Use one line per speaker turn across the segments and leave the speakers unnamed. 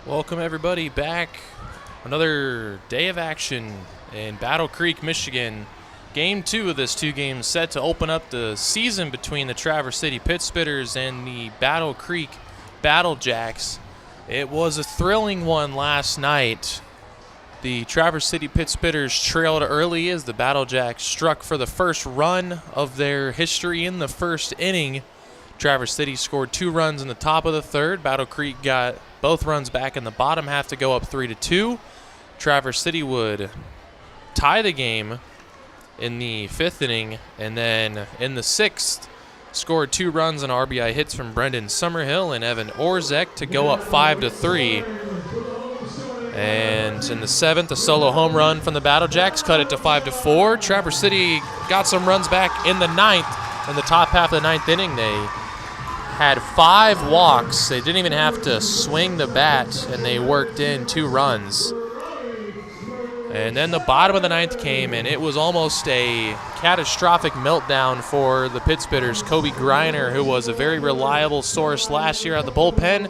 Welcome everybody back. Another day of action in Battle Creek, Michigan. Game 2 of this two-game set to open up the season between the Traverse City Pit Spitters and the Battle Creek Battle Jacks. It was a thrilling one last night. The Traverse City Pit Spitters trailed early as the Battle Jacks struck for the first run of their history in the first inning. Traverse City scored 2 runs in the top of the third. Battle Creek got both runs back in the bottom half to go up 3-2. Traverse City would tie the game in the 5th inning, and then in the 6th, scored 2 runs and RBI hits from Brendan Summerhill and Evan Orzek to go up 5-3. And in the 7th, a solo home run from the Battle Jacks cut it to 5-4. Traverse City got some runs back in the 9th. In the top half of the 9th inning, they had 5 walks. They didn't even have to swing the bat, and they worked in 2 runs. And then the bottom of the 9th came, and it was almost a catastrophic meltdown for the Pit Spitters. Kobe Greiner, who was a very reliable source last year at the bullpen,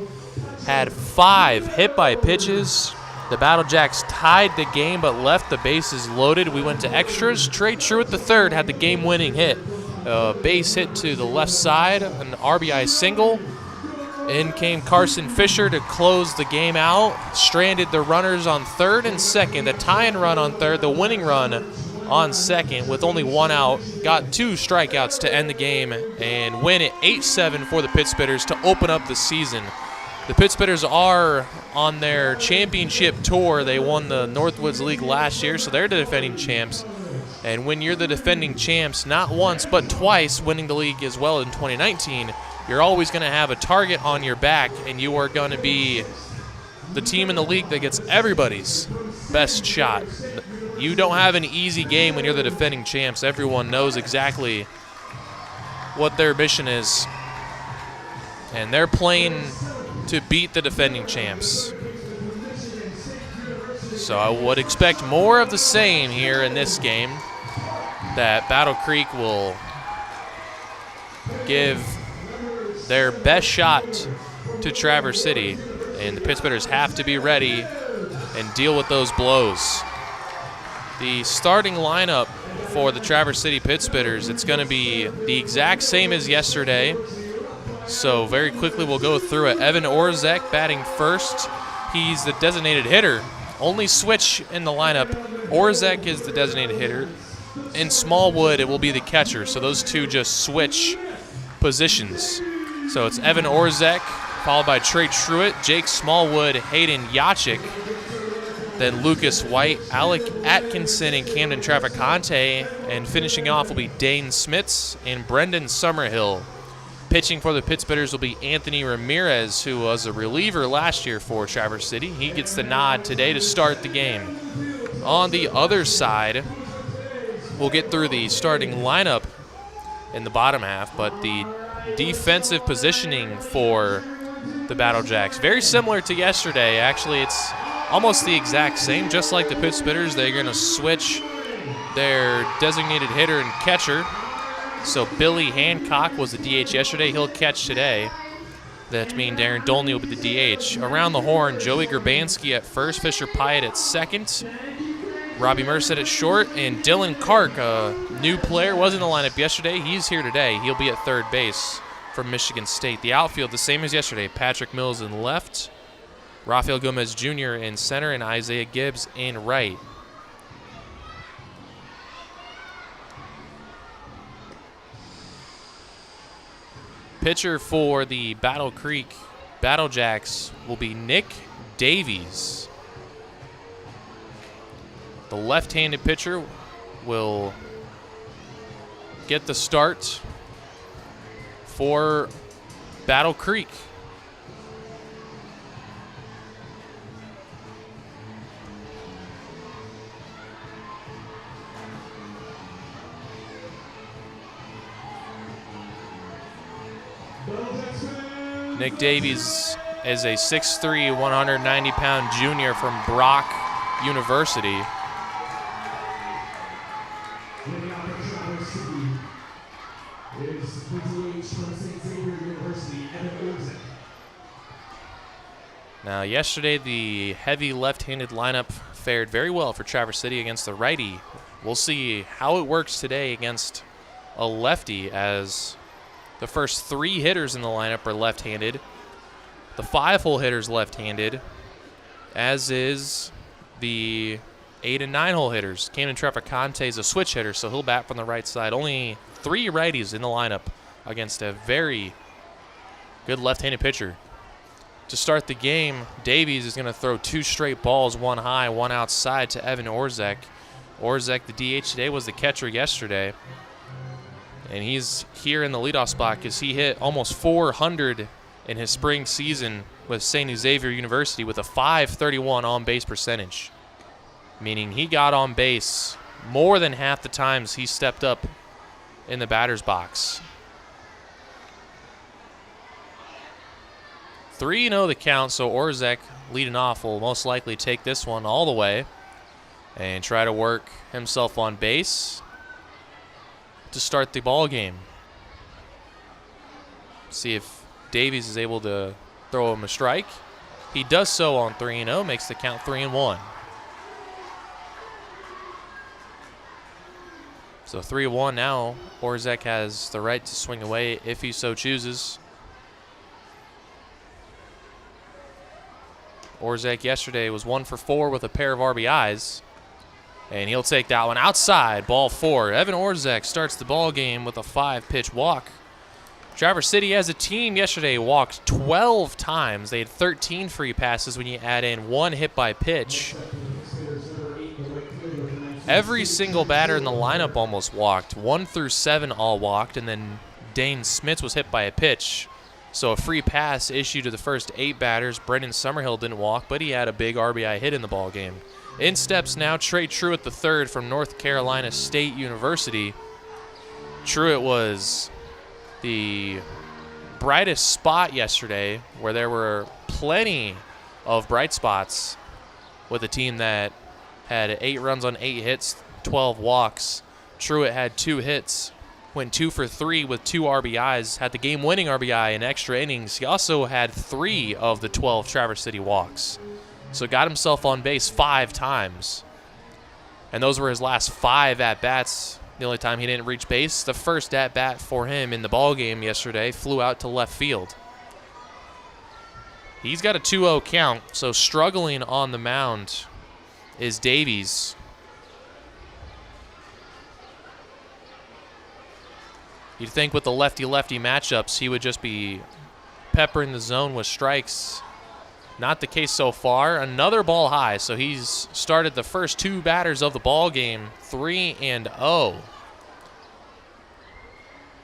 had 5 hit-by pitches. The Battle Jacks tied the game but left the bases loaded. We went to extras. Trey Truitt III had the game-winning hit. A base hit to the left side, an RBI single. In came Carson Fisher to close the game out. Stranded the runners on third and second. The tying run on third, the winning run on second with only 1 out. Got 2 strikeouts to end the game and win it 8-7 for the Pit Spitters to open up the season. The Pit Spitters are on their championship tour. They won the Northwoods League last year, so they're the defending champs. And when you're the defending champs, not once but twice winning the league as well in 2019, you're always going to have a target on your back, and you are going to be the team in the league that gets everybody's best shot. You don't have an easy game when you're the defending champs. Everyone knows exactly what their mission is, and they're playing to beat the defending champs. So I would expect more of the same here in this game, that Battle Creek will give their best shot to Traverse City, and the Pit Spitters have to be ready and deal with those blows. The starting lineup for the Traverse City Pit Spitters, it's going to be the exact same as yesterday. So very quickly we'll go through it. Evan Orzek batting first. He's the designated hitter. Only switch in the lineup. Orzek is the designated hitter. In Smallwood, it will be the catcher. So those two just switch positions. So it's Evan Orzek, followed by Trey Truitt, Jake Smallwood, Hayden Yachik, then Lucas White, Alec Atkinson, and Camden Trafficante, and finishing off will be Dane Smith and Brendan Summerhill. Pitching for the Pit Spitters will be Anthony Ramirez, who was a reliever last year for Traverse City. He gets the nod today to start the game. On the other side, we'll get through the starting lineup in the bottom half, but the defensive positioning for the Battle Jacks, very similar to yesterday. Actually, it's almost the exact same. Just like the Pit Spitters, they're going to switch their designated hitter and catcher. So Billy Hancock was the DH yesterday. He'll catch today. That means Darren Dolney will be the DH. Around the horn, Joey Grabansky at first, Fisher Pyatt at second, Robbie Merced at short, and Dylan Kark, a new player, was in the lineup yesterday. He's here today. He'll be at third base from Michigan State. The outfield, the same as yesterday. Patrick Mills in left, Raphael Gomez Jr. in center, and Isaiah Gibbs in right. Pitcher for the Battle Creek Battle Jacks will be Nick Davies. The left-handed pitcher will get the start for Battle Creek. Nick Davies is a 6'3", 190-pound junior from Brock University. Now, yesterday, the heavy left-handed lineup fared very well for Traverse City against the righty. We'll see how it works today against a lefty, as the first 3 hitters in the lineup are left-handed. The 5-hole hitter's left-handed, as is the 8 and 9-hole hitters. Camden Trafficante is a switch hitter, so he'll bat from the right side. Only 3 righties in the lineup against a very good left-handed pitcher. To start the game, Davies is going to throw 2 straight balls, 1 high, 1 outside to Evan Orzek. Orzek, the DH today, was the catcher yesterday. And he's here in the leadoff spot because he hit almost 400 in his spring season with St. Xavier University with a .531 on-base percentage, meaning he got on base more than half the times he stepped up in the batter's box. 3-0 the count, so Orzek leading off will most likely take this one all the way and try to work himself on base to start the ball game. See if Davies is able to throw him a strike. He does so on 3-0, makes the count 3-1. So 3-1 now. Orzek has the right to swing away if he so chooses. Orzek yesterday was 1 for 4 with a pair of RBIs, and he'll take that one outside, ball 4. Evan Orzek starts the ball game with a 5-pitch walk. Traverse City as a team yesterday walked 12 times. They had 13 free passes when you add in 1 hit by pitch. Every single batter in the lineup almost walked. 1 through 7 all walked, and then Dane Smith was hit by a pitch. So a free pass issued to the first 8 batters. Brendan Summerhill didn't walk, but he had a big RBI hit in the ball game. In steps now Trey Truitt III from North Carolina State University. Truitt was the brightest spot yesterday, where there were plenty of bright spots with a team that had 8 runs on 8 hits, 12 walks. Truitt had 2 hits, went 2 for 3 with 2 RBIs, had the game-winning RBI in extra innings. He also had 3 of the 12 Traverse City walks. So got himself on base 5 times. And those were his last 5 at-bats. The only time he didn't reach base, the first at-bat for him in the ballgame yesterday, flew out to left field. He's got a 2-0 count, so struggling on the mound is Davies. You'd think with the lefty-lefty matchups, he would just be peppering the zone with strikes. Not the case so far. Another ball high, so he's started the first 2 batters of the ball game 3-0.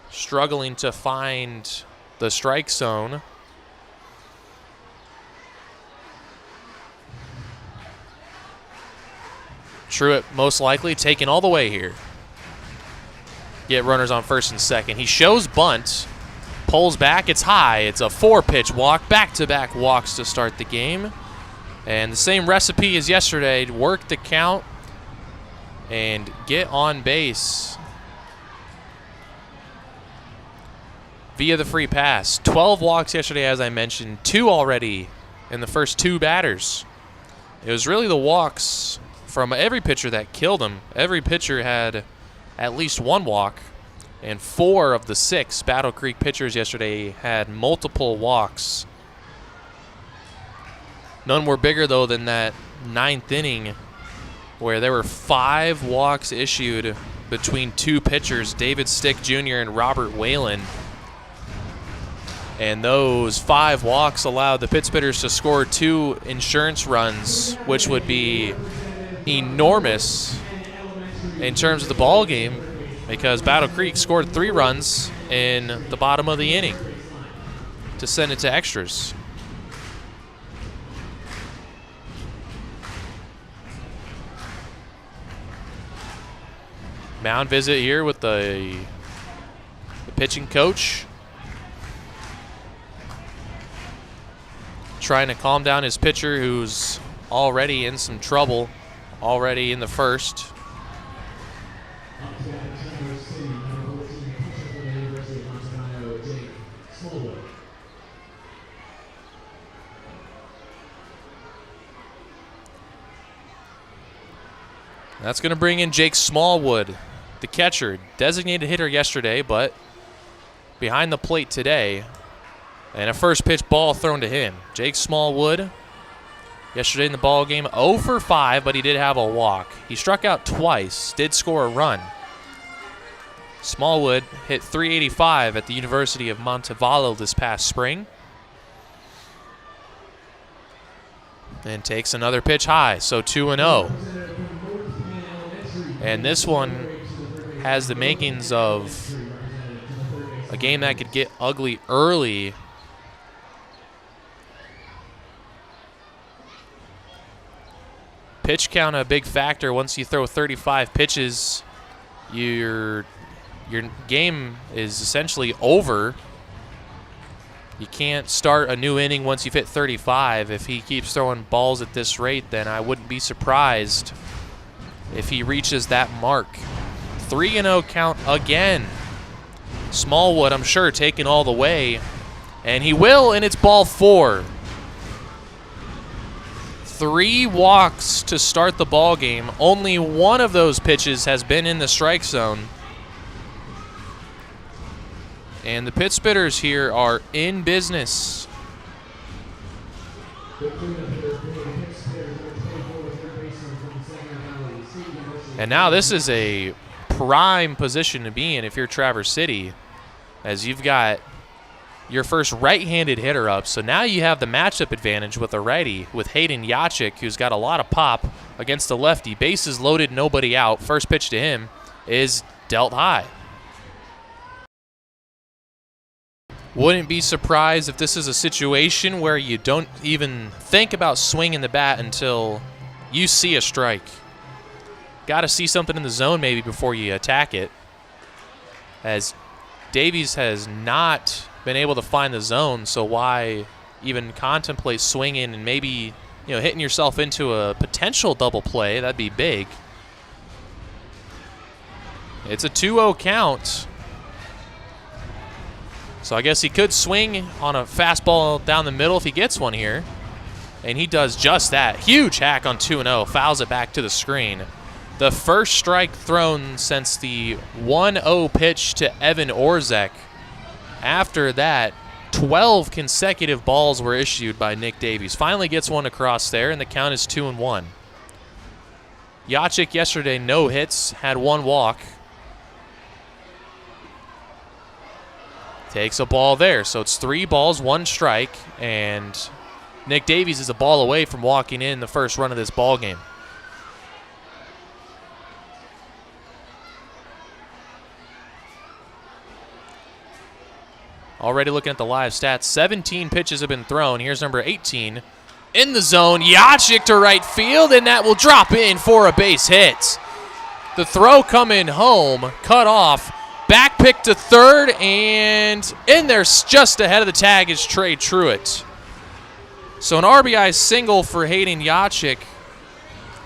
Struggling to find the strike zone. Truitt most likely taking all the way here. Get runners on first and second. He shows bunt. Pulls back, it's high. It's a 4-pitch walk, back-to-back walks to start the game. And the same recipe as yesterday, work the count and get on base via the free pass. 12 walks yesterday, as I mentioned, 2 already in the first 2 batters. It was really the walks from every pitcher that killed him. Every pitcher had at least 1 walk. And 4 of the 6 Battle Creek pitchers yesterday had multiple walks. None were bigger, though, than that 9th inning where there were 5 walks issued between 2 pitchers, David Stick Jr. and Robert Whalen. And those 5 walks allowed the Pittsburghers to score 2 insurance runs, which would be enormous in terms of the ball game, because Battle Creek scored 3 runs in the bottom of the inning to send it to extras. Mound visit here with the pitching coach. Trying to calm down his pitcher, who's already in some trouble, already in the first. That's going to bring in Jake Smallwood, the catcher. Designated hitter yesterday, but behind the plate today. And a first pitch ball thrown to him. Jake Smallwood, yesterday in the ball game, 0 for 5, but he did have a walk. He struck out twice, did score a run. Smallwood hit .385 at the University of Montevallo this past spring. And takes another pitch high, so 2-0. And this one has the makings of a game that could get ugly early. Pitch count a big factor. Once you throw 35 pitches, your game is essentially over. You can't start a new inning once you've hit 35. If he keeps throwing balls at this rate, then I wouldn't be surprised if he reaches that mark. 3-0 count again. Smallwood, I'm sure, taking all the way. And he will, and it's ball 4. 3 walks to start the ball game. Only one of those pitches has been in the strike zone. And the pit spitters here are in business. And now this is a prime position to be in if you're Traverse City, as you've got your first right-handed hitter up. So now you have the matchup advantage with a righty, with Hayden Yachik, who's got a lot of pop against the lefty. Bases loaded, nobody out. First pitch to him is dealt high. Wouldn't be surprised if this is a situation where you don't even think about swinging the bat until you see a strike. Got to see something in the zone maybe before you attack it, as Davies has not been able to find the zone, so why even contemplate swinging and maybe, hitting yourself into a potential double play? That'd be big. It's a 2-0 count. So I guess he could swing on a fastball down the middle if he gets one here. And he does just that. Huge hack on 2-0. Fouls it back to the screen. The first strike thrown since the 1-0 pitch to Evan Orzek. After that, 12 consecutive balls were issued by Nick Davies. Finally gets one across there, and the count is 2-1. Yachik yesterday, no hits, had 1 walk. Takes a ball there, so it's 3 balls, 1 strike, and Nick Davies is a ball away from walking in the first run of this ball game. Already looking at the live stats, 17 pitches have been thrown. Here's number 18 in the zone. Yachik to right field, and that will drop in for a base hit. The throw coming home, cut off. Back pick to third, and in there just ahead of the tag is Trey Truitt. So an RBI single for Hayden Yachik.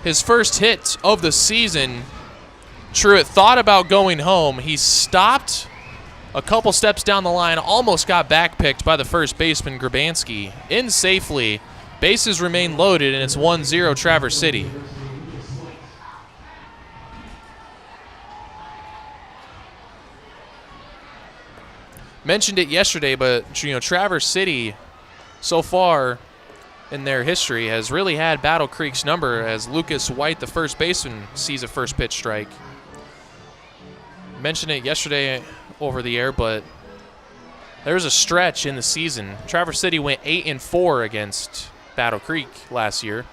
His first hit of the season. Truitt thought about going home. He stopped a couple steps down the line, almost got back picked by the first baseman, Grabansky. In safely, bases remain loaded, and it's 1-0 Traverse City. Mentioned it yesterday, but Traverse City so far in their history has really had Battle Creek's number, as Lucas White, the first baseman, sees a first pitch strike. Mentioned it yesterday over the air, but there was a stretch in the season. Traverse City went 8-4 against Battle Creek last year.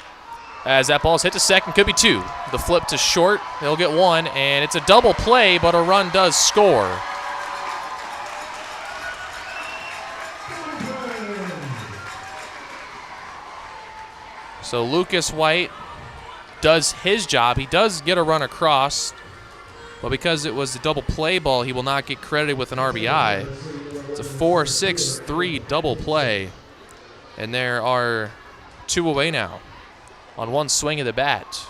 As that ball's hit to second, could be 2. The flip to short, they'll get 1, and it's a double play, but a run does score. So Lucas White does his job. He does get a run across, but because it was a double play ball, he will not get credited with an RBI. It's a 4-6-3 double play, and there are 2 away now on 1 swing of the bat.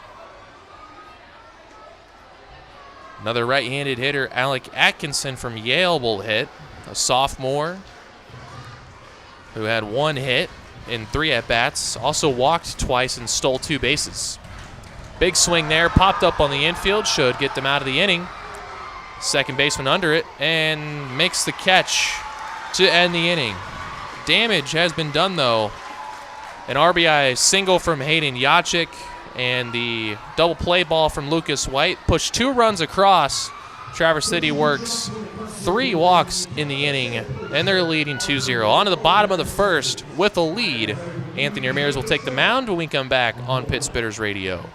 Another right-handed hitter, Alec Atkinson from Yale, will hit, a sophomore who had 1 hit in 3 at-bats, also walked twice and stole 2 bases. Big swing there, popped up on the infield, should get them out of the inning. Second baseman under it and makes the catch to end the inning. Damage has been done, though. An RBI single from Hayden Yachik and the double play ball from Lucas White pushed 2 runs across. Traverse City works 3 walks in the inning, and they're leading 2-0. On to the bottom of the first with a lead. Anthony Ramirez will take the mound when we come back on Pit Spitters Radio.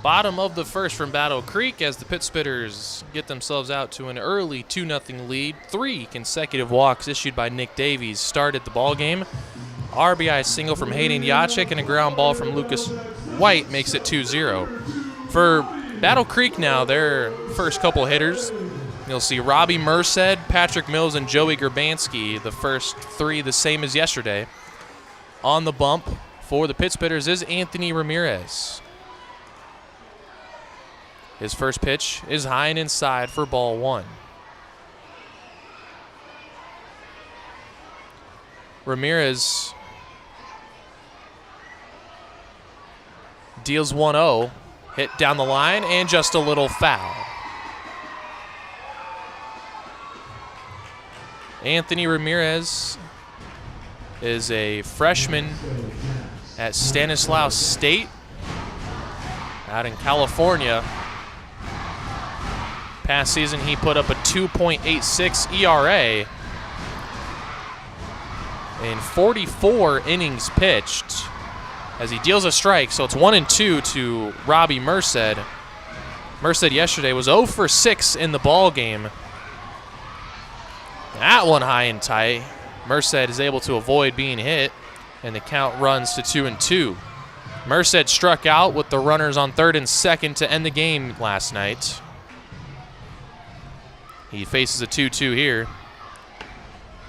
Bottom of the first from Battle Creek as the Pit Spitters get themselves out to an early 2-0 lead. 3 consecutive walks issued by Nick Davies started the ball game. RBI single from Hayden Yachik and a ground ball from Lucas White makes it 2-0. For Battle Creek now, their first couple hitters, you'll see Robbie Merced, Patrick Mills, and Joey Grabansky, the first 3 the same as yesterday. On the bump for the Pit Spitters is Anthony Ramirez. His first pitch is high and inside for ball 1. Ramirez deals 1-0, hit down the line, and just a little foul. Anthony Ramirez is a freshman at Stanislaus State out in California. Past season, he put up a 2.86 ERA in 44 innings pitched as he deals a strike. So it's 1-2 to Robbie Merced. Merced yesterday was 0 for 6 in the ball game. That one high and tight. Merced is able to avoid being hit, and the count runs to 2-2. Merced struck out with the runners on third and second to end the game last night. He faces a 2-2 here.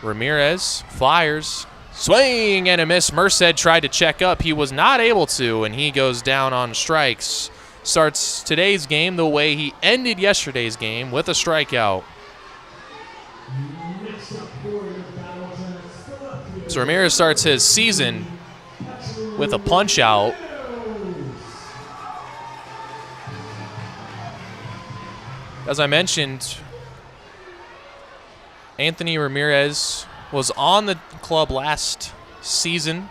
Ramirez fires. Swing and a miss. Merced tried to check up. He was not able to, and he goes down on strikes. Starts today's game the way he ended yesterday's game with a strikeout. So Ramirez starts his season with a punch-out. As I mentioned, Anthony Ramirez was on the club last season.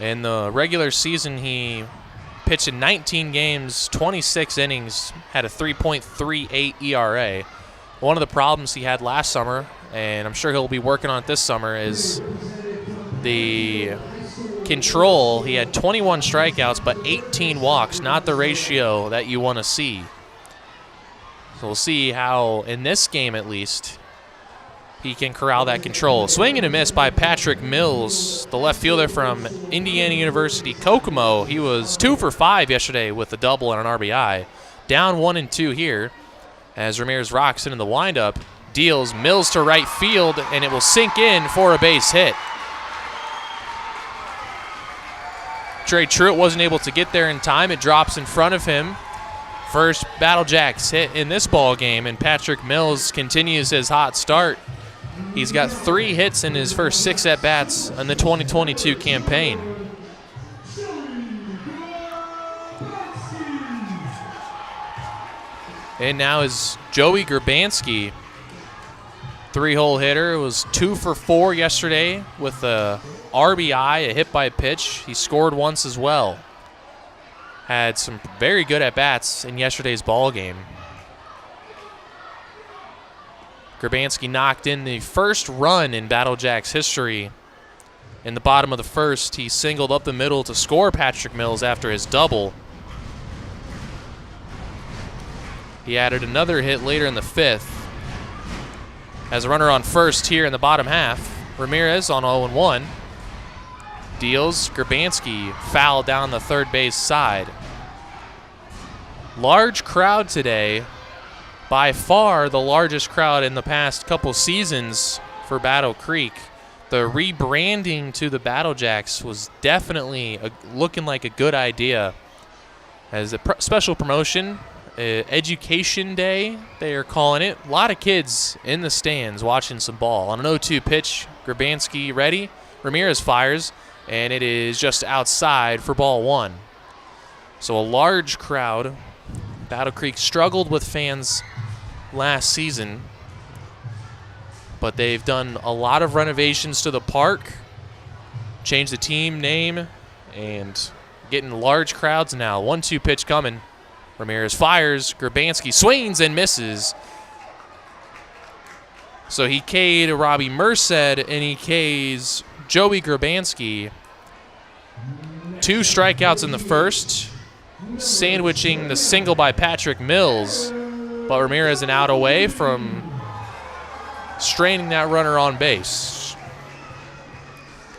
In the regular season, he pitched in 19 games, 26 innings, had a 3.38 ERA. One of the problems he had last summer, and I'm sure he'll be working on it this summer, is the control. He had 21 strikeouts, but 18 walks, not the ratio that you want to see. So we'll see how, in this game at least, he can corral that control. Swing and a miss by Patrick Mills, the left fielder from Indiana University, Kokomo. He was 2 for 5 yesterday with a double and an RBI. Down 1-2 here as Ramirez rocks into the windup. Deals Mills to right field, and it will sink in for a base hit. Trey Truitt wasn't able to get there in time. It drops in front of him. First Battle Jacks hit in this ball game, and Patrick Mills continues his hot start. He's got 3 hits in his first 6 at-bats in the 2022 campaign. And now is Joey Grabansky, 3-hole hitter. Was 2 for 4 yesterday with a RBI, a hit by pitch. He scored once as well. Had some very good at-bats in yesterday's ball game. Grabansky knocked in the first run in Battle Jacks history. In the bottom of the first, he singled up the middle to score Patrick Mills after his double. He added another hit later in the 5th. As a runner on first here in the bottom half, Ramirez on 0-1. Deals, Grabansky foul down the third base side. Large crowd today. By far the largest crowd in the past couple seasons for Battle Creek. The rebranding to the Battle Jacks was definitely looking like a good idea. As a special promotion, Education Day, they are calling it. A lot of kids in the stands watching some ball. On an 0-2 pitch, Grabansky ready. Ramirez fires, and it is just outside for ball 1. So a large crowd. Battle Creek struggled with fans last season, but they've done a lot of renovations to the park, changed the team name, and getting large crowds now. 1-2 pitch coming. Ramirez fires. Grabansky swings and misses. So he K'd Robbie Merced, and he K's Joey Grabansky. 2 strikeouts in the first, sandwiching the single by Patrick Mills. But Ramirez an out away from straining that runner on base.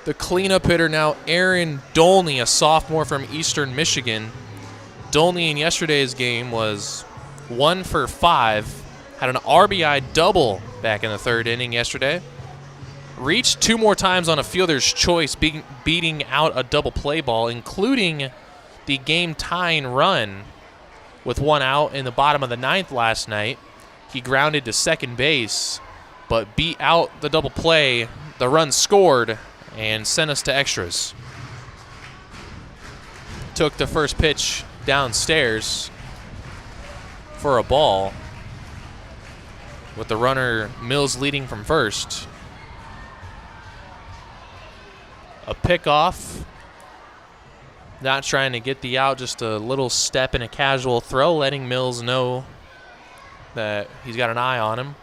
The cleanup hitter now, Aaron Dolney, a sophomore from Eastern Michigan. Dolney in yesterday's game was 1 for 5. Had an RBI double back in the 3rd inning yesterday. Reached 2 more times on a fielder's choice, beating out a double play ball, including the game-tying run with 1 out in the bottom of the 9th last night. He grounded to second base, but beat out the double play. The run scored and sent us to extras. Took the first pitch downstairs for a ball, with the runner Mills leading from first. A pickoff. Not trying to get the out, just a little step and a casual throw, letting Mills know that he's got an eye on him.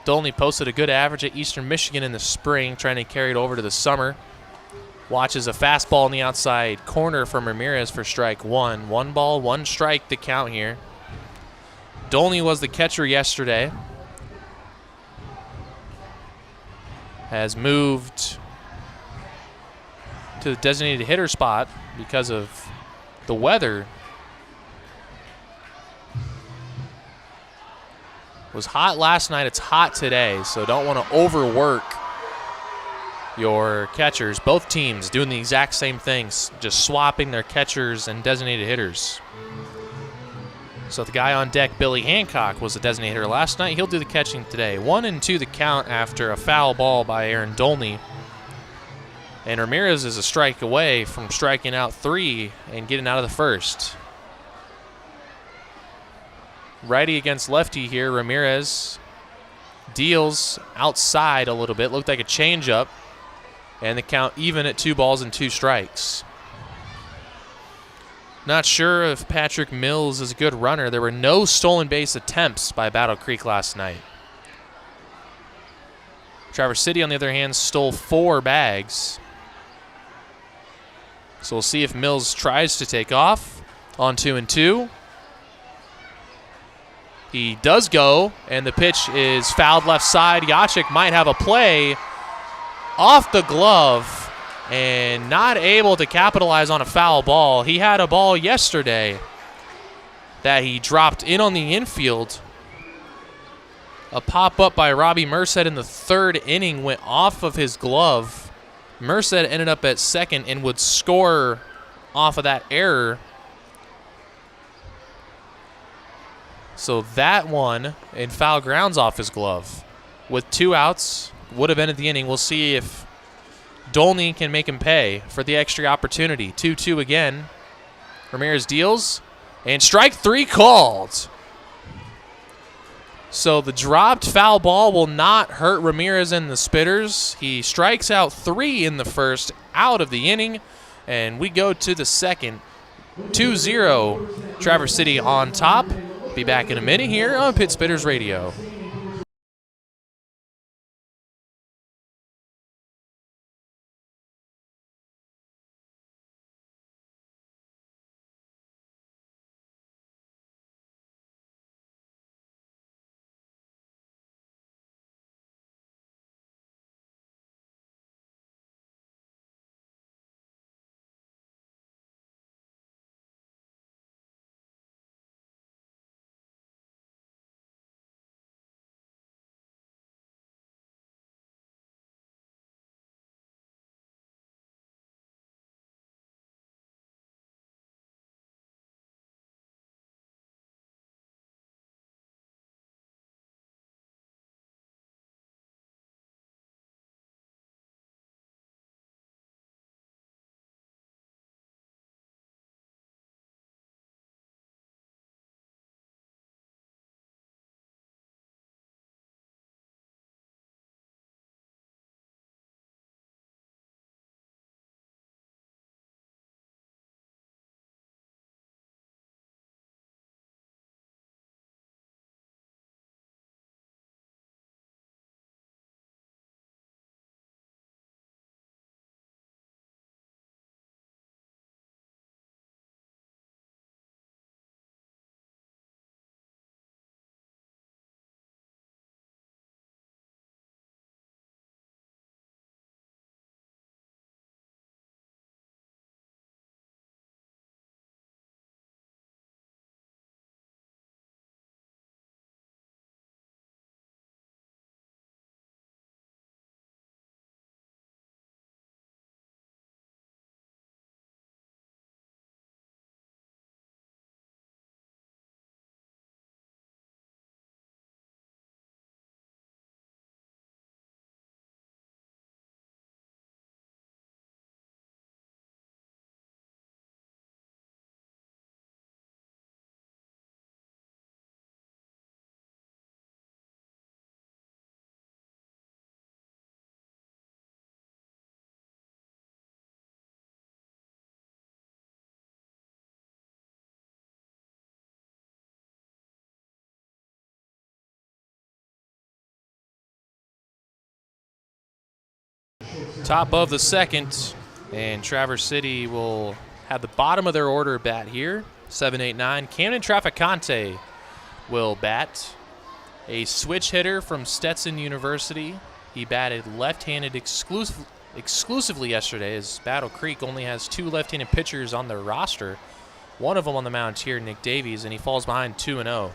Dolney posted a good average at Eastern Michigan in the spring, trying to carry it over to the summer. Watches a fastball in the outside corner from Ramirez for strike 1. 1 ball, 1 strike to count here. Dolney was the catcher yesterday. Has moved to the designated hitter spot because of the weather. It was hot last night. It's hot today, so don't want to overwork your catchers. Both teams doing the exact same things, just swapping their catchers and designated hitters. So the guy on deck, Billy Hancock, was the designated hitter last night. He'll do the catching today. 1-2 the count after a foul ball by Aaron Dolney. And Ramirez is a strike away from striking out 3 and getting out of the first. Righty against lefty here. Ramirez deals outside a little bit. Looked like a changeup. And the count even at 2 balls and 2 strikes. Not sure if Patrick Mills is a good runner. There were no stolen base attempts by Battle Creek last night. Traverse City, on the other hand, stole 4 bags. So we'll see if Mills tries to take off on 2-2. He does go, and the pitch is fouled left side. Yachik might have a play off the glove and not able to capitalize on a foul ball. He had a ball yesterday that he dropped in on the infield. A pop-up by Robbie Merced in the 3rd inning went off of his glove. Merced ended up at second and would score off of that error. So that one in foul grounds off his glove. With 2 outs, would have ended the inning. We'll see if Dolney can make him pay for the extra opportunity. 2-2 again. Ramirez deals, and strike 3 called. So the dropped foul ball will not hurt Ramirez and the Spitters. He strikes out 3 in the first, out of the inning, and we go to the second. 2-0, Traverse City on top. Be back in a minute here on Pit Spitters Radio. Top of the second, and Traverse City will have the bottom of their order bat here. 7-8-9. Camden Trafficante will bat. A switch hitter from Stetson University. He batted left-handed exclusively yesterday, as Battle Creek only has 2 left-handed pitchers on their roster. One of them on the mound here, Nick Davies, and he falls behind 2-0.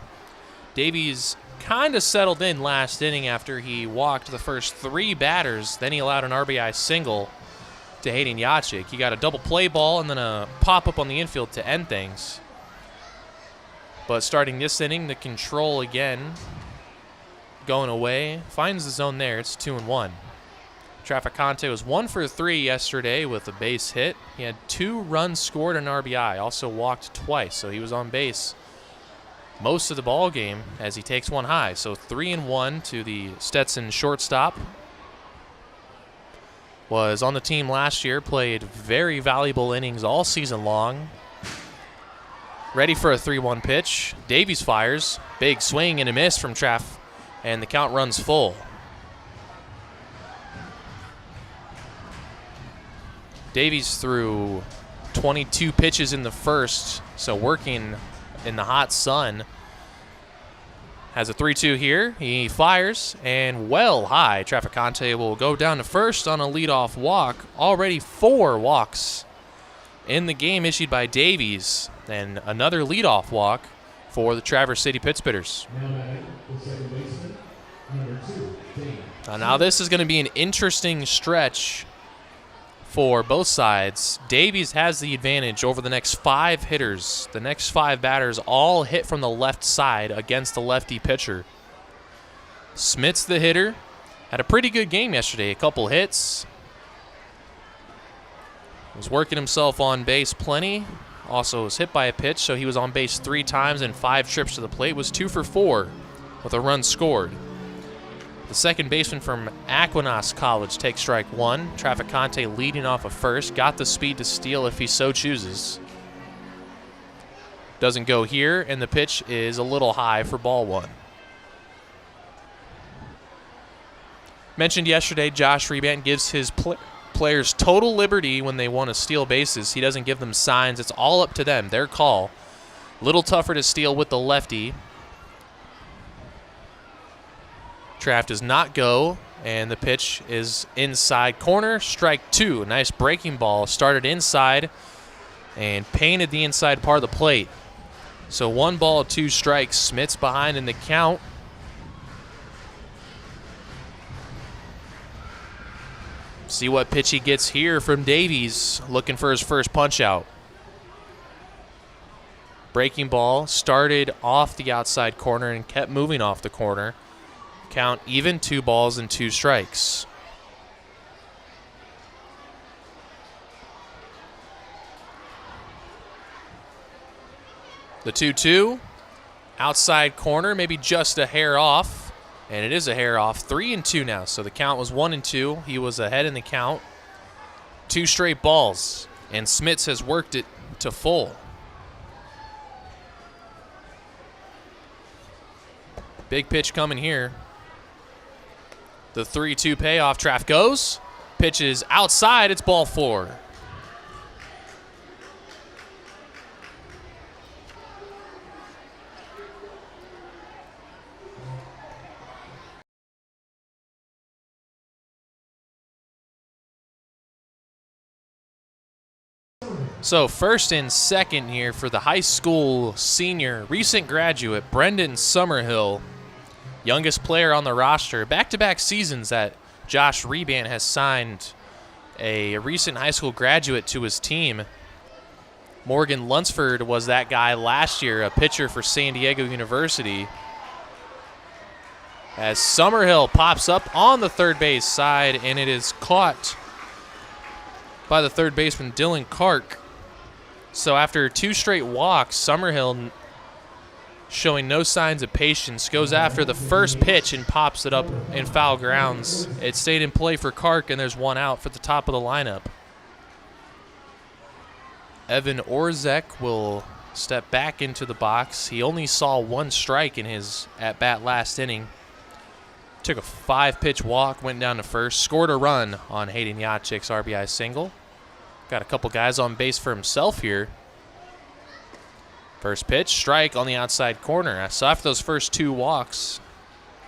Davies kind of settled in last inning after he walked the first 3 batters. Then he allowed an RBI single to Hayden Yachik. He got a double play ball and then a pop-up on the infield to end things. But starting this inning, the control again going away. Finds the zone there. It's 2-1. Trafficante was 1 for 3 yesterday with a base hit. He had 2 runs scored and an RBI. Also walked twice, so he was on base most of the ball game as he takes one high. So 3-1 to the Stetson shortstop. Was on the team last year, played very valuable innings all season long. Ready for a 3-1 pitch. Davies fires. Big swing and a miss from Traff, and the count runs full. Davies threw 22 pitches in the first, so working in the hot sun. Has a 3-2 here. He fires, and well high. Trafficante will go down to first on a leadoff walk. Already 4 walks in the game issued by Davies, and another leadoff walk for the Traverse City Pittsburghers. Now this is going to be an interesting stretch for both sides. Davies has the advantage over the next 5 hitters. The next 5 batters all hit from the left side against the lefty pitcher. Smith's the hitter. Had a pretty good game yesterday. A couple hits. Was working himself on base plenty. Also was hit by a pitch, so he was on base 3 times and 5 trips to the plate. Was 2 for 4 with a run scored. The second baseman from Aquinas College takes strike 1. Trafficante leading off of first. Got the speed to steal if he so chooses. Doesn't go here, and the pitch is a little high for ball 1. Mentioned yesterday, Josh Rebant gives his players total liberty when they want to steal bases. He doesn't give them signs. It's all up to them, their call. A little tougher to steal with the lefty. Traff does not go, and the pitch is inside corner. Strike 2. Nice breaking ball. Started inside and painted the inside part of the plate. So 1 ball, 2 strikes. Smith's behind in the count. See what pitch he gets here from Davies, looking for his first punch out. Breaking ball started off the outside corner and kept moving off the corner. Count even, 2 balls and 2 strikes. The 2-2, outside corner, maybe just a hair off, and it is a hair off. 3-2 now, so the count was 1-2. He was ahead in the count. 2 straight balls, and Smits has worked it to full. Big pitch coming here. The 3-2 payoff. Traff goes. Pitch is outside. It's ball 4. So first and second here for the high school senior, recent graduate, Brendan Summerhill. Youngest player on the roster. Back-to-back seasons that Josh Rebant has signed a recent high school graduate to his team. Morgan Lunsford was that guy last year, a pitcher for San Diego University. As Summerhill pops up on the third base side, and it is caught by the third baseman Dylan Kark. So after 2 straight walks, Summerhill, showing no signs of patience, goes after the first pitch and pops it up in foul grounds. It stayed in play for Kark, and there's 1 out for the top of the lineup. Evan Orzek will step back into the box. He only saw 1 strike in his at-bat last inning. Took a 5-pitch walk, went down to first, scored a run on Hayden Yachik's RBI single. Got a couple guys on base for himself here. First pitch, strike on the outside corner. So after those first 2 walks,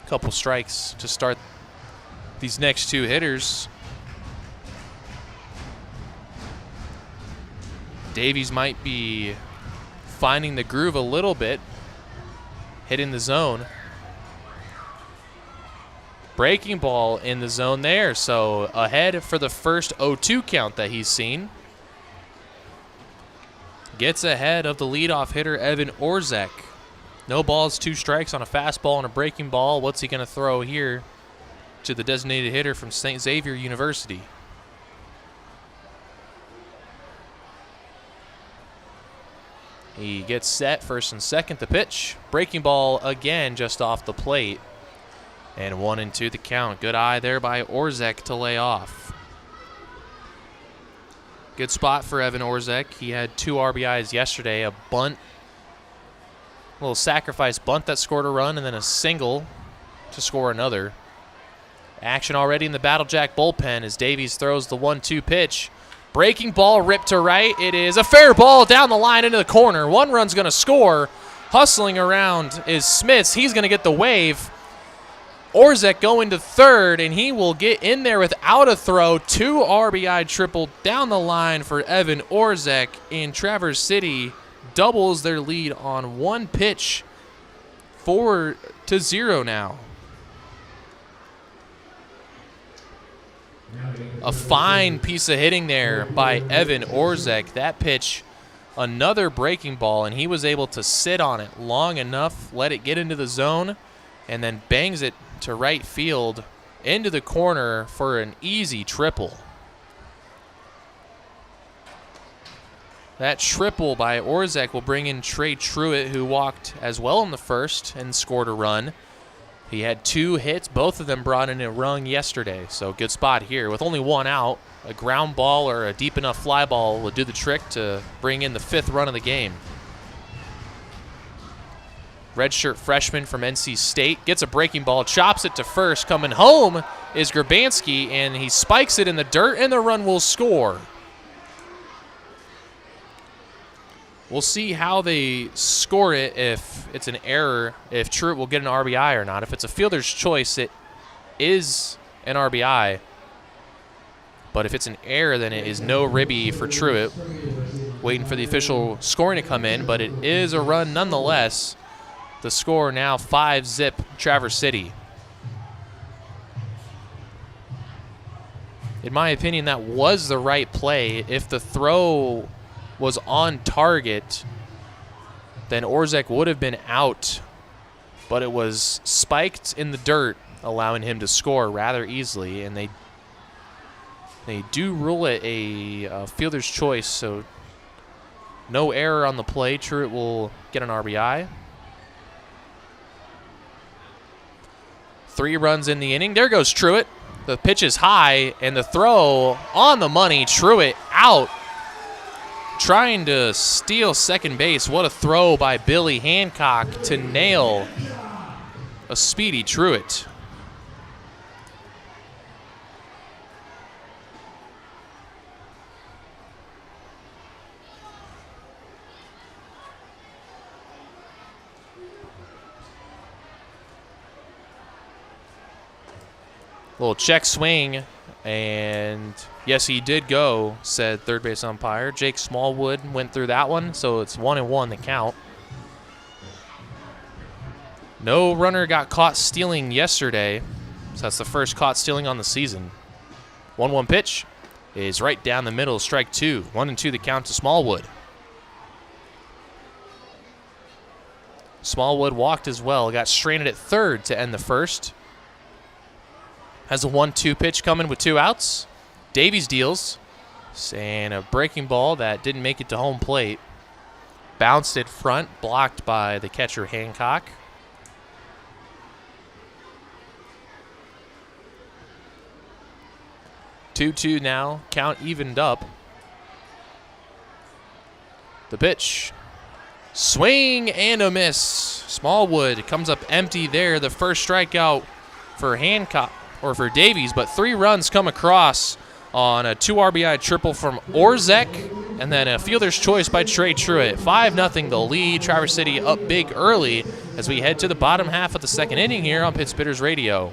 a couple strikes to start these next 2 hitters. Davies might be finding the groove a little bit, hitting the zone. Breaking ball in the zone there, so ahead for the first 0-2 count that he's seen. Gets ahead of the leadoff hitter, Evan Orzek. No balls, 2 strikes on a fastball and a breaking ball. What's he going to throw here to the designated hitter from St. Xavier University? He gets set, first and second, the pitch. Breaking ball again just off the plate. And 1-2 the count. Good eye there by Orzek to lay off. Good spot for Evan Orzek. He had 2 RBIs yesterday, a bunt, a little sacrifice bunt that scored a run, and then a single to score another. Action already in the Battle Jack bullpen as Davies throws the 1-2 pitch. Breaking ball ripped to right. It is a fair ball down the line into the corner. One run's going to score. Hustling around is Smith. He's going to get the wave. Orzek going to third, and he will get in there without a throw. 2 RBI triple down the line for Evan Orzek, and Traverse City doubles their lead on 1 pitch, 4-0 now. A fine piece of hitting there by Evan Orzek. That pitch, another breaking ball, and he was able to sit on it long enough, let it get into the zone, and then bangs it to right field into the corner for an easy triple. That triple by Orzek will bring in Trey Truitt, who walked as well in the first and scored a run. He had 2 hits. Both of them brought in a run yesterday, so good spot here. With only 1 out, a ground ball or a deep enough fly ball will do the trick to bring in the 5th run of the game. Redshirt freshman from NC State gets a breaking ball, chops it to first. Coming home is Grabansky, and he spikes it in the dirt, and the run will score. We'll see how they score it, if it's an error, if Truitt will get an RBI or not. If it's a fielder's choice, it is an RBI. But if it's an error, then it is no ribby for Truitt. Waiting for the official scoring to come in, but it is a run nonetheless. The score now 5-0 Traverse City. In my opinion, that was the right play. If the throw was on target, then Orzek would have been out, but it was spiked in the dirt, allowing him to score rather easily, and they do rule it a fielder's choice, so no error on the play. Truitt will get an RBI. 3 runs in the inning. There goes Truitt. The pitch is high, and the throw on the money. Truitt out, trying to steal second base. What a throw by Billy Hancock to nail a speedy Truitt. Little check swing, and yes, he did go, said third base umpire. Jake Smallwood went through that one, so it's 1-1 the count. No runner got caught stealing yesterday, so that's the first caught stealing on the season. 1-1 pitch is right down the middle, strike 2. 1-2 the count to Smallwood. Smallwood walked as well, got stranded at third to end the first. Has a 1-2 pitch coming with 2 outs. Davies deals, and a breaking ball that didn't make it to home plate. Bounced it front, blocked by the catcher Hancock. Two now, count evened up. The pitch. Swing and a miss. Smallwood comes up empty there. The first strikeout for Hancock, or for Davies, but 3 runs come across on a 2 RBI triple from Orzek, and then a fielder's choice by Trey Truitt. 5-0 the lead. Traverse City up big early as we head to the bottom half of the second inning here on Pit Spitters Radio.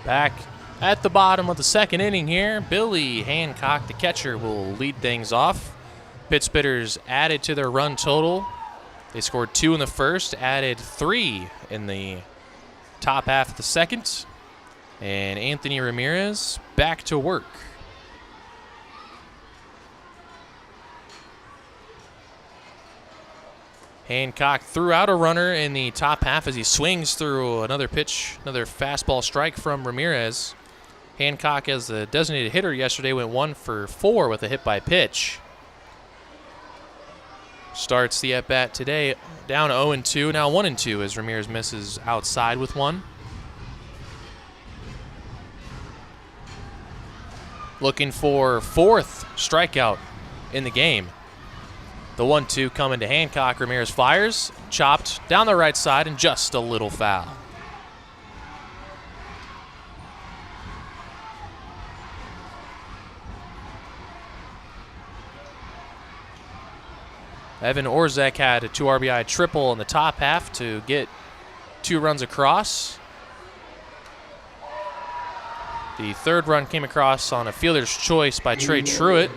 Back at the bottom of the second inning here, Billy Hancock, the catcher, will lead things off. Pittsburghers added to their run total. They scored 2 in the first, added 3 in the top half of the second. And Anthony Ramirez back to work. Hancock threw out a runner in the top half as he swings through another pitch, another fastball strike from Ramirez. Hancock, as the designated hitter yesterday, went 1 for 4 with a hit by pitch. Starts the at-bat today down 0-2, now 1-2 as Ramirez misses outside with 1. Looking for 4th strikeout in the game. The 1-2 coming to Hancock. Ramirez fires, chopped down the right side and just a little foul. Evan Orzek had a 2 RBI triple in the top half to get 2 runs across. The 3rd run came across on a fielder's choice by Trey Truitt.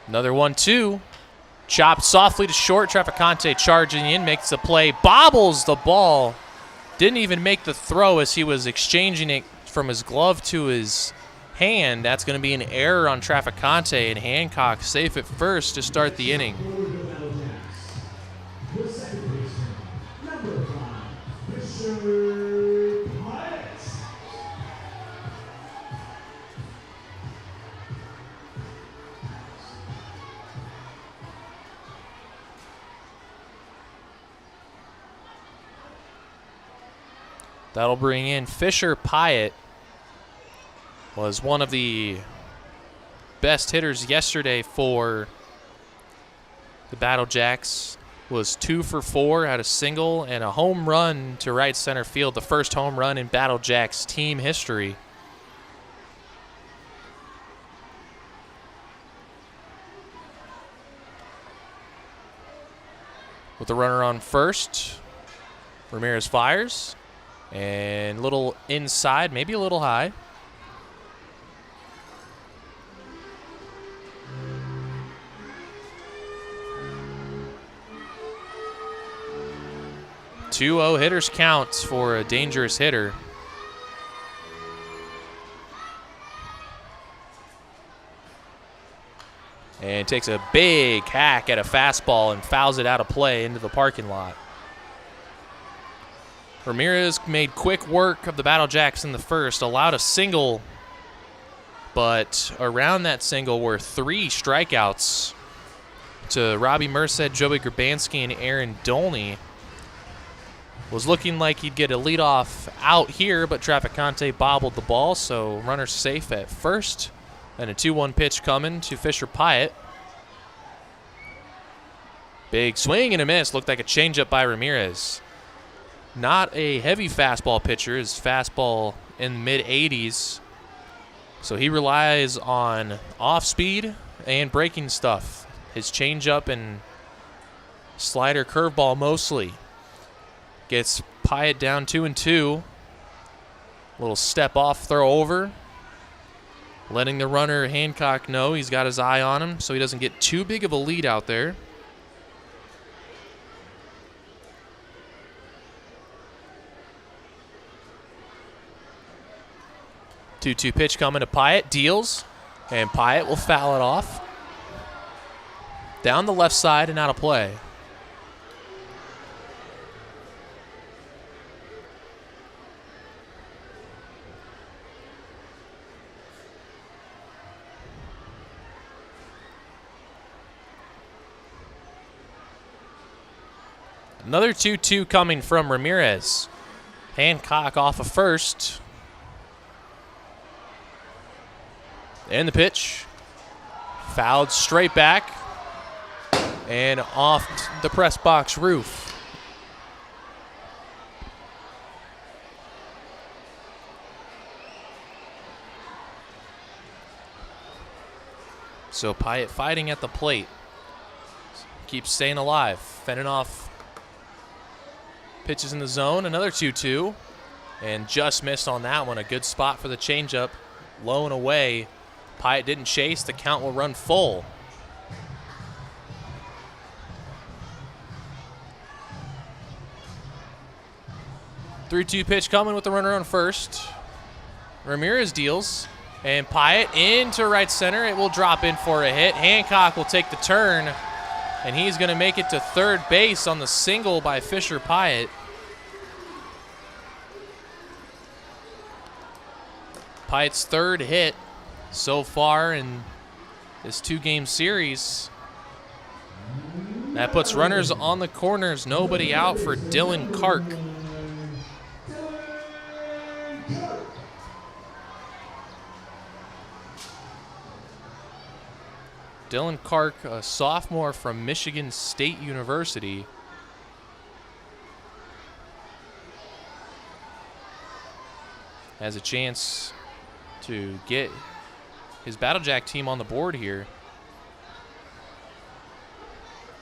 Another 1-2. Chopped softly to short. Trafficante charging in, makes the play, bobbles the ball. Didn't even make the throw as he was exchanging it from his glove to his hand. That's going to be an error on Trafficante, and Hancock safe at first to start the inning. That'll bring in Fisher Pyatt. Was one of the best hitters yesterday for the Battle Jacks. Was 2 for 4, had a single and a home run to right center field. The first home run in Battle Jacks team history. With the runner on first, Ramirez fires. And a little inside, maybe a little high. Two-0 hitters counts for a dangerous hitter. And takes a big hack at a fastball and fouls it out of play into the parking lot. Ramirez made quick work of the Battle Jacks in the first, allowed a single, but around that single were 3 strikeouts to Robbie Merced, Joey Grabansky, and Aaron Dolney. Was looking like he'd get a leadoff out here, but Trafficante bobbled the ball, so runner safe at first. And a 2-1 pitch coming to Fisher Pyatt. Big swing and a miss. Looked like a changeup by Ramirez. Not a heavy fastball pitcher. His fastball in the mid-80s. So he relies on off-speed and breaking stuff. His changeup and slider curveball mostly. Gets Pyatt down 2-2. Little step off, throw over. Letting the runner Hancock know he's got his eye on him so he doesn't get too big of a lead out there. Two-two pitch coming to Pyatt. Deals. And Pyatt will foul it off. Down the left side and out of play. Another 2-2 coming from Ramirez. Hancock off of first. And the pitch. Fouled straight back. And off the press box roof. So Pyatt fighting at the plate. Keeps staying alive. Fending off pitches in the zone. Another 2-2. And just missed on that one. A good spot for the changeup. Low and away. Pyatt didn't chase. The count will run full. Three-two pitch coming with the runner on first. Ramirez deals. And Pyatt into right center. It will drop in for a hit. Hancock will take the turn. And he's going to make it to third base on the single by Fisher Pyatt. Pyatt's third hit so far in this two-game series. That puts runners on the corners. Nobody out for Dylan Kark. Dylan Kark, a sophomore from Michigan State University. Has a chance to get his Battle Jack team on the board here.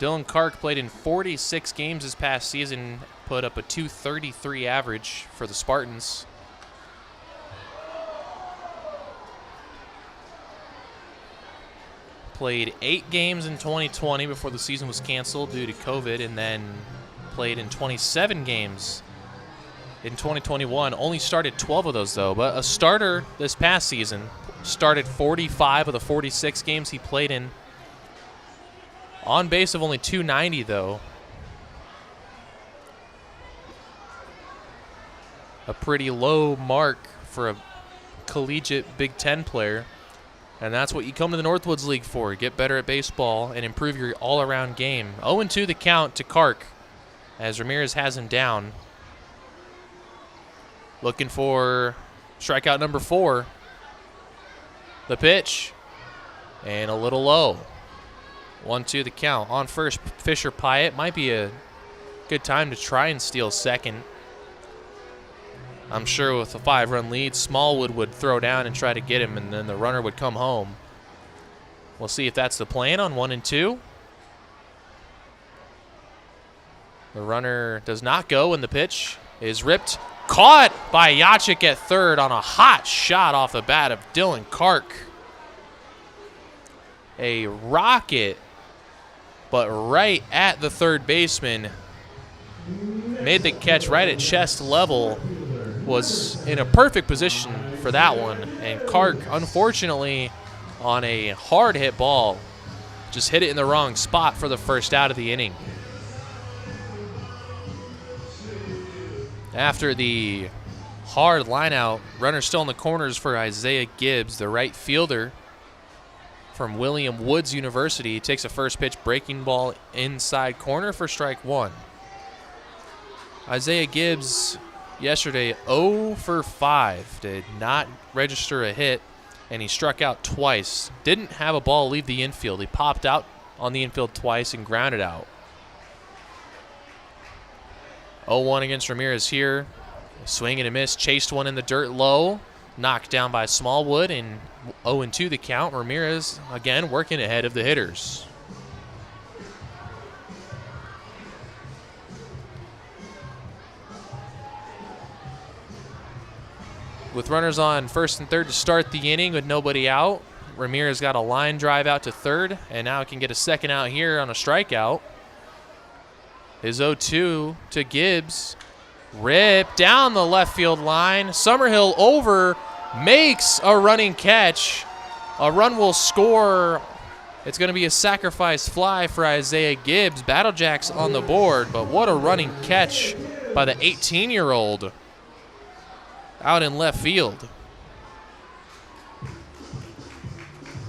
Dylan Kark played in 46 games this past season, put up a .233 average for the Spartans. Played 8 games in 2020 before the season was canceled due to COVID, and then played in 27 games in 2021. Only started 12 of those, though. But a starter this past season. Started 45 of the 46 games he played in. On base of only .290, though. A pretty low mark for a collegiate Big Ten player. And that's what you come to the Northwoods League for. Get better at baseball and improve your all-around game. 0-2 the count to Kark as Ramirez has him down. Looking for strikeout number 4. The pitch. And a little low. 1-2 the count. On first, Fisher Pyatt. Might be a good time to try and steal second. I'm sure with a 5-run lead, Smallwood would throw down and try to get him, and then the runner would come home. We'll see if that's the plan on 1-2. The runner does not go, and the pitch is ripped. Caught by Yachik at third on a hot shot off the bat of Dylan Kark. A rocket, but right at the third baseman. Made the catch right at chest level. Was in a perfect position for that one. And Kark, unfortunately, on a hard hit ball, just hit it in the wrong spot for the first out of the inning. After the hard line out, runner still in the corners for Isaiah Gibbs, the right fielder from William Woods University. Takes a first pitch breaking ball inside corner for strike 1. Isaiah Gibbs yesterday 0 for 5, did not register a hit, and he struck out twice. Didn't have a ball leave the infield. He popped out on the infield twice and grounded out. 0-1 against Ramirez here. Swing and a miss, chased one in the dirt low, knocked down by Smallwood, and 0-2 the count. Ramirez again working ahead of the hitters. With runners on first and third to start the inning with nobody out, Ramirez got a line drive out to third, and now can get a second out here on a strikeout. His 0-2 to Gibbs. Ripped down the left field line. Summerhill over, makes a running catch. A run will score. It's going to be a sacrifice fly for Isaiah Gibbs. Battle Jacks on the board, but what a running catch by the 18-year-old. Out in left field.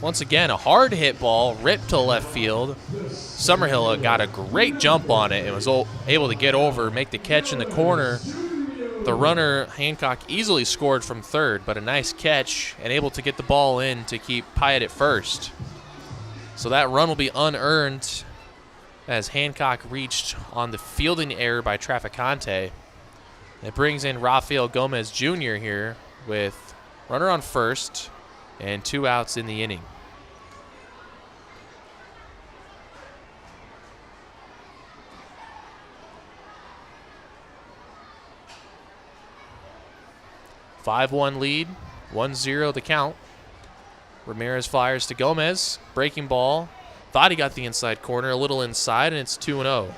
Once again, a hard hit ball ripped to left field. Summerhill got a great jump on it and was able to get over, make the catch in the corner. The runner, Hancock, easily scored from third, but a nice catch and able to get the ball in to keep Pyatt at first. So that run will be unearned as Hancock reached on the fielding error by Trafficante. It brings in Raphael Gomez Jr. here with runner on first and 2 outs in the inning. 5-1 lead, 1-0 the count. Ramirez fires to Gomez. Breaking ball. Thought he got the inside corner, a little inside, and it's 2-0.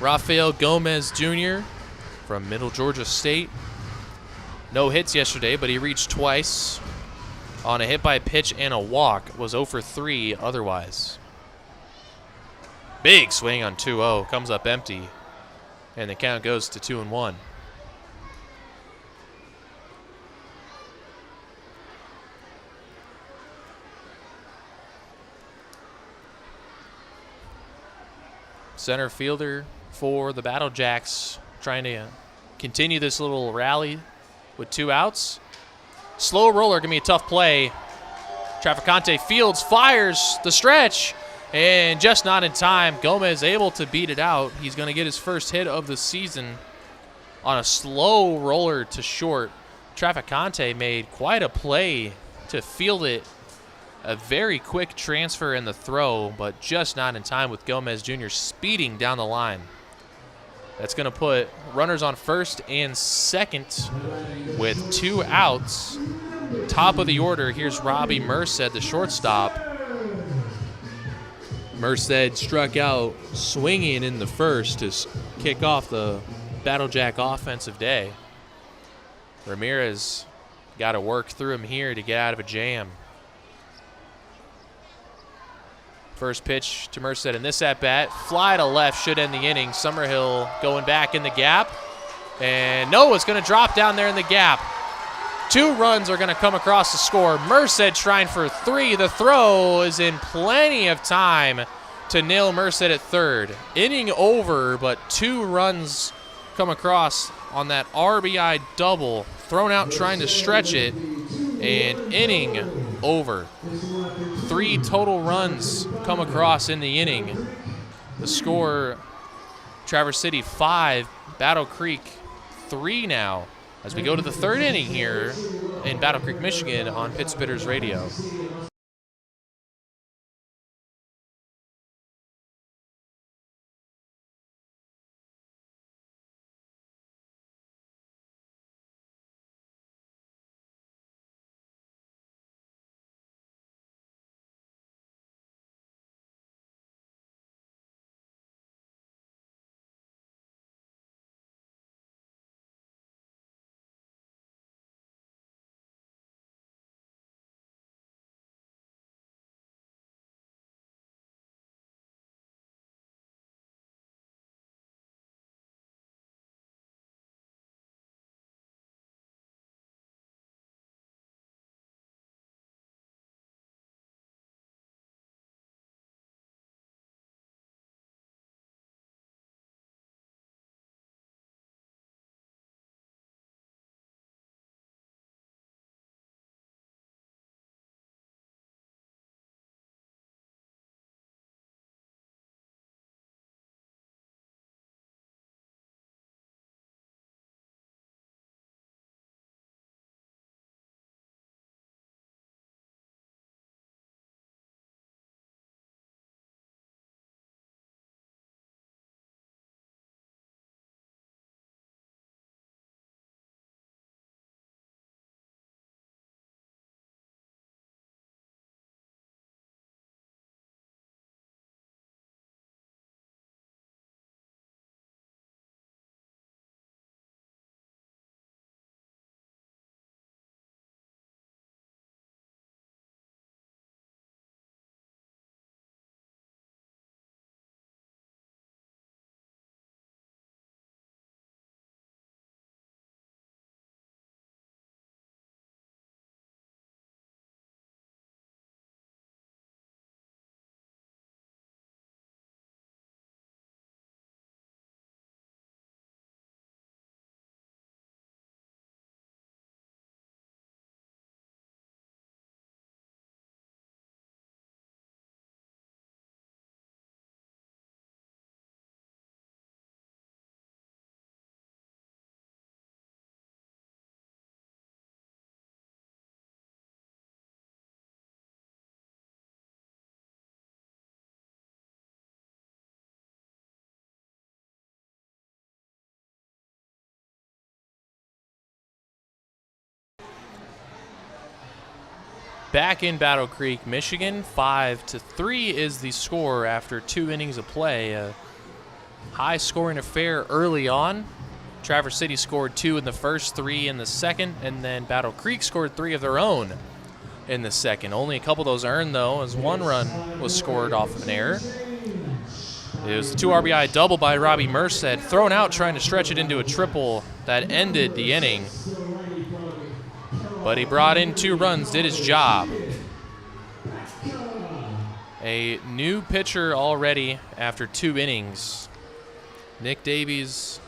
Rafael Gomez Jr. from Middle Georgia State. No hits yesterday, but he reached twice on a hit by pitch and a walk. Was 0 for 3 otherwise. Big swing on 2-0. Comes up empty. And the count goes to 2-1. Center fielder for the Battle Jacks trying to continue this little rally with 2 outs. Slow roller, going to be a tough play. Trafficante fields, fires the stretch, and just not in time. Gomez able to beat it out. He's going to get his first hit of the season on a slow roller to short. Trafficante made quite a play to field it. A very quick transfer in the throw, but just not in time with Gomez Jr. speeding down the line. That's going to put runners on first and second with 2 outs. Top of the order, here's Robbie Merced, the shortstop. Merced struck out swinging in the first to kick off the Battle Jack offensive day. Ramirez got to work through him here to get out of a jam. First pitch to Merced in this at-bat. Fly to left, should end the inning. Summerhill going back in the gap. And Noah's going to drop down there in the gap. 2 runs are going to come across the score. Merced trying for 3. The throw is in plenty of time to nail Merced at third. Inning over, but 2 runs come across on that RBI double. Thrown out trying to stretch it. And inning over. 3 total runs come across in the inning. The score, Traverse City 5, Battle Creek 3 now, as we go to the 3rd inning here in Battle Creek, Michigan on Pit Spitters Radio. back in Battle Creek, Michigan. 5-3 is the score after 2 innings of play. A high-scoring affair early on. Traverse City scored 2 in the first, 3 in the second, and then Battle Creek scored 3 of their own in the second. Only a couple of those earned, though, as 1 run was scored off of an error. It was a 2 RBI double by Robbie Merced, thrown out trying to stretch it into a triple that ended the inning. But he brought in 2 runs, did his job. A new pitcher already after 2 innings. Nick Davies,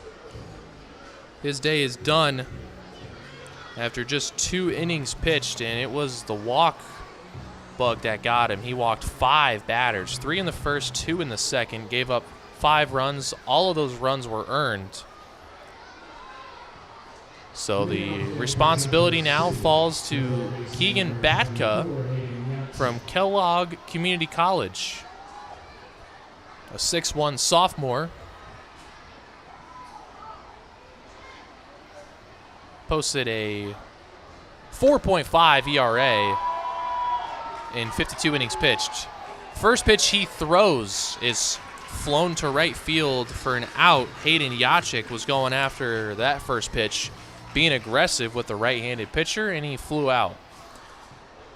his day is done after just 2 innings pitched, and it was the walk bug that got him. He walked 5 batters, 3 in the first, 2 in the second, gave up 5 runs. All of those runs were earned. So the responsibility now falls to Keegan Batka from Kellogg Community College, a 6'1" sophomore. Posted a 4.5 ERA in 52 innings pitched. First pitch he throws is flown to right field for an out. Hayden Yachik was going after that first pitch, being aggressive with the right-handed pitcher, and he flew out.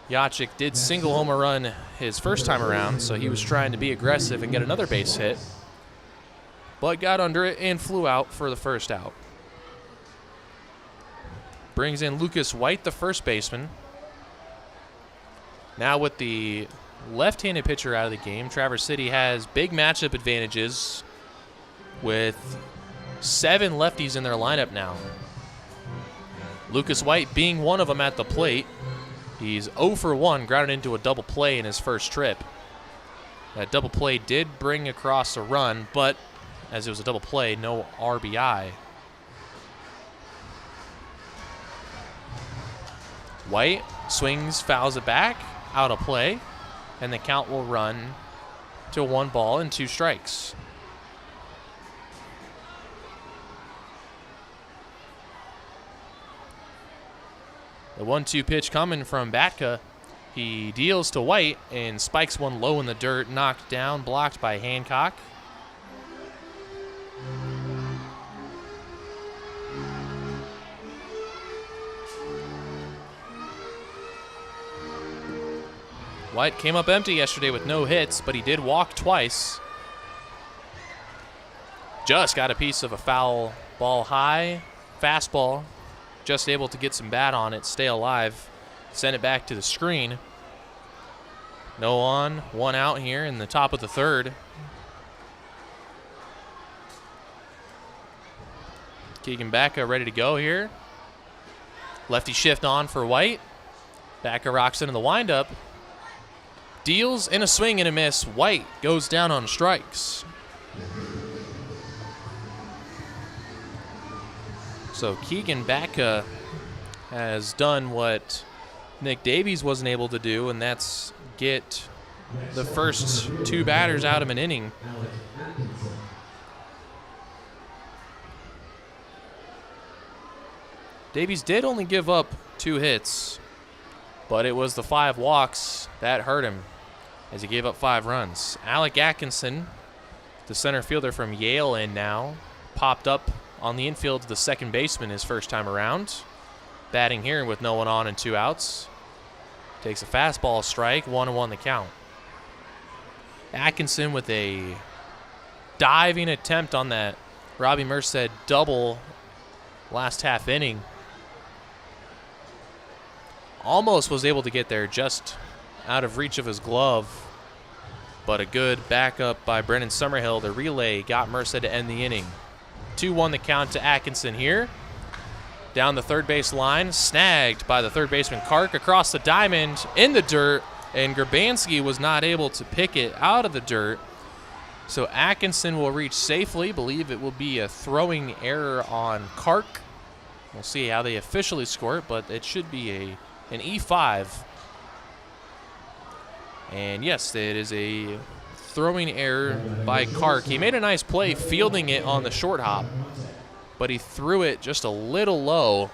Yachik did single home a run his first time around, so he was trying to be aggressive and get another base hit, but got under it and flew out for the first out. Brings in Lucas White, the first baseman. Now with the left-handed pitcher out of the game, Traverse City has big matchup advantages with 7 lefties in their lineup now. Lucas White being one of them at the plate. He's 0 for 1, grounded into a double play in his first trip. That double play did bring across a run, but as it was a double play, no RBI. White swings, fouls it back, out of play, and the count will run to 1 ball and 2 strikes. The 1-2 pitch coming from Batka. He deals to White and spikes one low in the dirt, knocked down, blocked by Hancock. White came up empty yesterday with no hits, but he did walk twice. Just got a piece of a foul ball high, fastball. Just able to get some bat on it, stay alive, send it back to the screen. No on, 1 out here in the top of the 3rd. Keegan Batka ready to go here. Lefty shift on for White. Batka rocks into the windup. Deals in a swing and a miss. White goes down on strikes. So Keegan Batka has done what Nick Davies wasn't able to do, and that's get the first 2 batters out of an inning. Davies did only give up 2 hits, but it was the 5 walks that hurt him as he gave up 5 runs. Alec Atkinson, the center fielder from Yale in now, popped up on the infield to the second baseman his first time around. Batting here with no one on and 2 outs. Takes a fastball strike, 1-1 the count. Atkinson with a diving attempt on that Robbie Merced double last half inning. Almost was able to get there, just out of reach of his glove. But a good backup by Brennan Summerhill. The relay got Merced to end the inning. 2-1 the count to Atkinson here. Down the third base line, snagged by the third baseman Kark across the diamond in the dirt, and Grabansky was not able to pick it out of the dirt. So Atkinson will reach safely. Believe it will be a throwing error on Kark. We'll see how they officially score it, but it should be an E5. And yes, it is a throwing error by Kark. He made a nice play fielding it on the short hop, but he threw it just a little low.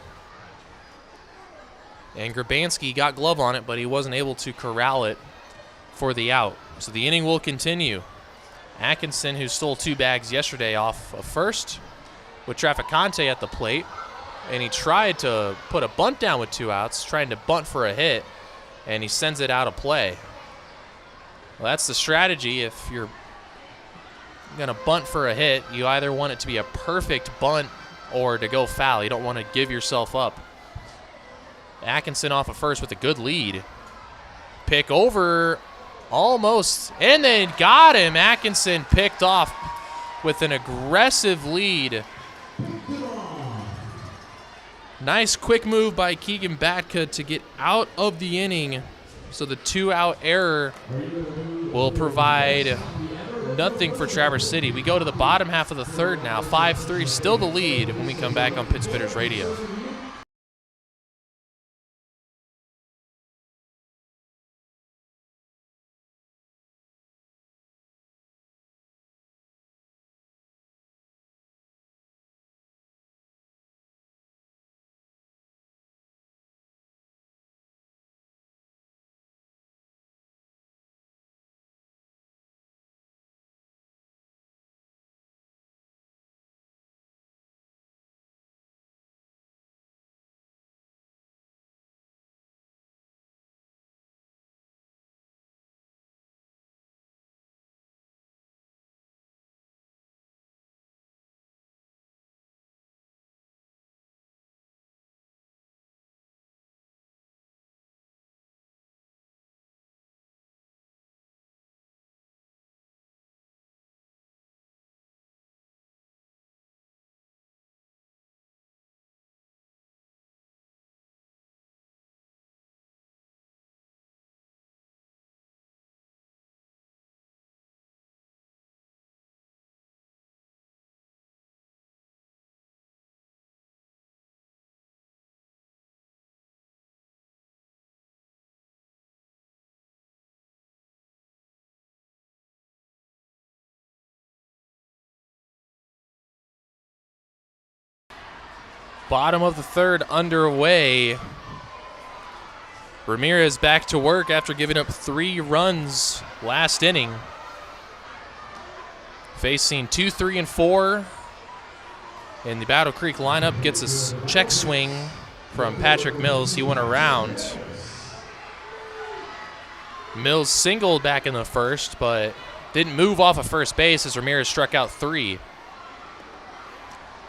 And Grabansky got glove on it, but he wasn't able to corral it for the out. So the inning will continue. Atkinson, who stole 2 bags yesterday off of first, with Trafficante at the plate. And he tried to put a bunt down with 2 outs, trying to bunt for a hit, and he sends it out of play. Well, that's the strategy. If you're going to bunt for a hit, you either want it to be a perfect bunt or to go foul. You don't want to give yourself up. Atkinson off of first with a good lead. Pick over almost, and they got him. Atkinson picked off with an aggressive lead. Nice quick move by Keegan Batka to get out of the inning. So the 2-out error will provide nothing for Traverse City. We go to the bottom half of the third now. 5-3, still the lead when we come back on Pit Spitters Radio. Bottom of the third underway. Ramirez back to work after giving up 3 runs last inning. Facing 2, 3, and 4. And the Battle Creek lineup gets a check swing from Patrick Mills. He went around. Mills singled back in the first, but didn't move off of first base as Ramirez struck out 3.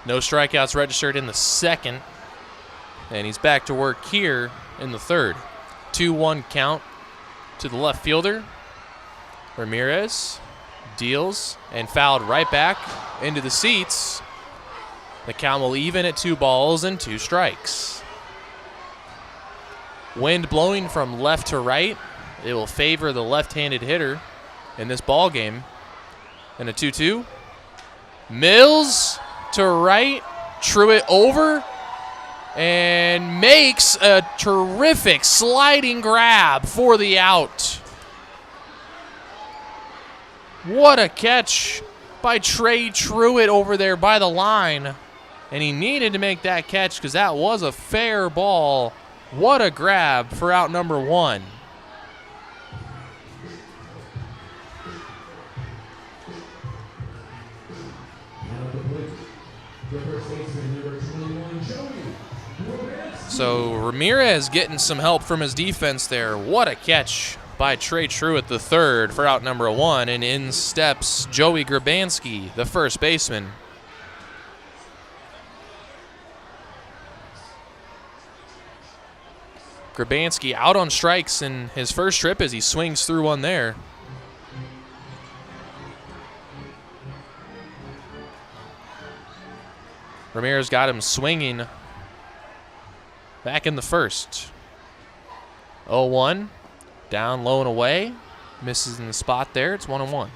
No strikeouts registered in the second. And he's back to work here in the third. 2-1 count to the left fielder. Ramirez deals and fouled right back into the seats. The count will even at 2 balls and 2 strikes. Wind blowing from left to right. It will favor the left-handed hitter in this ball game. And a 2-2. Mills to right, Truitt over, and makes a terrific sliding grab for the out. What a catch by Trey Truitt over there by the line. And he needed to make that catch because that was a fair ball. What a grab for out number 1. So Ramirez getting some help from his defense there. What a catch by Trey Truitt, the third, for out number 1. And in steps Joey Grabansky, the first baseman. Grabansky out on strikes in his first trip as he swings through one there. Ramirez got him swinging back in the first. 0-1, down low and away. Misses in the spot there. It's 1-1.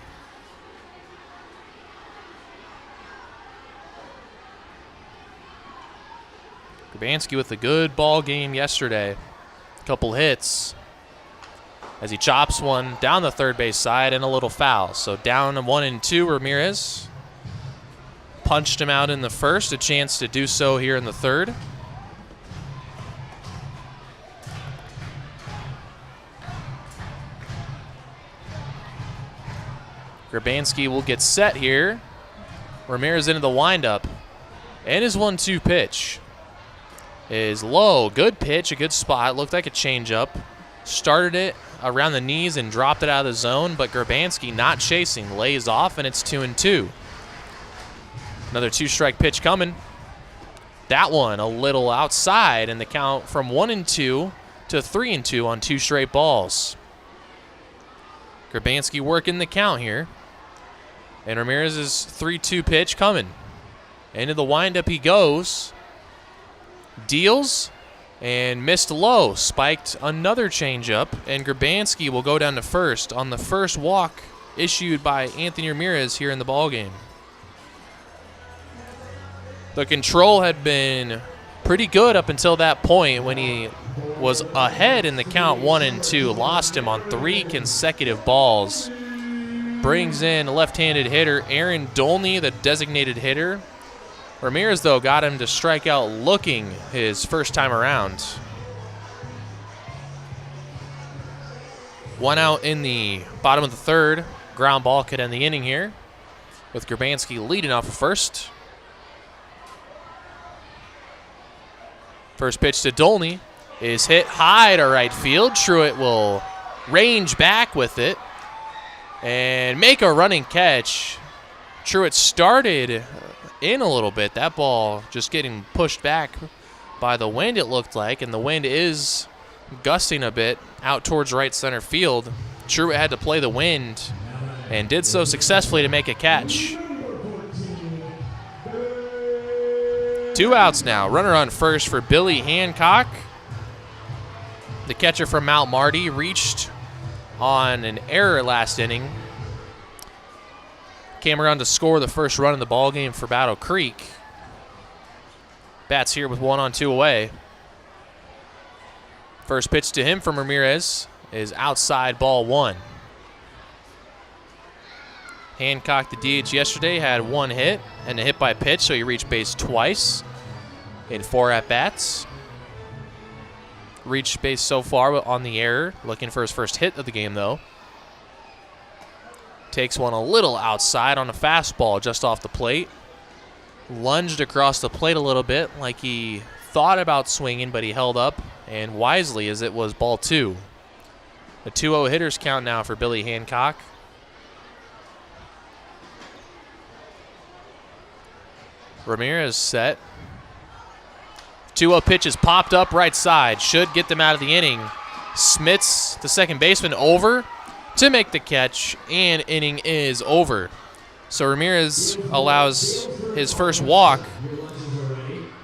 Grabansky with a good ball game yesterday. Couple hits as he chops one down the third base side and a little foul. So down 1-2, Ramirez punched him out in the first. A chance to do so here in the third. Grabansky will get set here. Ramirez into the windup. And his 1-2 pitch is low. Good pitch, a good spot. Looked like a changeup. Started it around the knees and dropped it out of the zone, but Grabansky not chasing. Lays off, and it's 2-2. Another 2-strike pitch coming. That one a little outside, and the count from 1-2 to 3-2 on 2 straight balls. Grabansky working the count here. And Ramirez's 3-2 pitch coming. Into the windup he goes. Deals and missed low. Spiked another changeup, and Grabansky will go down to first on the first walk issued by Anthony Ramirez here in the ballgame. The control had been pretty good up until that point when he was ahead in the count 1-2. Lost him on 3 consecutive balls. Brings in left-handed hitter Aaron Dolney, the designated hitter. Ramirez, though, got him to strike out looking his first time around. 1 out in the bottom of the third. Ground ball could end the inning here, with Grabansky leading off of first. First pitch to Dolney is hit high to right field. Truitt will range back with it and make a running catch. Truitt started in a little bit. That ball just getting pushed back by the wind, it looked like, and the wind is gusting a bit out towards right center field. Truitt had to play the wind and did so successfully to make a catch. 2 outs now. Runner on first for Billy Hancock. The catcher from Mount Marty reached on an error last inning. Came around to score the first run in the ballgame for Battle Creek. Bats here with 1-2 away. First pitch to him from Ramirez is outside, ball 1. Hancock, the DH yesterday, had 1 hit and a hit by pitch, so he reached base twice in 4 at-bats. Reached base so far on the error, looking for his first hit of the game, though. Takes one a little outside on a fastball just off the plate. Lunged across the plate a little bit like he thought about swinging, but he held up, and wisely, as it was ball 2. A 2-0 hitters count now for Billy Hancock. Ramirez set. 2-0 pitch is popped up right side. Should get them out of the inning. Smits, the second baseman, over to make the catch, and inning is over. So Ramirez allows his first walk,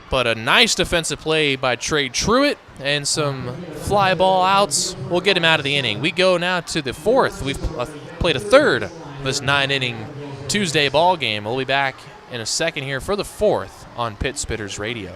but a nice defensive play by Trey Truitt and some fly ball outs will get him out of the inning. We go now to the 4th. We've played a third of this 9-inning Tuesday ball game. We'll be back in a second here for the 4th on Pit Spitters Radio.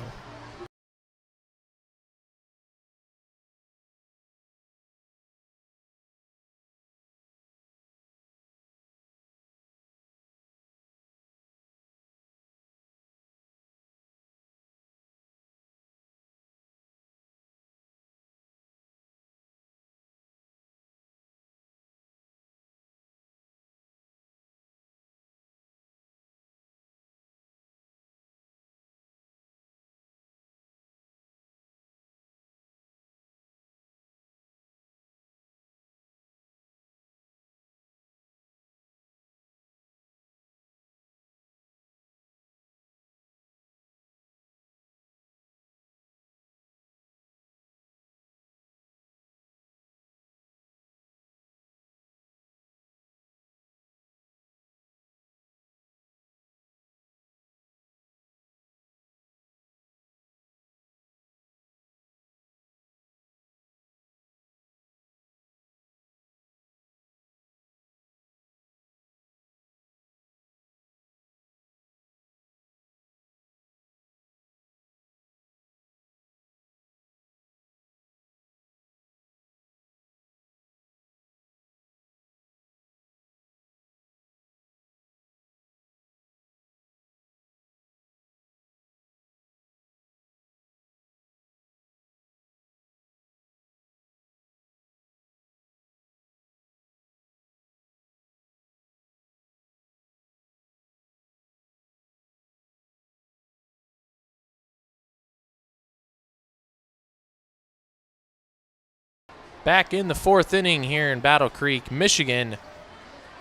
Back in the fourth inning here in Battle Creek, Michigan.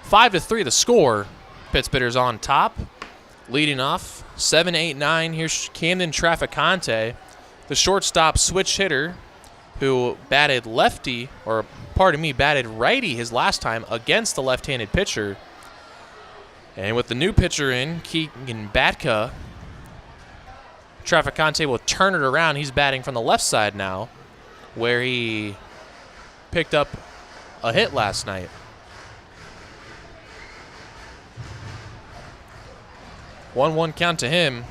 5-3 the score. Pittsburgh's on top. Leading off, 7-8-9. Here's Camden Trafficante, the shortstop switch hitter who batted lefty, or pardon me, batted righty his last time against the left-handed pitcher. And with the new pitcher in, Keegan Batka, Trafficante will turn it around. He's batting from the left side now, where he picked up a hit last night. 1-1 count to him.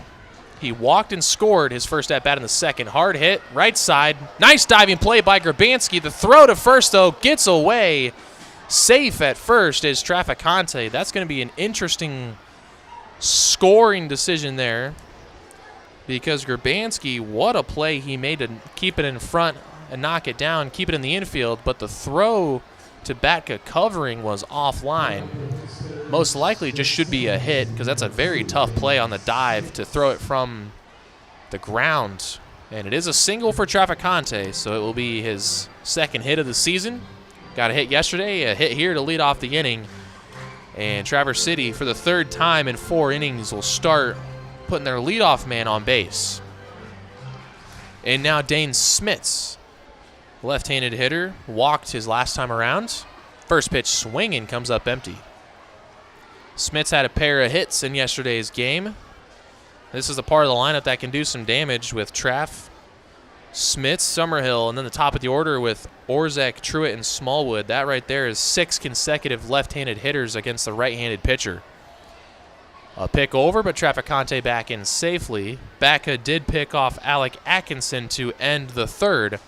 He walked and scored his first at-bat in the second. Hard hit, right side. Nice diving play by Grabansky. The throw to first, though, gets away. Safe at first is Trafficante. That's going to be an interesting scoring decision there, because Grabansky, what a play he made to keep it in front and knock it down, keep it in the infield, but the throw to Batka covering was offline. Most likely just should be a hit, because that's a very tough play on the dive to throw it from the ground. And it is a single for Trafficante, so it will be his second hit of the season. Got a hit yesterday, a hit here to lead off the inning. And Traverse City, for the third time in 4 innings, will start putting their leadoff man on base. And now Dane Smith, left-handed hitter, walked his last time around. First pitch swinging, comes up empty. Smith's had a pair of hits in yesterday's game. This is the part of the lineup that can do some damage with Traff, Smith, Summerhill, and then the top of the order with Orzek, Truitt, and Smallwood. That right there is 6 consecutive left-handed hitters against the right-handed pitcher. A pick over, but Trafficante back in safely. Batka did pick off Alec Atkinson to end the third,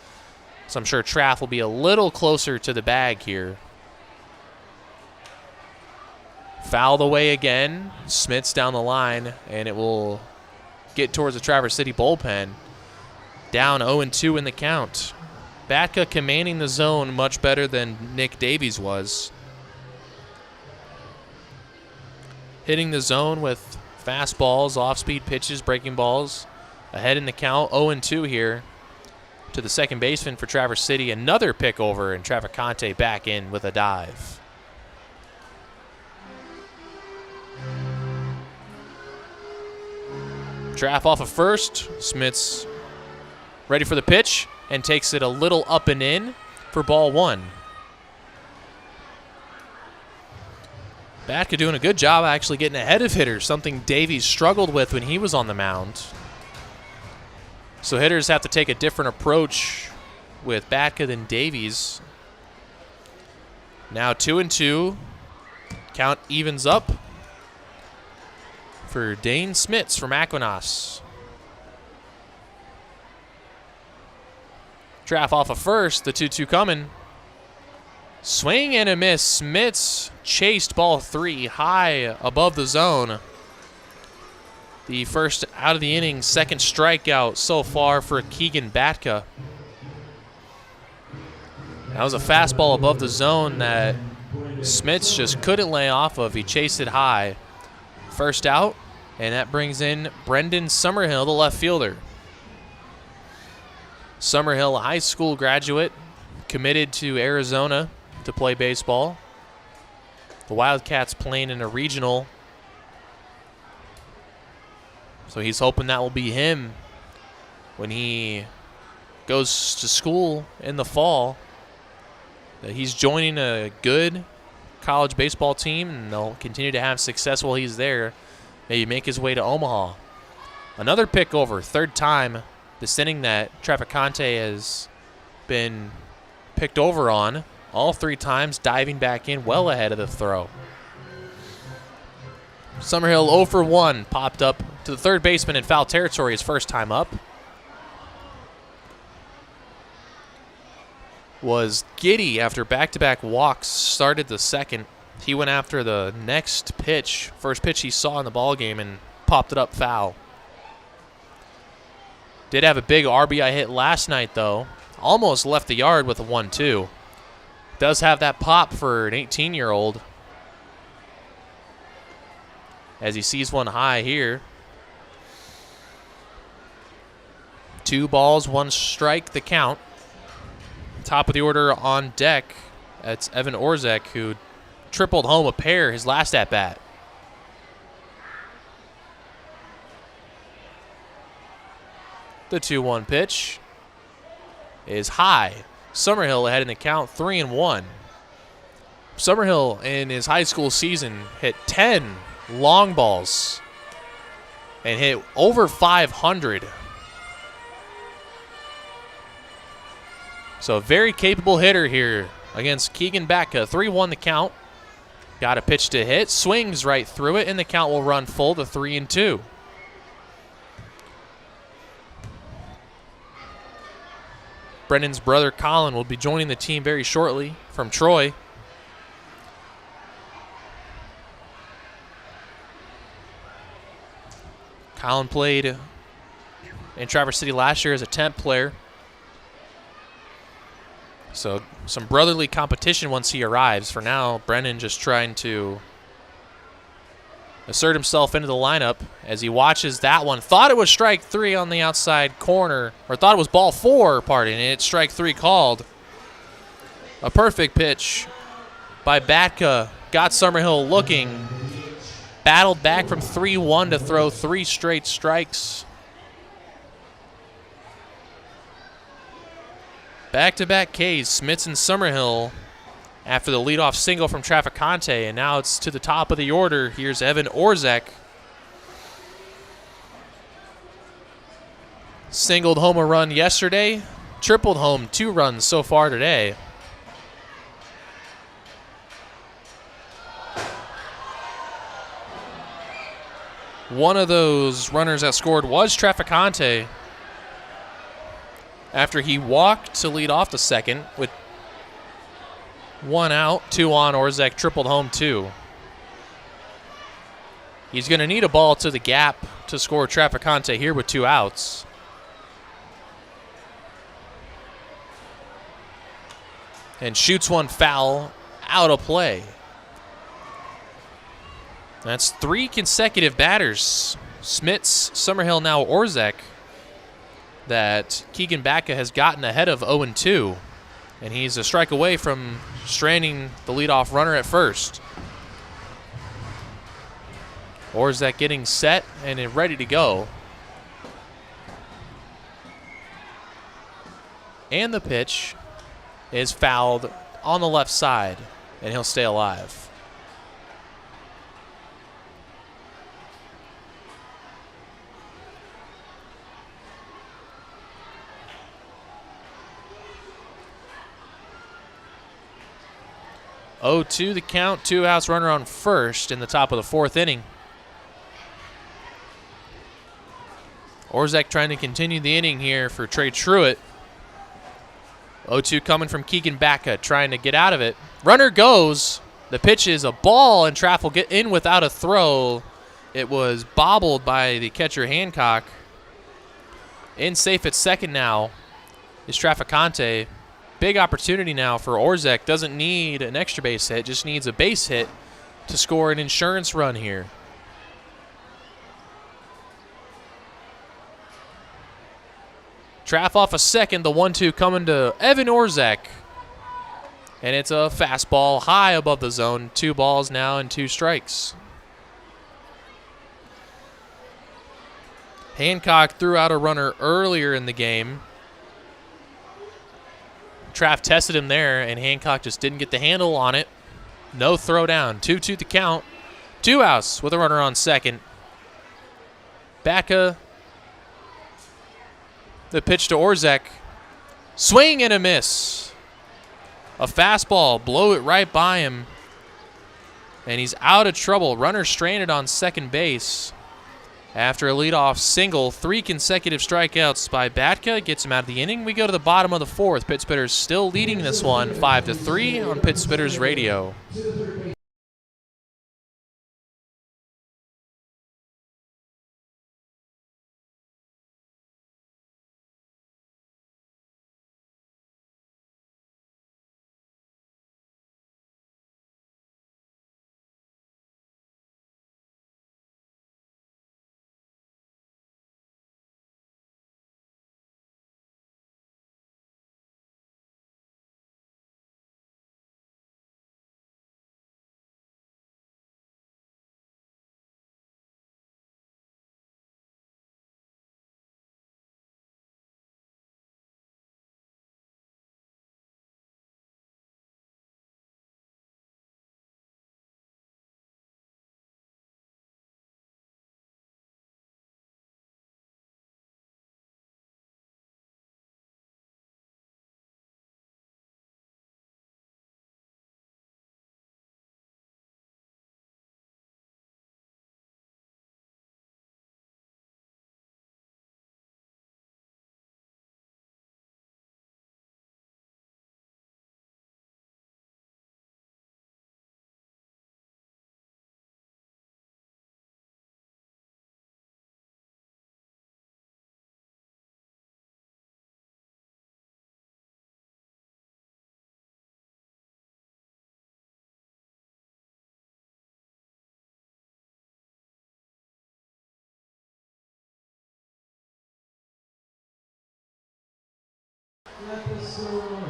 so I'm sure Traff will be a little closer to the bag here. Fouled away again. Smith's down the line, and it will get towards the Traverse City bullpen. Down 0-2 in the count. Batka commanding the zone much better than Nick Davies was. Hitting the zone with fastballs, off-speed pitches, breaking balls. Ahead in the count, 0-2 here to the second baseman for Traverse City. Another pick over, and Trafficante back in with a dive. Traff off of first. Smith's ready for the pitch and takes it a little up and in for ball 1. Batka doing a good job actually getting ahead of hitters, something Davies struggled with when he was on the mound. So hitters have to take a different approach with Batka than Davies. Now 2-2. Count evens up for Dane Smith from Aquinas. Traff off of first, the 2-2 coming. Swing and a miss. Smith's chased ball 3 high above the zone. The first out of the inning, second strikeout so far for Keegan Batka. That was a fastball above the zone that Smith's just couldn't lay off of. He chased it high. First out, and that brings in Brendan Summerhill, the left fielder. Summerhill, a high school graduate, committed to Arizona to play baseball. The Wildcats playing in a regional, so he's hoping that will be him when he goes to school in the fall. That he's joining a good college baseball team, and they'll continue to have success while he's there. Maybe make his way to Omaha. Another pick over, third time this inning that Trafficante has been picked over on. All 3 times diving back in well ahead of the throw. Summerhill 0 for 1, popped up to the third baseman in foul territory his first time up. Was giddy after back-to-back walks, started the second. He went after the next pitch, first pitch he saw in the ballgame, and popped it up foul. Did have a big RBI hit last night, though. Almost left the yard with a 1-2. Does have that pop for an 18-year-old. As he sees one high here. 2 balls, 1 strike, the count. top of the order on deck, it's Evan Orzek, who tripled home a pair his last at-bat. The 2-1 pitch is high. Summerhill ahead in the count, 3-1. Summerhill in his high school season hit 10 long balls and hit over 500. So a very capable hitter here against Keegan Batka. 3-1 the count. Got a pitch to hit, swings right through it, and the count will run full to 3-2. Brendan's brother Colin will be joining the team very shortly from Troy. Colin played in Traverse City last year as a temp player. So some brotherly competition once he arrives. For now, Brendan just trying to assert himself into the lineup as he watches that one. Thought it was strike 3 on the outside corner, or thought it was ball 4, pardon, and it's strike 3 called. A perfect pitch by Batka. Got Summerhill looking. Battled back from 3-1 to throw 3 straight strikes. Back-to-back Ks, Smits and Summerhill after the leadoff single from Trafficante, and now it's to the top of the order. Here's Evan Orzek. Singled home a run yesterday, tripled home 2 runs so far today. One of those runners that scored was Trafficante after he walked to lead off the second with 1 out, 2 on. Orzek tripled home 2. He's going to need a ball to the gap to score Trafficante here with 2 outs. And shoots one foul out of play. That's 3 consecutive batters. Smits, Summerhill, now Orzek, that Keegan Batka has gotten ahead of 0-2. And he's a strike away from stranding the leadoff runner at first. Orzek getting set and ready to go. And the pitch is fouled on the left side, and he'll stay alive. Oh, 2 the count, 2 outs, runner on first in the top of the 4th inning. Orzek trying to continue the inning here for Trey Truitt. 0-2 coming from Keegan Batka, trying to get out of it. Runner goes. The pitch is a ball, and Traff will get in without a throw. It was bobbled by the catcher Hancock. In safe at second now is Trafficante. Big opportunity now for Orzek. Doesn't need an extra base hit, just needs a base hit to score an insurance run here. Traff off a second, the 1-2 coming to Evan Orzek. And it's a fastball high above the zone. 2 balls now and 2 strikes. Hancock threw out a runner earlier in the game. Traff tested him there, and Hancock just didn't get the handle on it. No throw down. 2-2 the count. 2 outs with a runner on second. Batka. The pitch to Orzek. Swing and a miss. A fastball. Blow it right by him. And he's out of trouble. Runner stranded on second base. After a leadoff single, 3 consecutive strikeouts by Batka gets him out of the inning. We go to the bottom of the 4th. Pit Spitters still leading this one 5-3 on Pit Spitters Radio.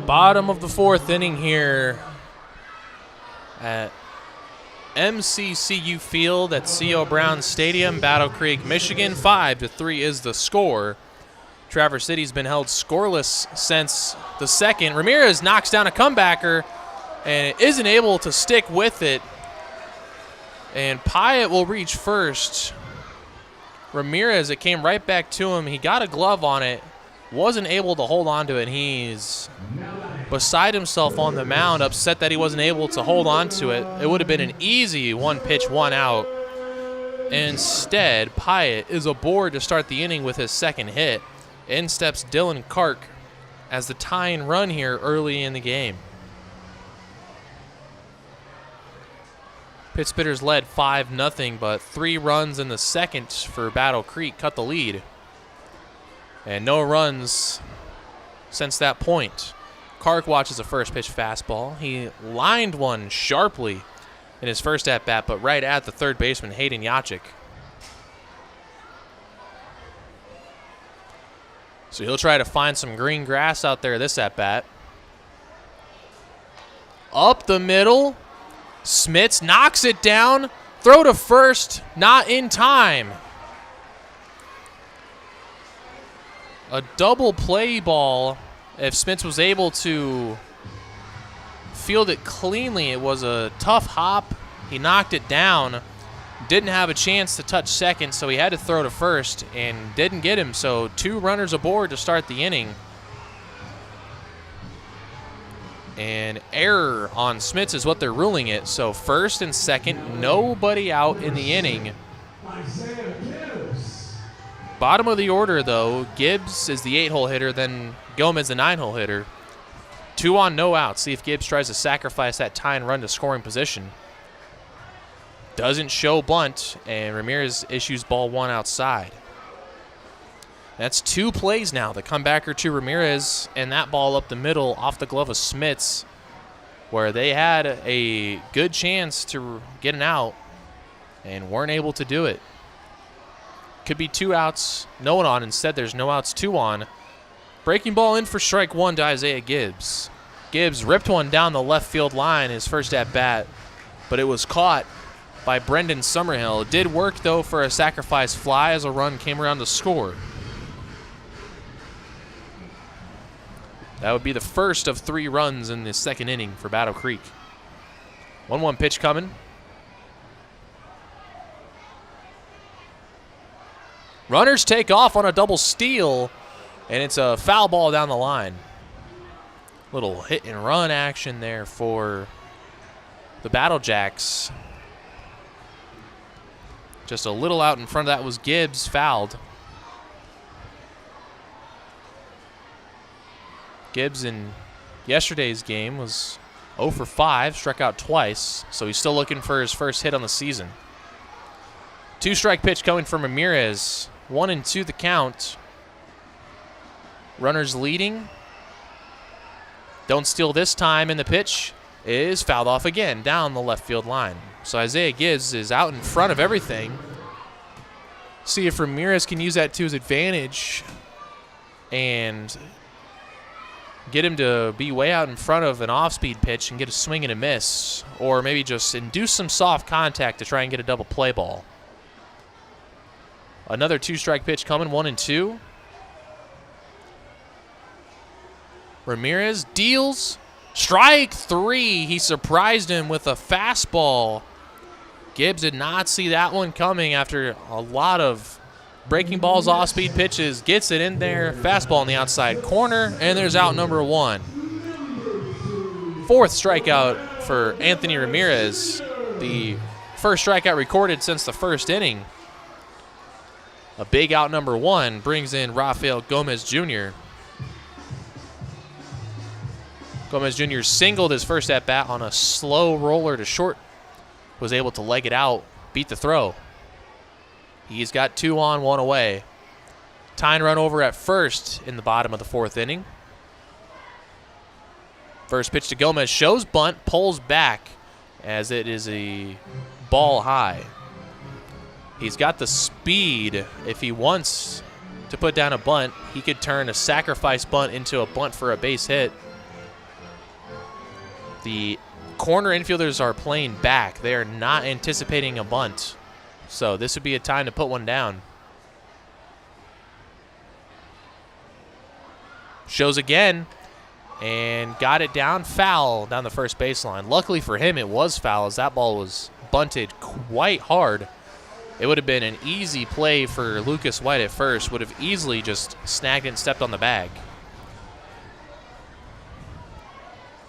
Bottom of the fourth inning here at MCCU Field at C.O. Brown Stadium, Battle Creek, Michigan. 5-3 is the score. Traverse City's been held scoreless since the second. Ramirez knocks down a comebacker and isn't able to stick with it. And Pyatt will reach first. Ramirez, it came right back to him. He got a glove on it, wasn't able to hold on to it. He's beside himself on the mound, upset that he wasn't able to hold on to it. It would have been an easy one pitch, one out. Instead, Pyatt is aboard to start the inning with his second hit. In steps Dylan Kark as the tying run here early in the game. Pittsburghers led 5-0, but 3 runs in the second for Battle Creek cut the lead. And no runs since that point. Kark watches a first pitch fastball. He lined one sharply in his first at-bat, but right at the third baseman, Hayden Yachik. So he'll try to find some green grass out there this at-bat. Up the middle. Smits knocks it down. Throw to first, not in time. A double play ball. If Smits was able to field it cleanly, it was a tough hop. He knocked it down. Didn't have a chance to touch second, so he had to throw to first and didn't get him. So 2 runners aboard to start the inning. And error on Smits is what they're ruling it. So first and second, nobody out in the inning. Bottom of the order, though, Gibbs is the 8-hole hitter, then Gomez the 9-hole hitter. 2 on, no out. See if Gibbs tries to sacrifice that tying run to scoring position. Doesn't show bunt, and Ramirez issues ball 1 outside. That's 2 plays now. The comebacker to Ramirez, and that ball up the middle off the glove of Smits, where they had a good chance to get an out and weren't able to do it. Could be 2 outs, no one on. Instead, there's no outs, 2 on. Breaking ball in for strike 1 to Isaiah Gibbs. Gibbs ripped one down the left field line his first at-bat, but it was caught by Brendan Summerhill. It did work, though, for a sacrifice fly as a run came around to score. That would be the first of 3 runs in the second inning for Battle Creek. 1-1 pitch coming. Runners take off on a double steal, and it's a foul ball down the line. Little hit and run action there for the Battle Jacks. Just a little out in front of that was Gibbs, fouled. Gibbs in yesterday's game was 0 for 5, struck out twice, so he's still looking for his first hit on the season. 2-strike pitch coming from Ramirez. 1-2 the count. Runners leading. Don't steal this time, and the pitch is fouled off again down the left field line. So Isaiah Gibbs is out in front of everything. See if Ramirez can use that to his advantage and get him to be way out in front of an off-speed pitch and get a swing and a miss, or maybe just induce some soft contact to try and get a double play ball. Another 2-strike pitch coming, 1-2. Ramirez deals. Strike 3. He surprised him with a fastball. Gibbs did not see that one coming after a lot of breaking balls, off-speed pitches. Gets it in there. Fastball in the outside corner, and there's out number 1. 4th strikeout for Anthony Ramirez. The first strikeout recorded since the first inning. A big out number 1 brings in Raphael Gomez Jr. Gomez Jr. singled his first at-bat on a slow roller to short. Was able to leg it out, beat the throw. He's got 2 on, 1 away. Tying run over at first in the bottom of the 4th inning. First pitch to Gomez shows bunt, pulls back as it is a ball high. He's got the speed if he wants to put down a bunt. He could turn a sacrifice bunt into a bunt for a base hit. The corner infielders are playing back. They are not anticipating a bunt. So this would be a time to put one down. Shows again and got it down foul down the first baseline. Luckily for him, it was foul as that ball was bunted quite hard. It would have been an easy play for Lucas White at first. Would have easily just snagged it and stepped on the bag.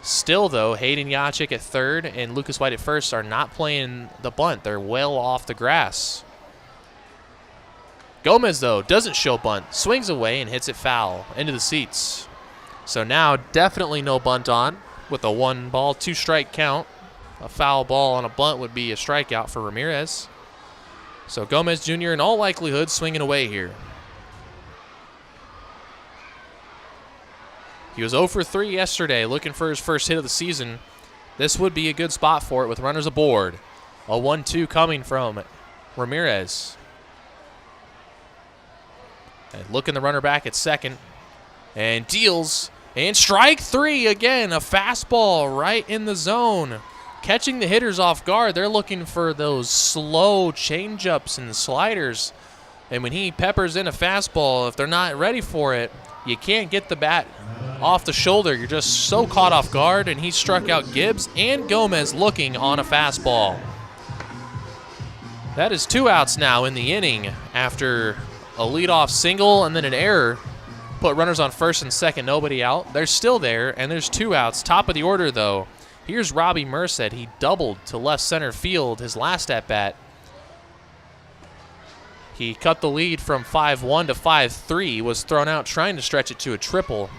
Still, though, Hayden Yachik at third and Lucas White at first are not playing the bunt. They're well off the grass. Gomez, though, doesn't show bunt. Swings away and hits it foul into the seats. So now definitely no bunt on with a 1-ball, 2-strike count. A foul ball on a bunt would be a strikeout for Ramirez. So Gomez Jr. in all likelihood swinging away here. He was 0 for 3 yesterday, looking for his first hit of the season. This would be a good spot for it with runners aboard. A 1-2 coming from Ramirez. And looking the runner back at second. And deals. And strike 3 again. A fastball right in the zone. Catching the hitters off guard. They're looking for those slow changeups and sliders. And when he peppers in a fastball, if they're not ready for it, you can't get the bat off the shoulder. You're just so caught off guard, and he struck out Gibbs and Gomez looking on a fastball. That is 2 outs now in the inning after a leadoff single and then an error. Put runners on first and second, nobody out. They're still there, and there's 2 outs. Top of the order, though. Here's Robbie Merced. He doubled to left center field his last at-bat. He cut the lead from 5-1 to 5-3, was thrown out trying to stretch it to a triple.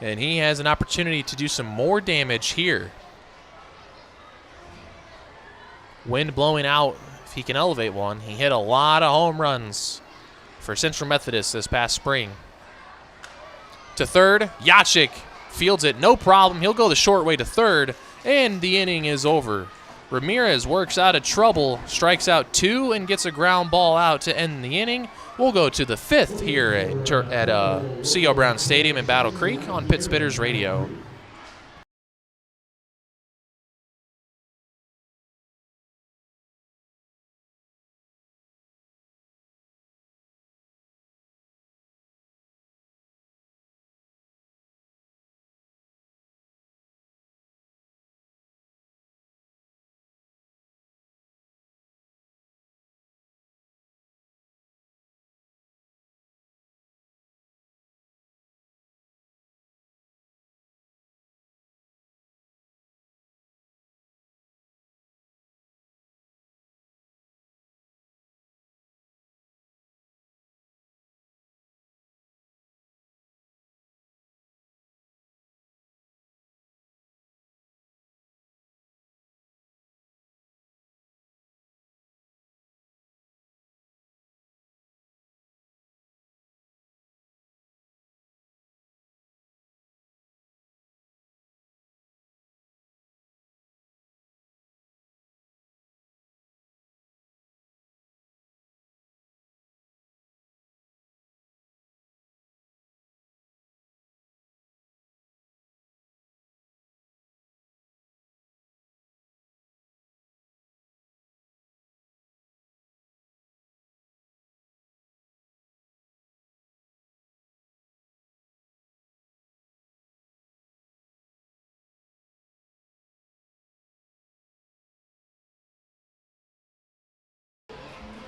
And he has an opportunity to do some more damage here. Wind blowing out if he can elevate one. He hit a lot of home runs for Central Methodist this past spring. To third, Yachik fields it, no problem. He'll go the short way to third, and the inning is over. Ramirez works out of trouble, strikes out 2, and gets a ground ball out to end the inning. We'll go to the 5th here at C.O. Brown Stadium in Battle Creek on Pit Spitters Radio.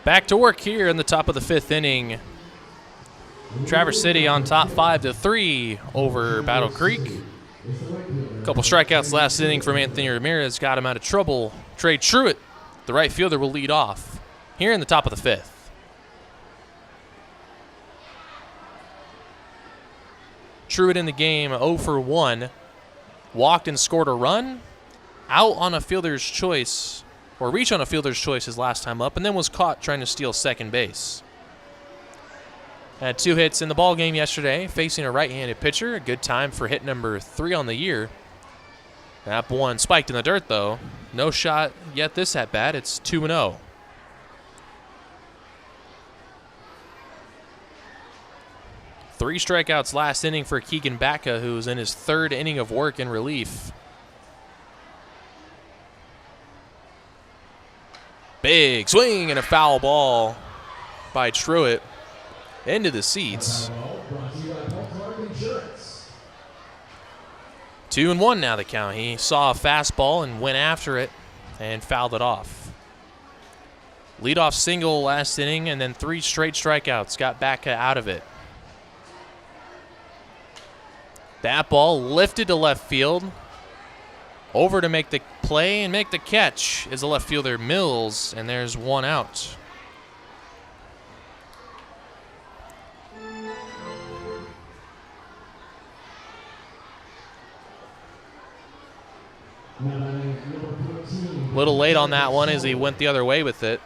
Back to work here in the top of the 5th inning. Traverse City on top 5-3 over Battle Creek. A couple strikeouts last inning from Anthony Ramirez got him out of trouble. Trey Truitt, the right fielder, will lead off here in the top of the 5th. Truitt in the game 0 for 1. Walked and scored a run. Out on a fielder's choice, or reach on a fielder's choice his last time up, and then was caught trying to steal second base. Had 2 hits in the ball game yesterday, facing a right-handed pitcher. A good time for hit number 3 on the year. That one spiked in the dirt, though. No shot yet this at-bat. It's 2-0. 3 strikeouts last inning for Keegan Batka, who's in his 3rd inning of work in relief. Big swing and a foul ball by Truitt into the seats. 2-1 now the count. He saw a fastball and went after it and fouled it off. Leadoff single last inning, and then 3 straight strikeouts got Batka out of it. That ball lifted to left field. Over to make the play and make the catch is the left fielder Mills, and there's 1 out. Little late on that one as he went the other way with it.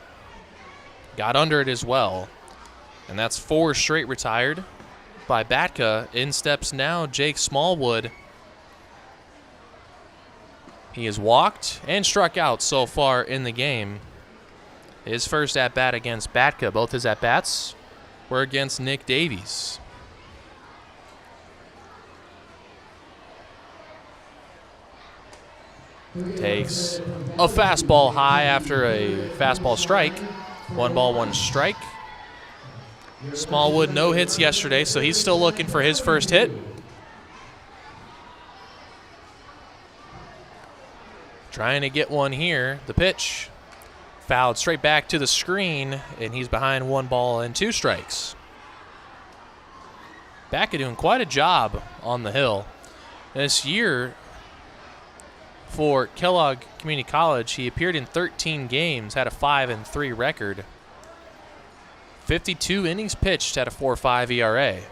Got under it as well. And that's 4 straight retired by Batka. In steps now Jake Smallwood. He has walked and struck out so far in the game. His first at-bat against Batka. Both his at-bats were against Nick Davies. Takes a fastball high after a fastball strike. 1 ball, 1 strike. Smallwood no hits yesterday, so he's still looking for his first hit. Trying to get one here. The pitch fouled straight back to the screen, and he's behind 1 ball and 2 strikes. Batka doing quite a job on the hill. This year for Kellogg Community College, he appeared in 13 games, had a 5-3 record. 52 innings pitched, had a 4.5 ERA.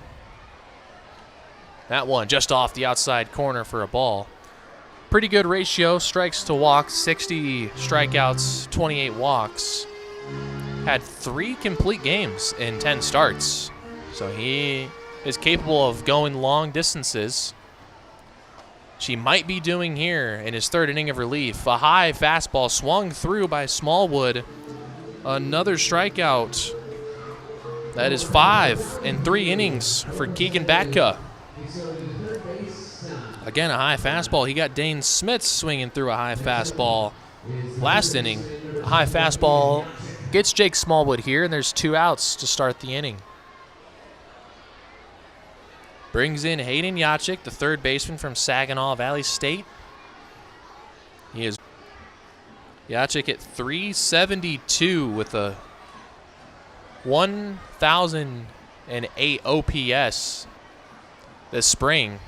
That one just off the outside corner for a ball. Pretty good ratio, strikes to walks, 60 strikeouts, 28 walks. Had 3 complete games in 10 starts. So he is capable of going long distances. She might be doing here in his 3rd inning of relief. A high fastball swung through by Smallwood. Another strikeout. That is 5 in 3 innings for Keegan Batka. Again, a high fastball. He got Dane Smith swinging through a high fastball last inning. A high fastball gets Jake Smallwood here, and there's 2 outs to start the inning. Brings in Hayden Yachik, the 3rd baseman from Saginaw Valley State. He is Yachik at 372 with a 1,008 OPS this spring.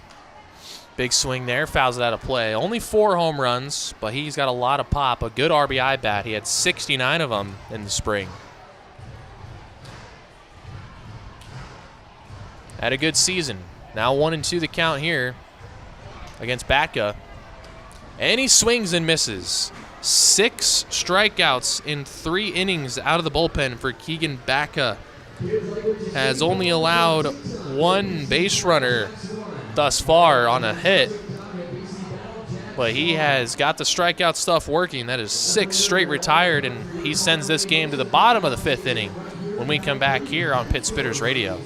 Big swing there, fouls it out of play. Only 4 home runs, but he's got a lot of pop. A good RBI bat. He had 69 of them in the spring. Had a good season. Now 1-2 the count here against Batka. And he swings and misses. 6 strikeouts in 3 innings out of the bullpen for Keegan Batka. Has only allowed 1 base runner thus far on a hit. But he has got the strikeout stuff working. That is 6 straight retired, and he sends this game to the bottom of the 5th inning when we come back here on Pit Spitters Radio.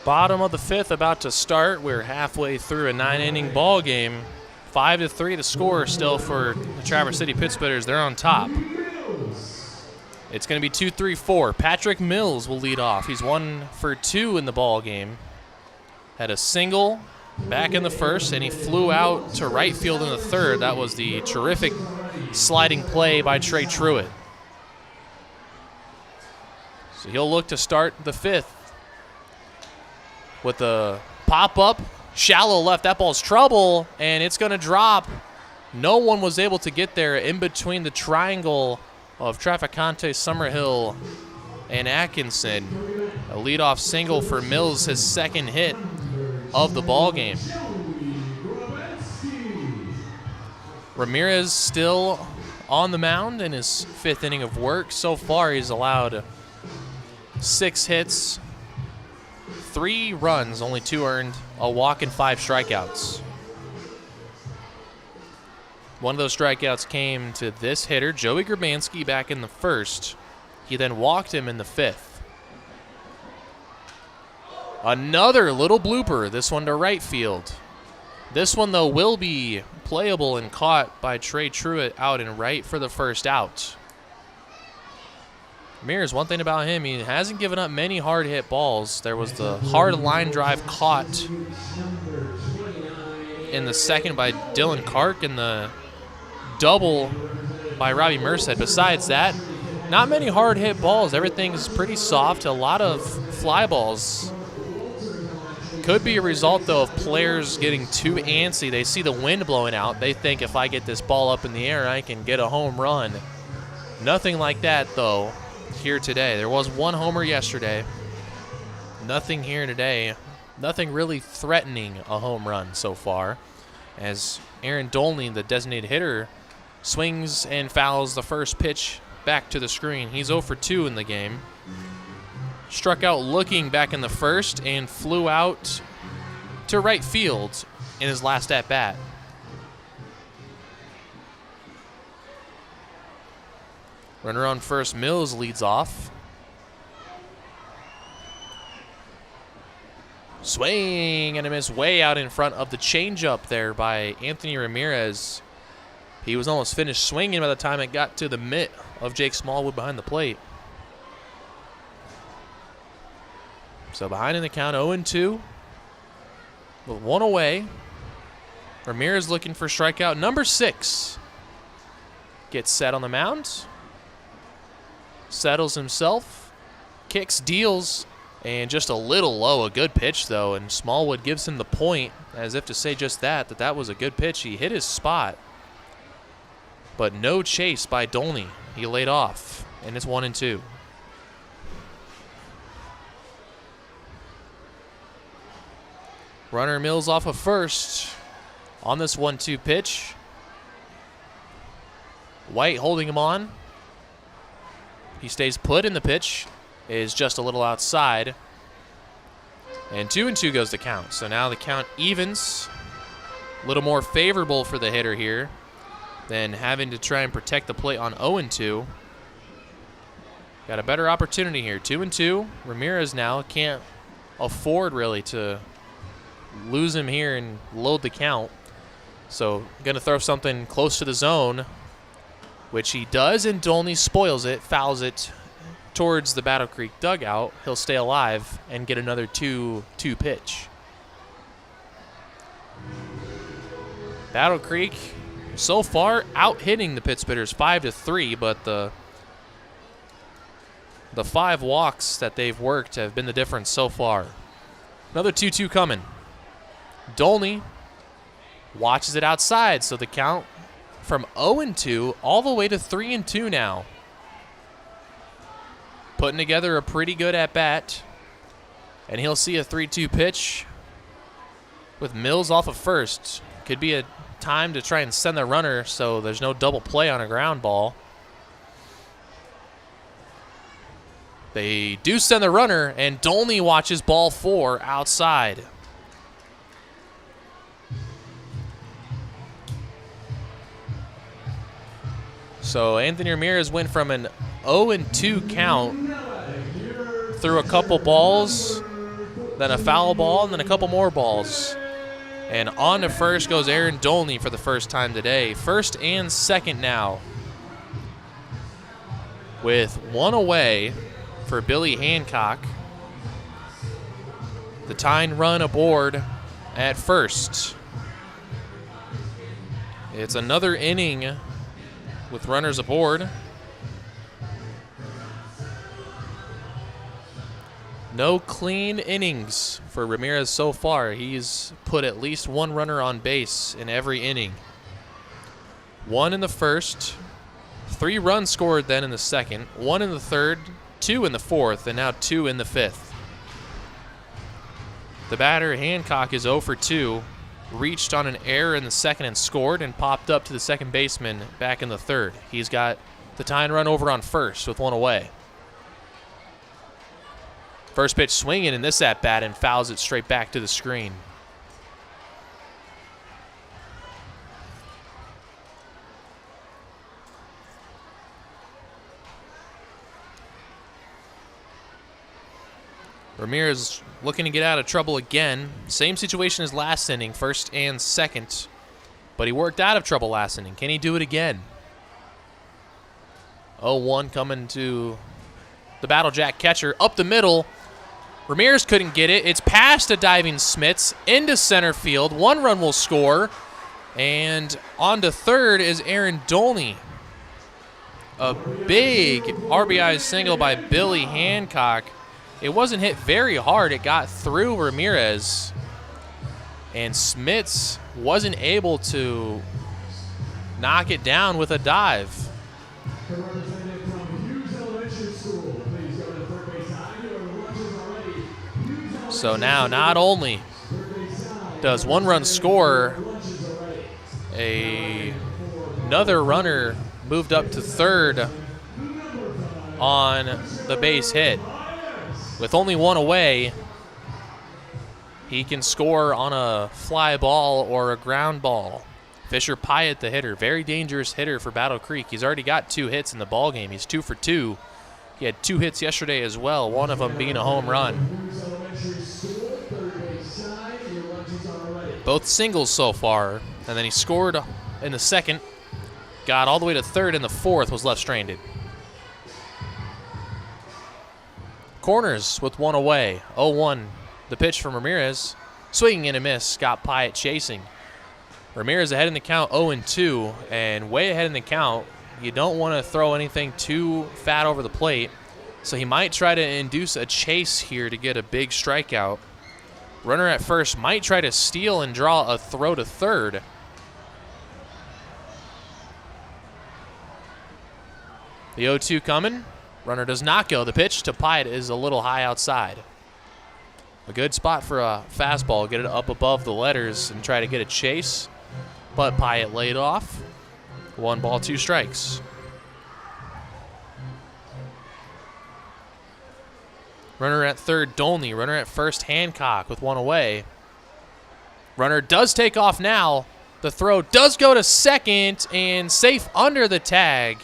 Bottom of the fifth about to start. We're halfway through a 9-inning ball game. 5-3 the score still for the Traverse City Pittsburghers. They're on top. It's going to be 2-3-4. Patrick Mills will lead off. He's 1 for 2 in the ball game. Had a single back in the first, and he flew out to right field in the third. That was the terrific sliding play by Trey Truitt. So he'll look to start the fifth with a pop-up, shallow left. That ball's trouble, and it's going to drop. No one was able to get there in between the triangle of Trafficante, Summerhill, and Atkinson. A leadoff single for Mills, his second hit of the ball game. Ramirez still on the mound in his fifth inning of work. So far, he's allowed 6 hits, 3 runs, only 2 earned, a walk, and 5 strikeouts. One of those strikeouts came to this hitter, Joey Grabansky, back in the first. He then walked him in the fifth. Another little blooper, this one to right field. This one, though, will be playable and caught by Trey Truitt out in right for the first out. Ramirez, one thing about him, he hasn't given up many hard hit balls. There was the hard line drive caught in the second by Dylan Kark and the double by Robbie Merced. Besides that, not many hard hit balls. Everything's pretty soft. A lot of fly balls. Could be a result, though, of players getting too antsy. They see the wind blowing out. They think if I get this ball up in the air, I can get a home run. Nothing like that, though, here today. There was 1 homer yesterday. Nothing here today. Nothing really threatening a home run so far, as Aaron Dolney, the designated hitter, swings and fouls the first pitch back to the screen. He's 0 for 2 in the game. Struck out looking back in the first and flew out to right field in his last at-bat. Runner on first, Mills leads off. Swing and a miss way out in front of the changeup there by Anthony Ramirez. He was almost finished swinging by the time it got to the mitt of Jake Smallwood behind the plate. So behind in the count, 0-2. With 1 away. Ramirez looking for strikeout number 6. Gets set on the mound. Settles himself. Kicks, deals, and just a little low. A good pitch, though, and Smallwood gives him the point, as if to say just that that was a good pitch. He hit his spot, but no chase by Dolney. He laid off, and it's 1-2. Runner Mills off of first on this 1-2 pitch. White holding him on. He stays put in the pitch. Is just a little outside. And 2-2 goes the count. So now the count evens. A little more favorable for the hitter here than having to try and protect the plate on 0-2. Got a better opportunity here. 2-2. Ramirez now can't afford really to lose him here and load the count. So going to throw something close to the zone, which he does, and Dolney spoils it, fouls it towards the Battle Creek dugout. He'll stay alive and get another 2-2 pitch. Battle Creek so far out hitting the Pittsburghers 5-3, but the 5 walks that they've worked have been the difference so far. Another 2-2 coming. Dolney watches it outside, so the count from 0-2 all the way to 3-2 now. Putting together a pretty good at-bat, and he'll see a 3-2 pitch with Mills off of first. Could be a time to try and send the runner so there's no double play on a ground ball. They do send the runner, and Dolney watches ball 4 outside. So Anthony Ramirez went from an 0-2 count through a couple balls then a foul ball, and then a couple more balls. And on to first goes Aaron Dolney for the first time today. First and second now, with one away for Billy Hancock. The tying run aboard at first. It's another inning with runners aboard. No clean innings for Ramirez so far. He's put at least one runner on base in every inning. One in the first, 3 runs scored then in the second, 1 in the third, 2 in the fourth, and now 2 in the fifth. The batter, Hancock, is 0 for 2. Reached on an error in the second and scored, and popped up to the second baseman back in the third. He's got the tying run over on first with 1 away. First pitch swinging in this at-bat and fouls it straight back to the screen. Ramirez looking to get out of trouble again. Same situation as last inning, first and second. But he worked out of trouble last inning. Can he do it again? 0-1 coming to the Battle Jack catcher. Up the middle. Ramirez couldn't get it. It's past a diving Smits into center field. 1 run will score. And on to third is Aaron Dolney. A big RBI single by Billy Hancock. It wasn't hit very hard. It got through Ramirez. And Smits wasn't able to knock it down with a dive. So now not only does 1 run score, another runner moved up to third on the base hit. With only 1 away, he can score on a fly ball or a ground ball. Fisher Pyatt, the hitter, very dangerous hitter for Battle Creek. He's already got 2 hits in the ball game. He's 2 for 2. He had 2 hits yesterday as well, one of them being a home run. Both singles so far, and then he scored in the second, got all the way to third in the fourth, was left stranded. Corners with 1 away. 0-1. The pitch from Ramirez. Swinging and a miss. Got Pyatt chasing. Ramirez ahead in the count 0-2. And way ahead in the count. You don't want to throw anything too fat over the plate. So he might try to induce a chase here to get a big strikeout. Runner at first might try to steal and draw a throw to third. The 0-2 coming. Runner does not go. The pitch to Pyatt is a little high outside. A good spot for a fastball. Get it up above the letters and try to get a chase. But Pyatt laid off. 1 ball, 2 strikes. Runner at third, Dolney. Runner at first, Hancock with 1 away. Runner does take off now. The throw does go to second, and safe under the tag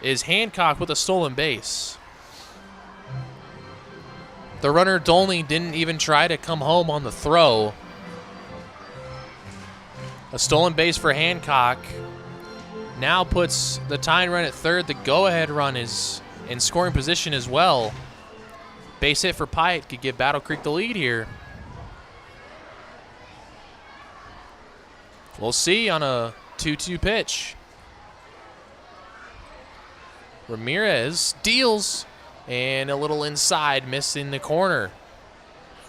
is Hancock with a stolen base. The runner, Dolney, didn't even try to come home on the throw. A stolen base for Hancock now puts the tying run at third. The go-ahead run is in scoring position as well. Base hit for Pyatt could give Battle Creek the lead here. We'll see on a 2-2 pitch. Ramirez deals, and a little inside, missing the corner.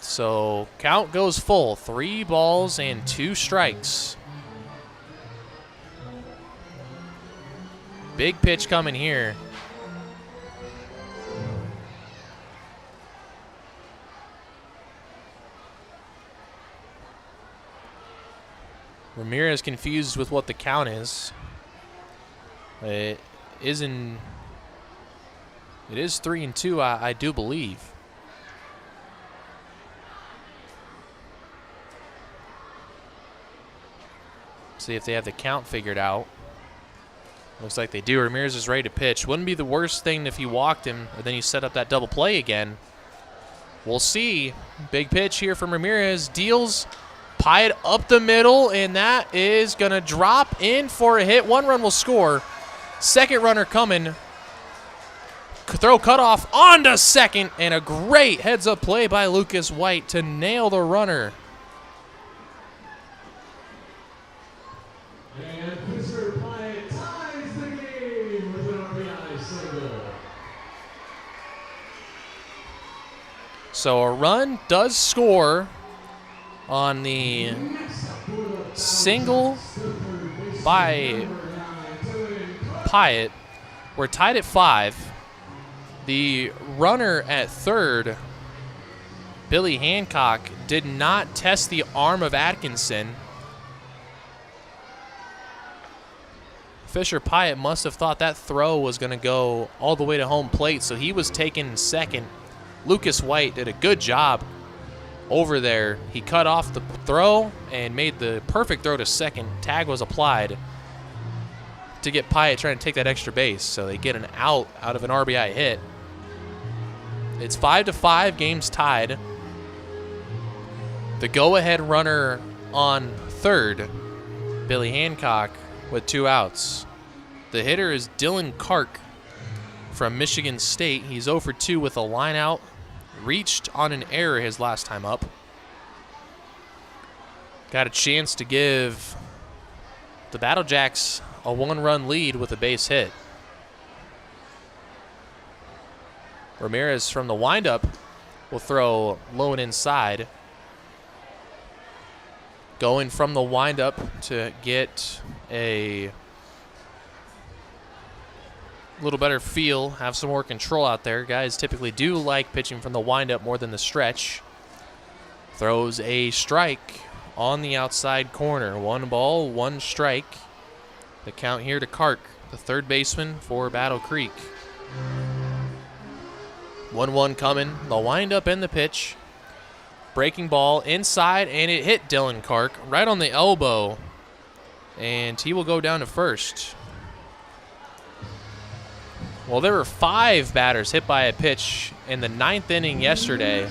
So count goes full. 3 balls and 2 strikes. Big pitch coming here. Ramirez confused with what the count is. It is 3-2, I do believe. See if they have the count figured out. Looks like they do. Ramirez is ready to pitch. Wouldn't be the worst thing if you walked him, and then you set up that double play again. We'll see. Big pitch here from Ramirez. Deals Pyatt up the middle, and that is going to drop in for a hit. 1 run will score. Second runner coming. Throw cut off onto second, and a great heads-up play by Lucas White to nail the runner.
And Mr. Pyatt ties the game with an RBI single.
So a run does score on the single by Pyatt. We're tied at 5. The runner at third, Billy Hancock, did not test the arm of Atkinson. Fisher Pyatt must have thought that throw was going to go all the way to home plate, so he was taken second. Lucas White did a good job over there. He cut off the throw and made the perfect throw to second. Tag was applied to get Pyatt trying to take that extra base, so they get an out of an RBI hit. It's 5-5, game's tied. The go-ahead runner on third, Billy Hancock, with 2 outs. The hitter is Dylan Kark from Michigan State. He's 0 for 2 with a line out. Reached on an error his last time up. Got a chance to give the Battle Jacks a 1-run lead with a base hit. Ramirez from the windup will throw low and inside. Going from the windup to get a little better feel, have some more control out there. Guys typically do like pitching from the windup more than the stretch. Throws a strike on the outside corner. 1 ball, 1 strike. The count here to Kark, the third baseman for Battle Creek. 1-1 coming, the windup and the pitch. Breaking ball inside, and it hit Dylan Kark right on the elbow. And he will go down to first. Well, there were 5 batters hit by a pitch in the 9th inning yesterday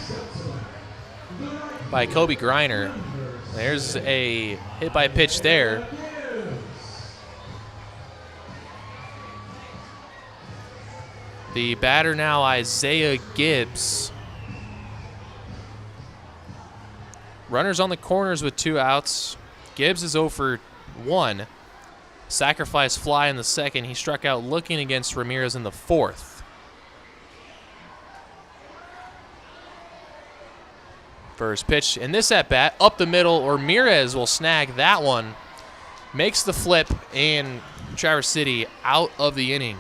by Kobe Griner. There's a hit by pitch there. The batter now, Isaiah Gibbs. Runners on the corners with 2 outs. Gibbs is 0 for 1. Sacrifice fly in the second. He struck out looking against Ramirez in the 4th. First pitch in this at-bat, up the middle. Ramirez will snag that one. Makes the flip, and Traverse City out of the inning.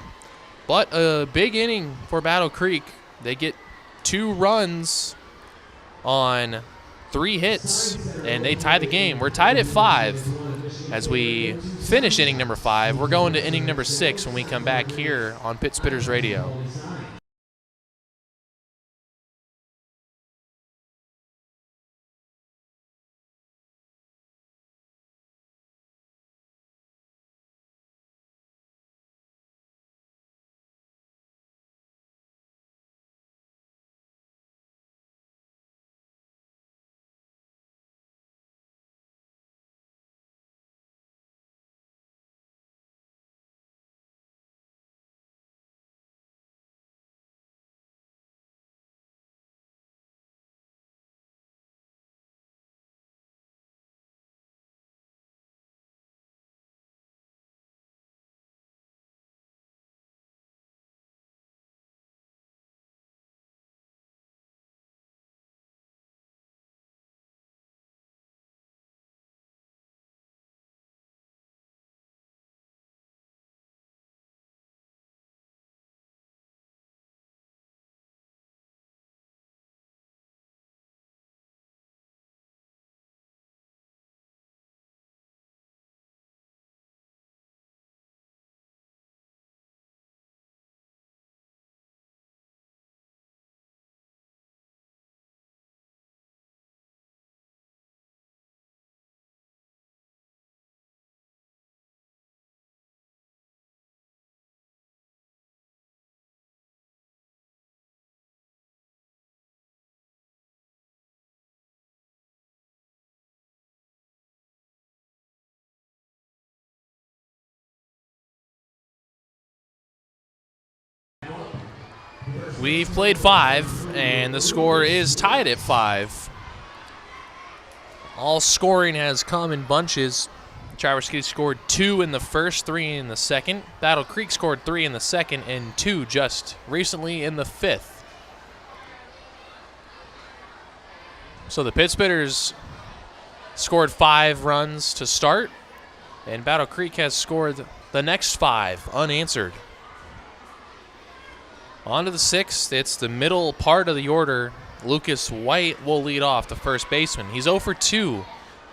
But a big inning for Battle Creek. They get 2 runs on 3 hits, and they tie the game. We're tied at 5 as we finish inning number 5. We're going to inning number 6 when we come back here on Pit Spitters Radio. We've played 5, and the score is tied at 5. All scoring has come in bunches. Traverse City scored 2 in the first, 3 in the second. Battle Creek scored 3 in the second and 2 just recently in the 5th. So the Pittsburghers scored 5 runs to start, and Battle Creek has scored the next 5 unanswered. On to the 6th. It's the middle part of the order. Lucas White will lead off, the first baseman. He's 0 for 2,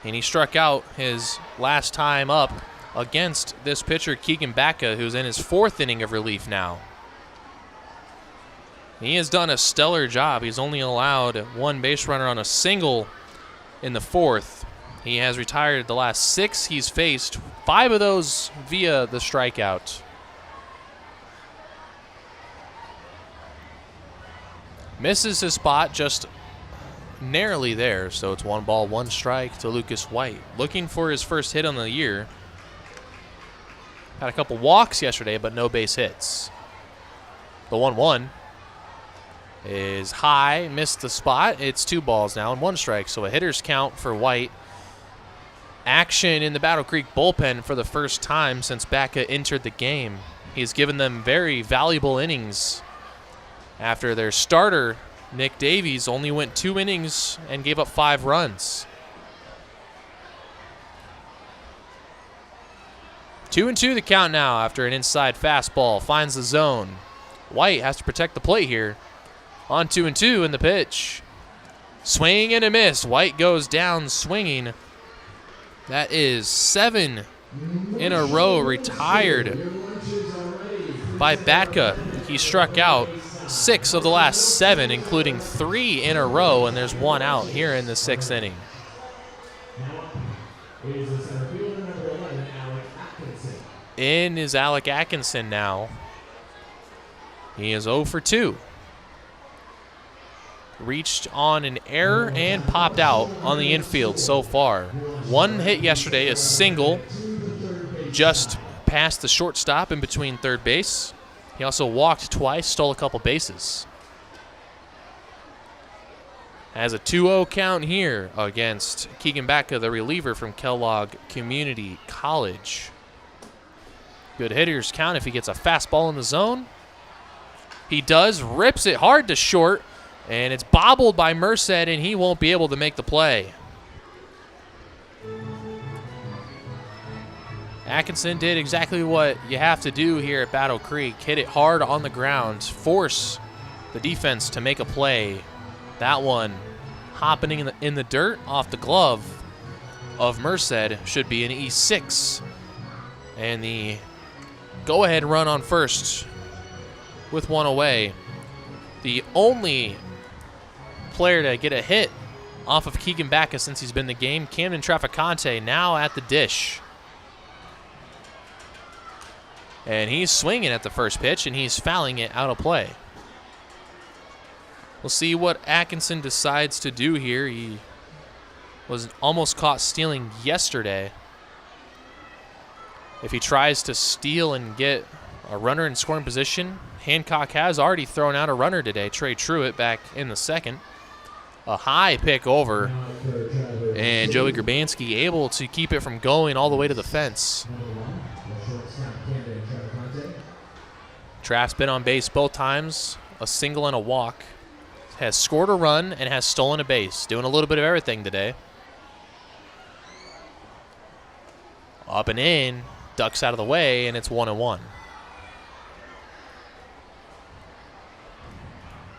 and he struck out his last time up against this pitcher, Keegan Backa, who's in his 4th inning of relief now. He has done a stellar job. He's only allowed 1 base runner on a single in the 4th. He has retired the last 6 he's faced, 5 of those via the strikeout. Misses his spot just narrowly there, so it's 1 ball, 1 strike to Lucas White. Looking for his first hit on the year. Had a couple walks yesterday, but no base hits. The 1-1 is high, missed the spot. It's 2 balls now and 1 strike, so a hitter's count for White. Action in the Battle Creek bullpen for the first time since Backa entered the game. He's given them very valuable innings after their starter, Nick Davies, only went 2 innings and gave up 5 runs. 2-2 the count now after an inside fastball finds the zone. White has to protect the plate here. On 2-2 in the pitch. Swing and a miss. White goes down swinging. That is 7 in a row retired by Batka. He struck out 6 of the last 7, including 3 in a row, and there's 1 out here in the 6th inning. In is Alec Atkinson now. He is 0 for 2. Reached on an error and popped out on the infield so far. 1 hit yesterday, a single, just past the shortstop in between third base. He also walked twice, stole a couple bases. Has a 2-0 count here against Keegan Backa, the reliever from Kellogg Community College. Good hitter's count if he gets a fastball in the zone. He does, rips it hard to short, and it's bobbled by Merced, and he won't be able to make the play. Atkinson did exactly what you have to do here at Battle Creek. Hit it hard on the ground, force the defense to make a play. That one hopping in the dirt off the glove of Merced should be an E6. And the go-ahead run on first with 1 away. The only player to get a hit off of Keegan Backa since he's been in the game, Camden Trafficante, now at the dish. And he's swinging at the first pitch, and he's fouling it out of play. We'll see what Atkinson decides to do here. He was almost caught stealing yesterday. If he tries to steal and get a runner in scoring position, Hancock has already thrown out a runner today. Trey Truitt back in the 2nd. A high pick over, and Joey Grabansky able to keep it from going all the way to the fence. Traff's been on base both times, a single and a walk. Has scored a run and has stolen a base. Doing a little bit of everything today. Up and in, ducks out of the way, and it's 1-1.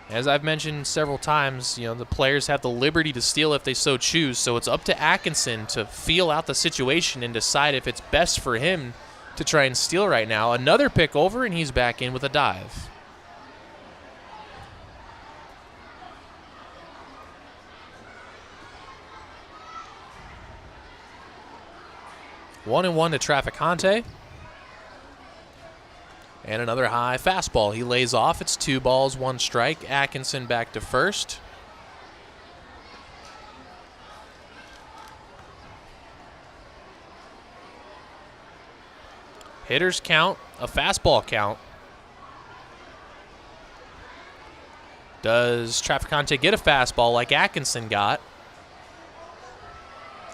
As I've mentioned several times, the players have the liberty to steal if they so choose, so it's up to Atkinson to feel out the situation and decide if it's best for him to try and steal right now. Another pick over, and he's back in with a dive. One and 1 to Trafficante. And another high fastball. He lays off. It's 2 balls, 1 strike. Atkinson back to first. Hitters count, a fastball count. Does Trafficante get a fastball like Atkinson got?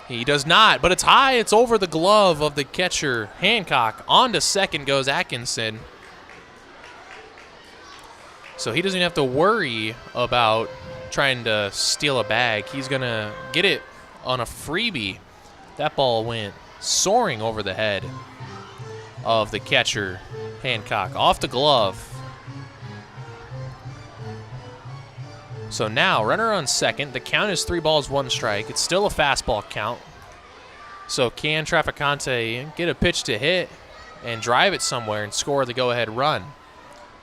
He does not, but it's high. It's over the glove of the catcher, Hancock. On to second goes Atkinson. So he doesn't have to worry about trying to steal a bag. He's going to get it on a freebie. That ball went soaring over the head of the catcher, Hancock, off the glove. So now, runner on second. The count is 3 balls, 1 strike. It's still a fastball count. So can Trafficante get a pitch to hit and drive it somewhere and score the go-ahead run?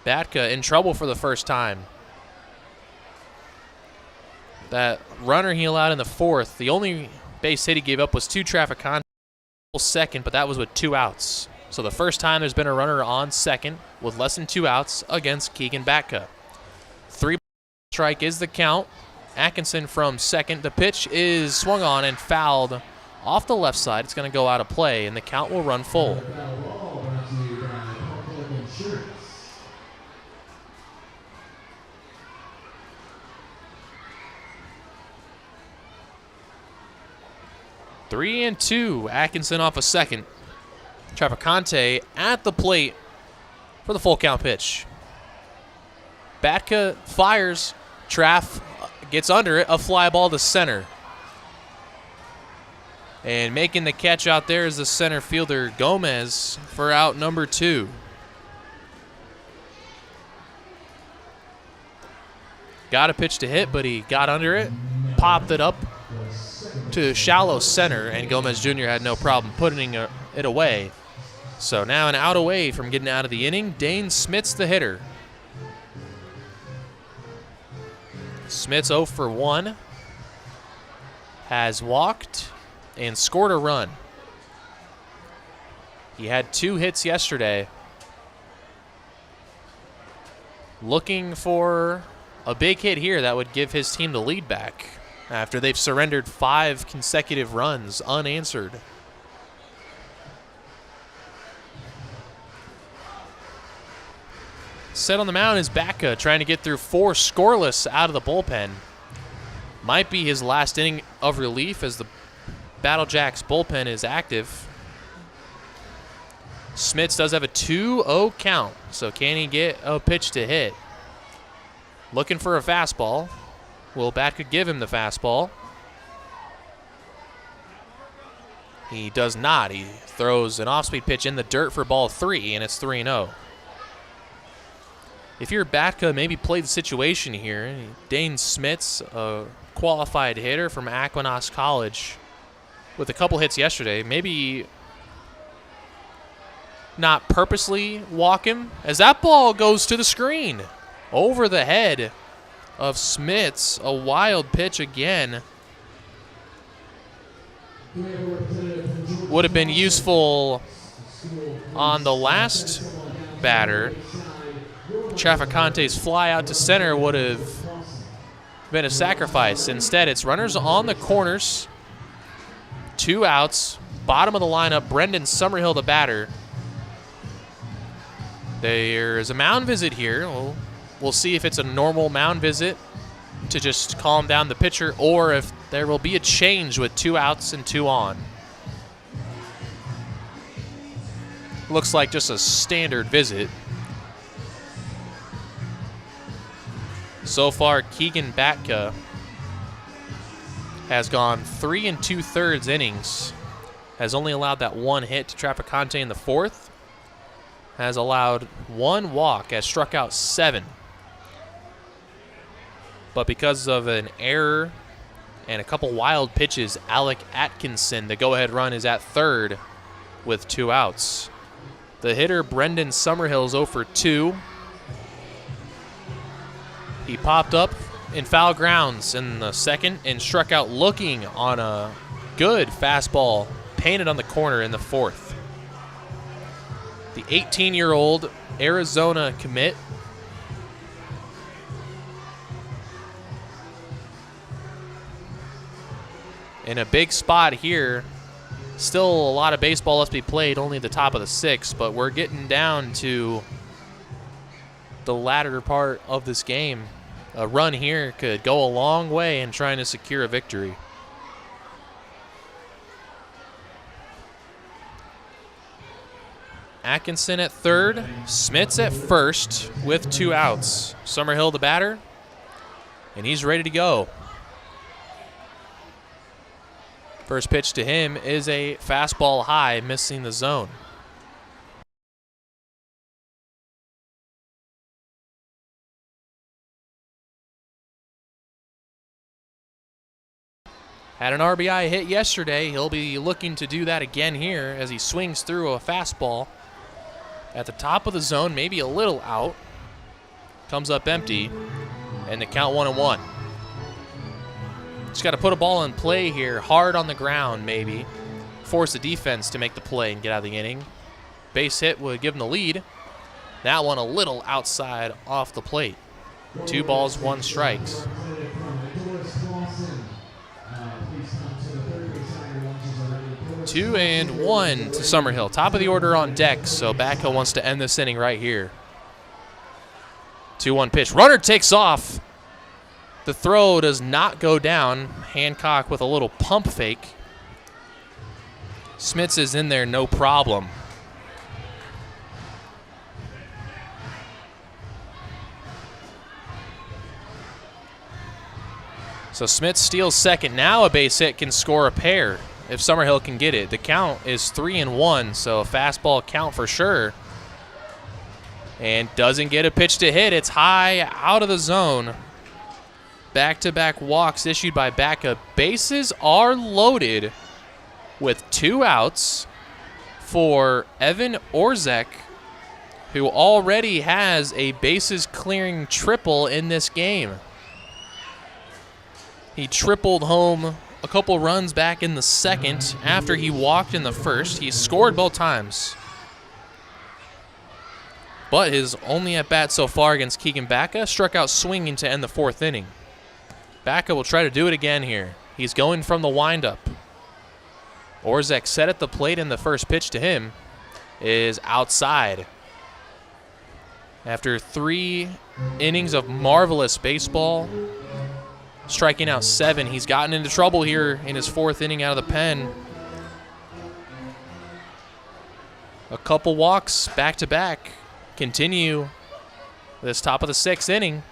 Batka in trouble for the first time. That runner he allowed in the 4th, the only base hit he gave up was to Trafficante second, but that was with 2 outs. So the first time there's been a runner on second with less than 2 outs against Keegan Batka. 3 strike is the count. Atkinson from second. The pitch is swung on and fouled off the left side. It's going to go out of play, and the count will run full. Three and 2. Atkinson off a second. Trafficante at the plate for the full count pitch. Batka fires. Traff gets under it. A fly ball to center. And making the catch out there is the center fielder, Gomez, for out number 2. Got a pitch to hit, but he got under it, popped it up to shallow center, and Gomez Jr. had no problem putting it away. So now an out away from getting out of the inning. Dane Smith's the hitter. Smith's 0 for 1. Has walked and scored a run. He had 2 hits yesterday. Looking for a big hit here that would give his team the lead back after they've surrendered 5 consecutive runs unanswered. Set on the mound is Batka, trying to get through 4 scoreless out of the bullpen. Might be his last inning of relief as the Battle Jacks bullpen is active. Smits does have a 2-0 count, so can he get a pitch to hit? Looking for a fastball. Will Batka give him the fastball? He does not. He throws an off-speed pitch in the dirt for ball 3, and it's 3-0. If you're Batka, maybe play the situation here. Dane Smith's a qualified hitter from Aquinas College with a couple hits yesterday. Maybe not purposely walk him, as that ball goes to the screen. Over the head of Smith's, a wild pitch again. Would have been useful on the last batter. Trafficante's fly out to center would have been a sacrifice. Instead, it's runners on the corners. 2 outs. Bottom of the lineup, Brendan Summerhill, the batter. There's a mound visit here. We'll see if it's a normal mound visit to just calm down the pitcher, or if there will be a change with 2 outs and 2 on. Looks like just a standard visit. So far, Keegan Batka has gone 3 2/3 innings. Has only allowed that 1 hit to Trafficante in the 4th. Has allowed 1 walk, has struck out 7. But because of an error and a couple wild pitches, Alec Atkinson, the go-ahead run, is at 3rd with 2 outs. The hitter, Brendan Summerhill, is 0 for 2. He popped up in foul grounds in the 2nd and struck out looking on a good fastball painted on the corner in the 4th. The 18-year-old Arizona commit in a big spot here. Still a lot of baseball left to be played, only the top of the 6th, but we're getting down to the latter part of this game. A run here could go a long way in trying to secure a victory. Atkinson at third, Smith's at first with 2 outs. Summerhill the batter, and he's ready to go. First pitch to him is a fastball high, missing the zone. Had an RBI hit yesterday. He'll be looking to do that again here as he swings through a fastball at the top of the zone, maybe a little out. Comes up empty, and the count 1-1. Just got to put a ball in play here, hard on the ground maybe. Force the defense to make the play and get out of the inning. Base hit would give him the lead. That one a little outside off the plate. 2 balls, 1 strikes. 2-1 to Summerhill. Top of the order on deck, so Backo wants to end this inning right here. 2-1 pitch. Runner takes off. The throw does not go down. Hancock with a little pump fake. Smits is in there, no problem. So Smith steals second. Now a base hit can score a pair if Summerhill can get it. The count is 3-1, so a fastball count for sure. And doesn't get a pitch to hit. It's high out of the zone. Back-to-back walks issued by Backo. Bases are loaded with 2 outs for Evan Orzek, who already has a bases-clearing triple in this game. He tripled home a couple runs back in the second after he walked in the first. He scored both times. But his only at-bat so far against Keegan Backo struck out swinging to end the 4th inning. Backo will try to do it again here. He's going from the windup. Orzek set at the plate, and the first pitch to him is outside. After 3 innings of marvelous baseball, striking out 7, he's gotten into trouble here in his 4th inning out of the pen. A couple walks back-to-back continue this top of the 6th inning.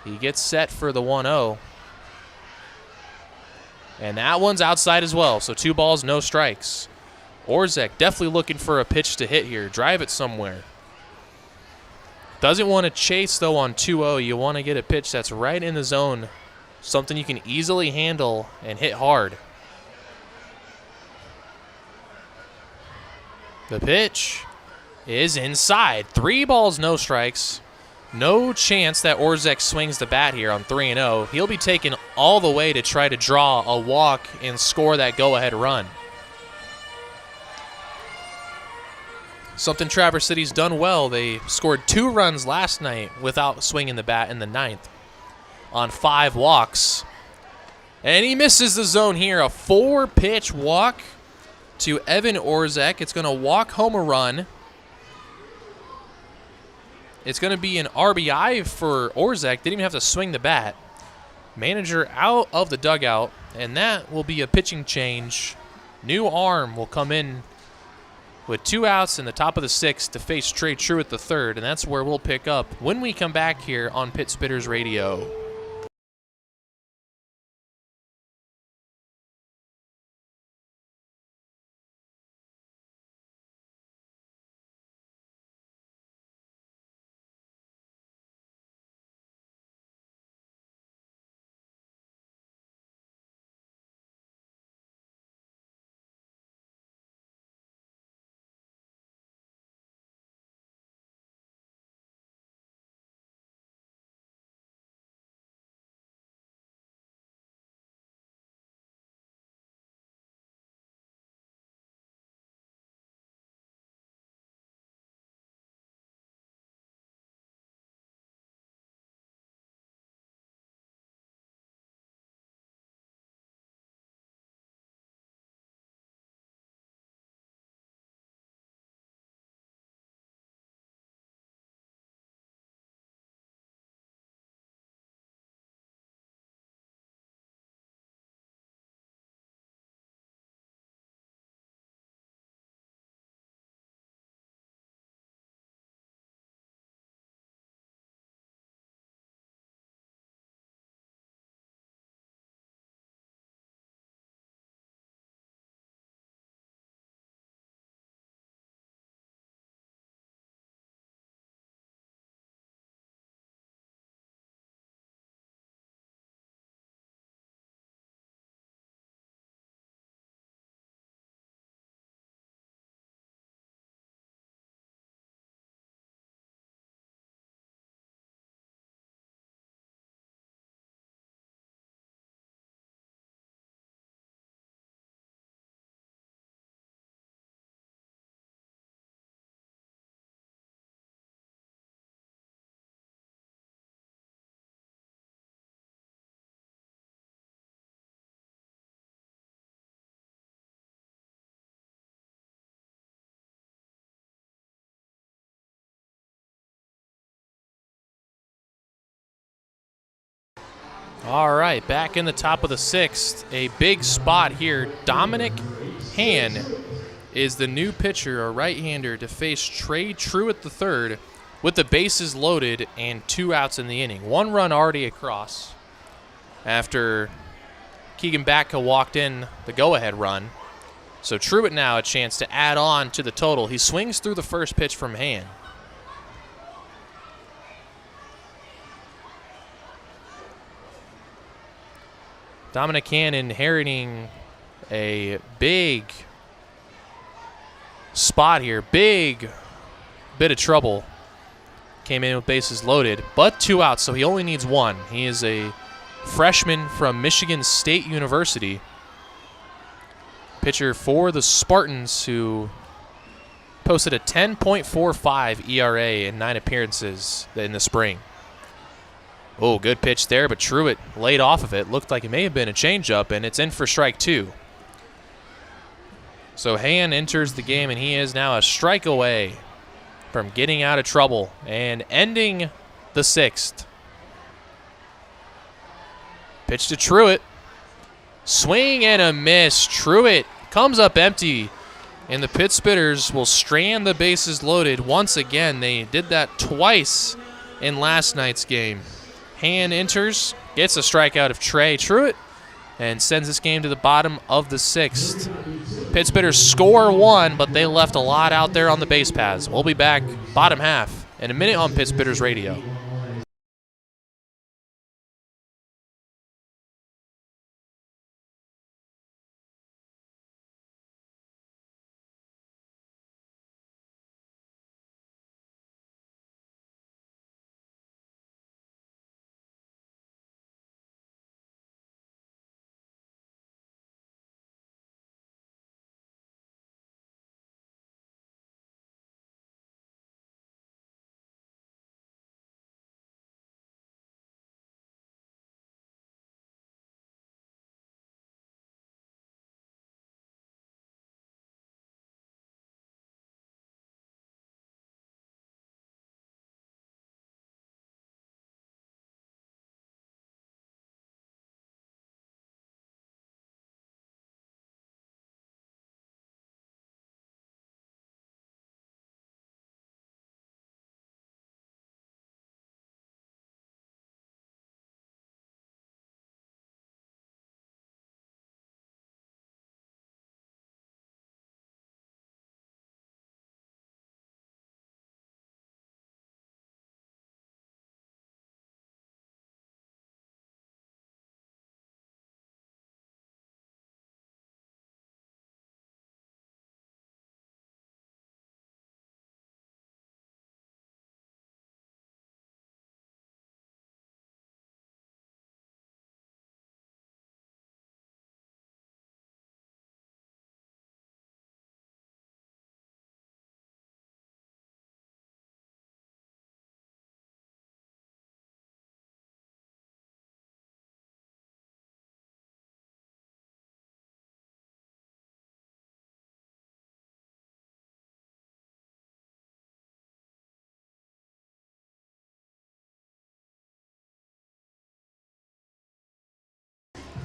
He gets set for the 1-0. And that one's outside as well, so 2 balls, no strikes. Orzek definitely looking for a pitch to hit here. Drive it somewhere. Doesn't want to chase, though, on 2-0. You want to get a pitch that's right in the zone, something you can easily handle and hit hard. The pitch is inside. 3 balls, no strikes. No chance that Orzek swings the bat here on 3-0. He'll be taken all the way to try to draw a walk and score that go-ahead run. Something Traverse City's done well. They scored 2 runs last night without swinging the bat in the 9th on 5 walks. And he misses the zone here. A 4-pitch walk to Evan Orzek. It's going to walk home a run. It's going to be an RBI for Orzek. Didn't even have to swing the bat. Manager out of the dugout, and that will be a pitching change. New arm will come in with 2 outs in the top of the 6th to face Trey True at the 3rd, and that's where we'll pick up when we come back here on Pit Spitters Radio. All right, back in the top of the 6th. A big spot here. Dominic Han is the new pitcher, a right-hander, to face Trey Truitt III with the bases loaded and 2 outs in the inning. 1 run already across after Keegan Batka walked in the go-ahead run. So Truitt now a chance to add on to the total. He swings through the first pitch from Han. Dominic Han inheriting a big spot here. Big bit of trouble. Came in with bases loaded, but 2 outs, so he only needs 1. He is a freshman from Michigan State University. Pitcher for the Spartans, who posted a 10.45 ERA in 9 appearances in the spring. Oh, good pitch there, but Truitt laid off of it. Looked like it may have been a changeup, and it's in for strike 2. So Han enters the game, and he is now a strike away from getting out of trouble and ending the 6th. Pitch to Truitt. Swing and a miss. Truitt comes up empty, and the pit spitters will strand the bases loaded once again. They did that twice in last night's game. Han enters, gets a strikeout of Trey Truitt, and sends this game to the bottom of the 6th. Pit spitters score 1, but they left a lot out there on the base paths. We'll be back bottom half in a minute on Pit Spitters Radio.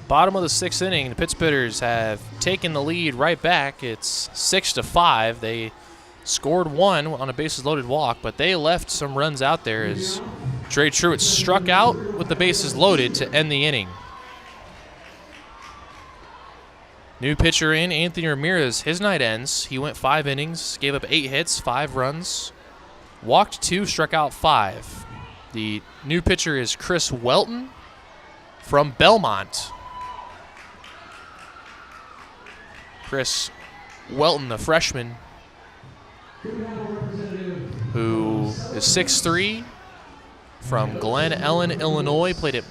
Bottom of the 6th inning, the Pit Spitters have taken the lead right back. It's 6-5. They scored 1 on a bases loaded walk, but they left some runs out there as Trey Truitt struck out with the bases loaded to end the inning. New pitcher in, Anthony Ramirez. His night ends. He went 5 innings, gave up 8 hits, 5 runs, walked 2, struck out 5. The new pitcher is Chris Welton from Belmont. Chris Welton, a freshman who is 6'3", from Glen Ellen, Illinois, played at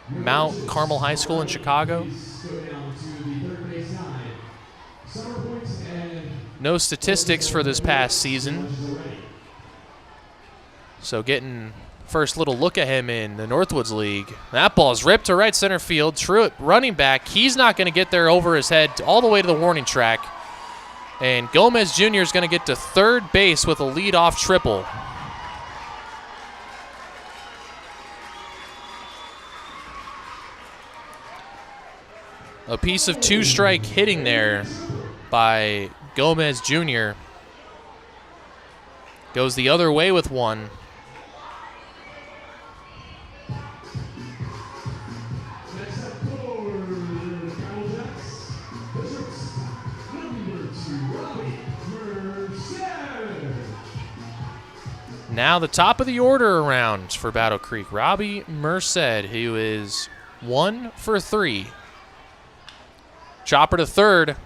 Mount Carmel High School in Chicago. No statistics for this past season, so getting first little look at him in the Northwoods League. That ball's ripped to right center field. Truitt running back. He's not going to get there over his head all the way to the warning track. And Gomez Jr. is going to get to third base with a leadoff triple. A piece of two-strike hitting there by Gomez Jr. Goes the other way with one. Now the top of the order around for Battle Creek. Robbie Merced, who is 1 for 3. Chopper to third.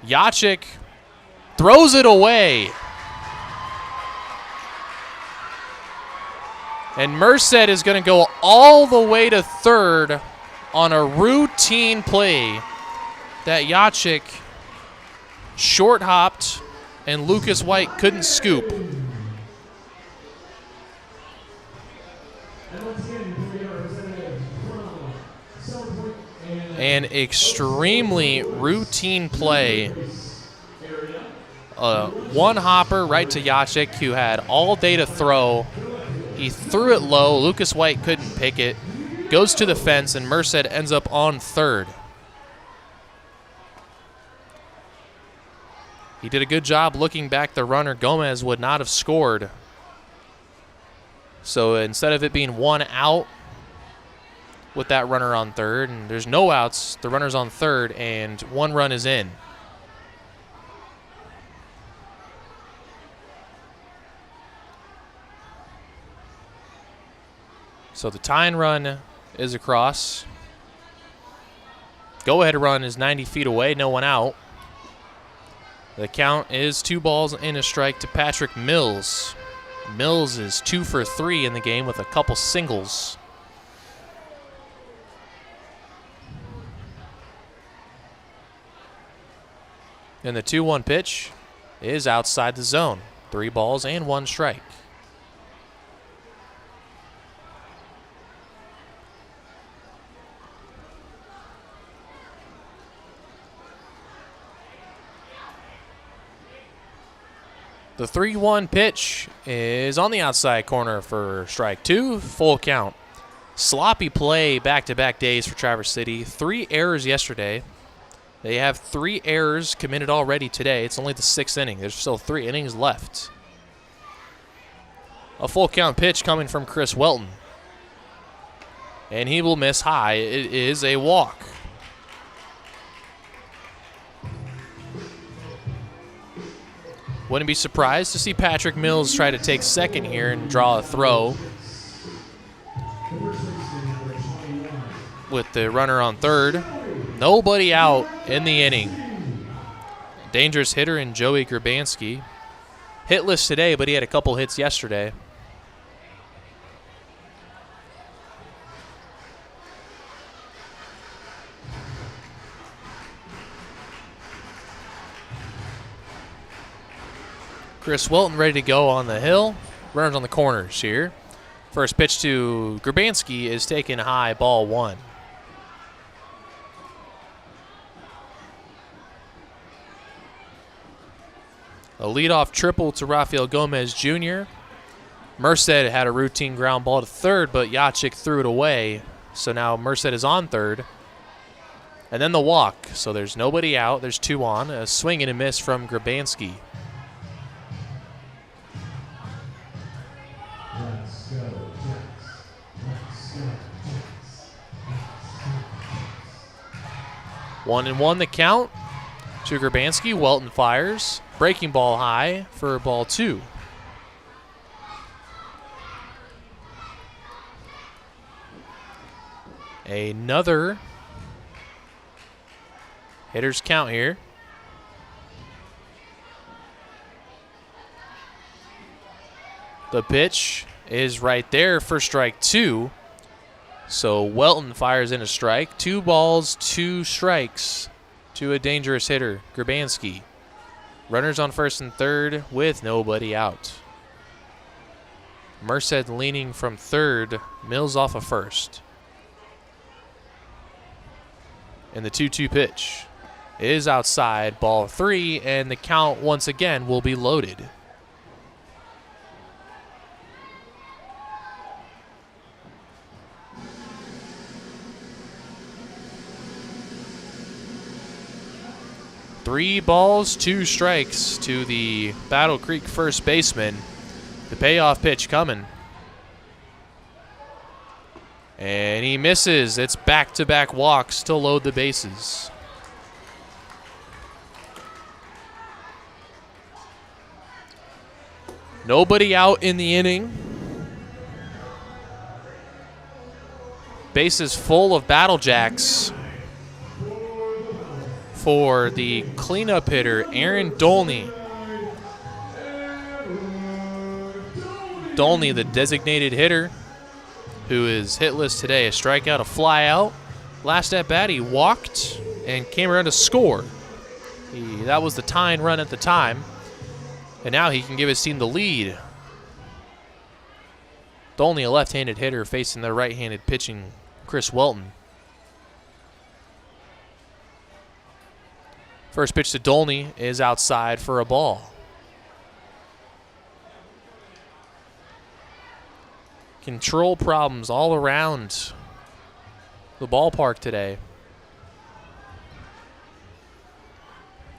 Yachik throws it away. And Merced is going to go all the way to third on a routine play that Yachik short hopped and Lucas White couldn't scoop. An extremely routine play. One hopper right to Yachik, who had all day to throw. He threw it low. Lucas White couldn't pick it. Goes to the fence, and Merced ends up on third. He did a good job looking back the runner. Gomez would not have scored. So instead of it being one out with that runner on third, and there's no outs, the runner's on third, and one run is in. So the tying run is across. Go-ahead run is 90 feet away, no one out. The count is 2 balls and a strike to Patrick Mills. Mills is 2 for 3 in the game with a couple singles. And the 2-1 pitch is outside the zone. 3 balls and 1 strike. The 3-1 pitch is on the outside corner for strike 2, full count. Sloppy play back-to-back days for Traverse City. 3 errors yesterday. They have 3 errors committed already today. It's only the 6th inning. There's still 3 innings left. A full count pitch coming from Chris Welton. And he will miss high. It is a walk. Wouldn't be surprised to see Patrick Mills try to take second here and draw a throw with the runner on third. Nobody out in the inning. Dangerous hitter in Joey Grabansky. Hitless today, but he had a couple hits yesterday. Chris Welton ready to go on the hill. Runners on the corners here. First pitch to Grabansky is taken high, ball 1. A leadoff triple to Raphael Gomez Jr. Merced had a routine ground ball to third, but Yachik threw it away. So now Merced is on third. And then the walk. So there's nobody out. There's 2 on. A swing and a miss from Grabansky. One and 1 the count to Grabansky. Welton fires. Breaking ball high for ball 2. Another hitter's count here. The pitch is right there for strike 2. So Welton fires in a strike. 2 balls, 2 strikes to a dangerous hitter, Grabansky. Runners on first and third with nobody out. Merced leaning from third. Mills off of first. And the 2-2 pitch is outside, ball 3, and the count once again will be loaded. 3 balls, 2 strikes to the Battle Creek first baseman. The payoff pitch coming. And he misses. It's back-to-back walks to load the bases. Nobody out in the inning. Bases full of Battle Jacks for the cleanup hitter, Aaron Dolney. Dolney, the designated hitter, who is hitless today. A strikeout, a fly out. Last at bat, he walked and came around to score. That was the tying run at the time. And now he can give his team the lead. Dolney, a left-handed hitter, facing the right-handed pitching Chris Welton. First pitch to Dolney is outside for a ball. Control problems all around the ballpark today.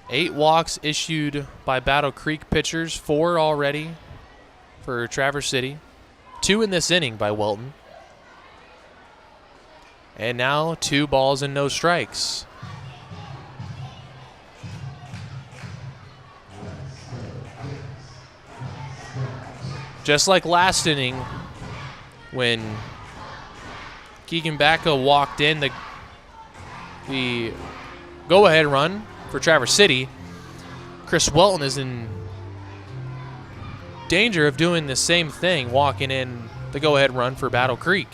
8 walks issued by Battle Creek pitchers, 4 already for Traverse City. 2 in this inning by Welton. And now 2 balls and no strikes. Just like last inning, when Keegan Backa walked in the go-ahead run for Traverse City, Chris Welton is in danger of doing the same thing, walking in the go-ahead run for Battle Creek.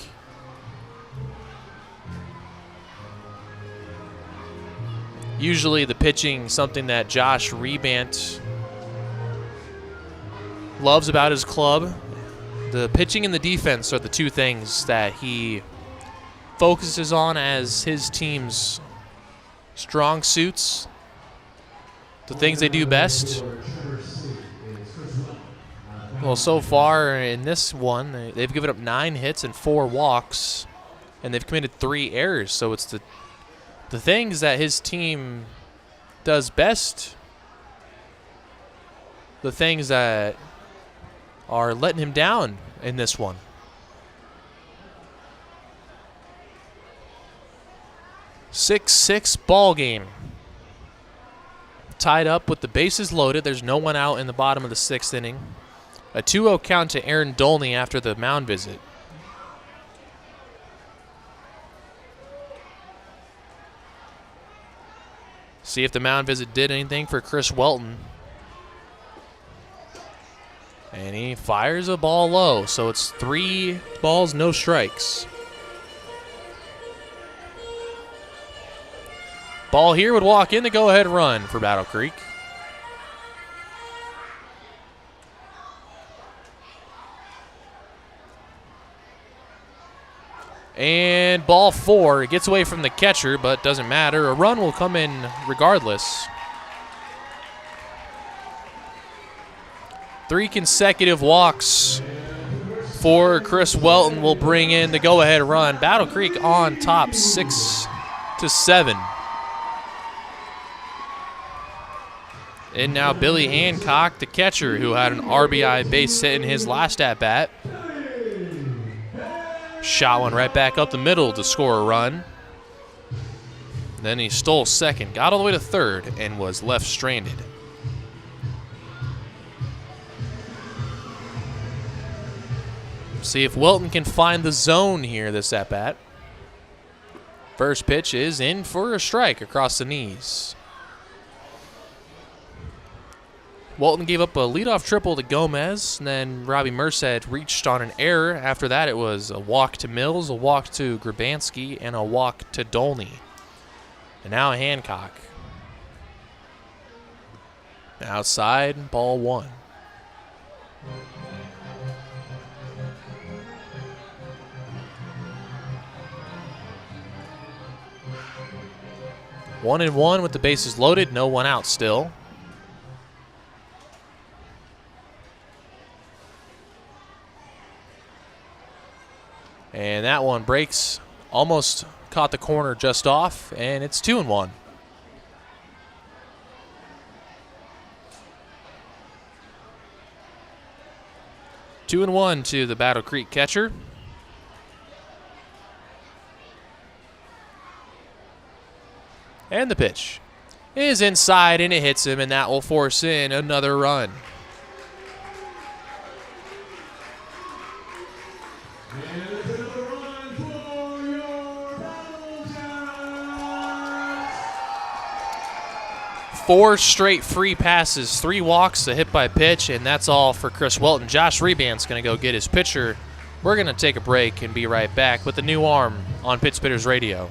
Usually the pitching, something that Josh Rebant loves about his club. The pitching and the defense are the 2 things that he focuses on as his team's strong suits, the things they do best. Well, so far in this one, they've given up 9 hits and 4 walks, and they've committed 3 errors. So it's the things that his team does best, the things that are letting him down in this one. Six ball game. Tied up with the bases loaded. There's no one out in the bottom of the 6th inning. A 2-0 count to Aaron Dolney after the mound visit. See if the mound visit did anything for Chris Welton. And he fires a ball low, so it's 3 balls, no strikes. Ball here would walk in the go-ahead run for Battle Creek. And ball 4, it gets away from the catcher, but doesn't matter. A run will come in regardless. 3 consecutive walks for Chris Welton will bring in the go-ahead run. Battle Creek on top, 6-7. And now Billy Hancock, the catcher, who had an RBI base hit in his last at-bat. Shot one right back up the middle to score a run. Then he stole second, got all the way to third, and was left stranded. See if Welton can find the zone here this at-bat. First pitch is in for a strike across the knees. Welton gave up a leadoff triple to Gomez, and then Robbie Merced reached on an error. After that, it was a walk to Mills, a walk to Grabansky, and a walk to Dolney. And now Hancock. Outside, ball 1. One and one with the bases loaded, no one out still. And that one breaks, almost caught the corner just off, and it's 2-1. 2-1 to the Battle Creek catcher. And the pitch is inside, and it hits him, and that will force in another run.
And it's another run for your Battle Jacks.
4 straight free passes, 3 walks, a hit by pitch, and that's all for Chris Welton. Josh Reband's going to go get his pitcher. We're going to take a break and be right back with the new arm on Pit Spitters Radio.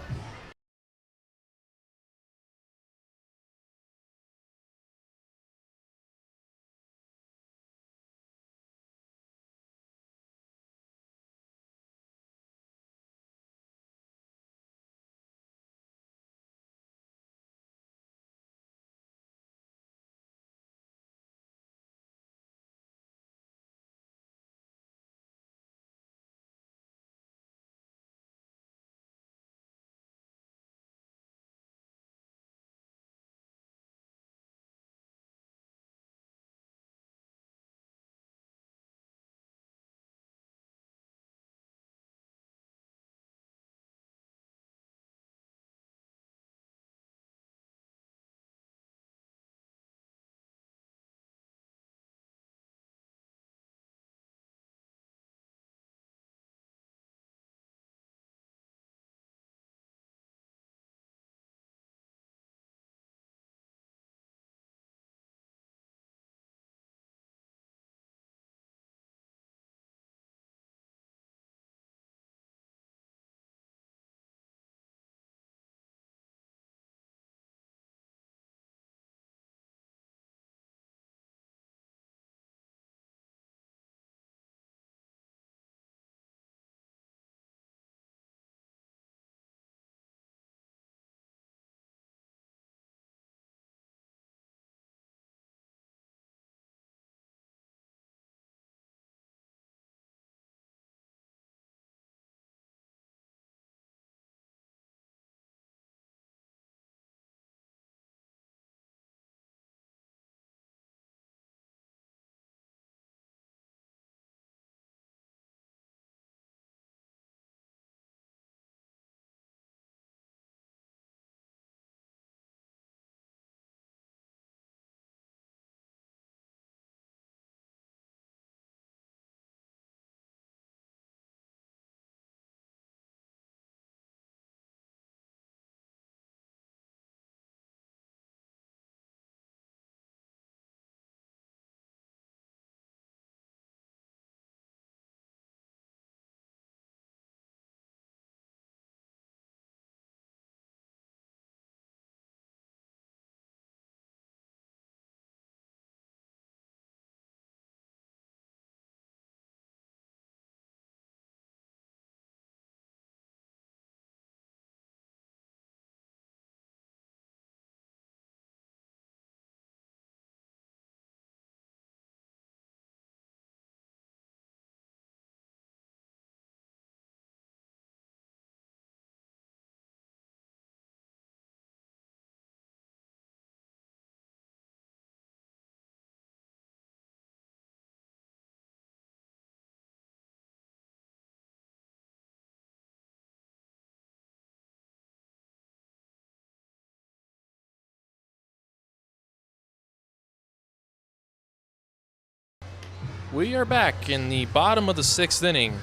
We are back in the bottom of the 6th inning.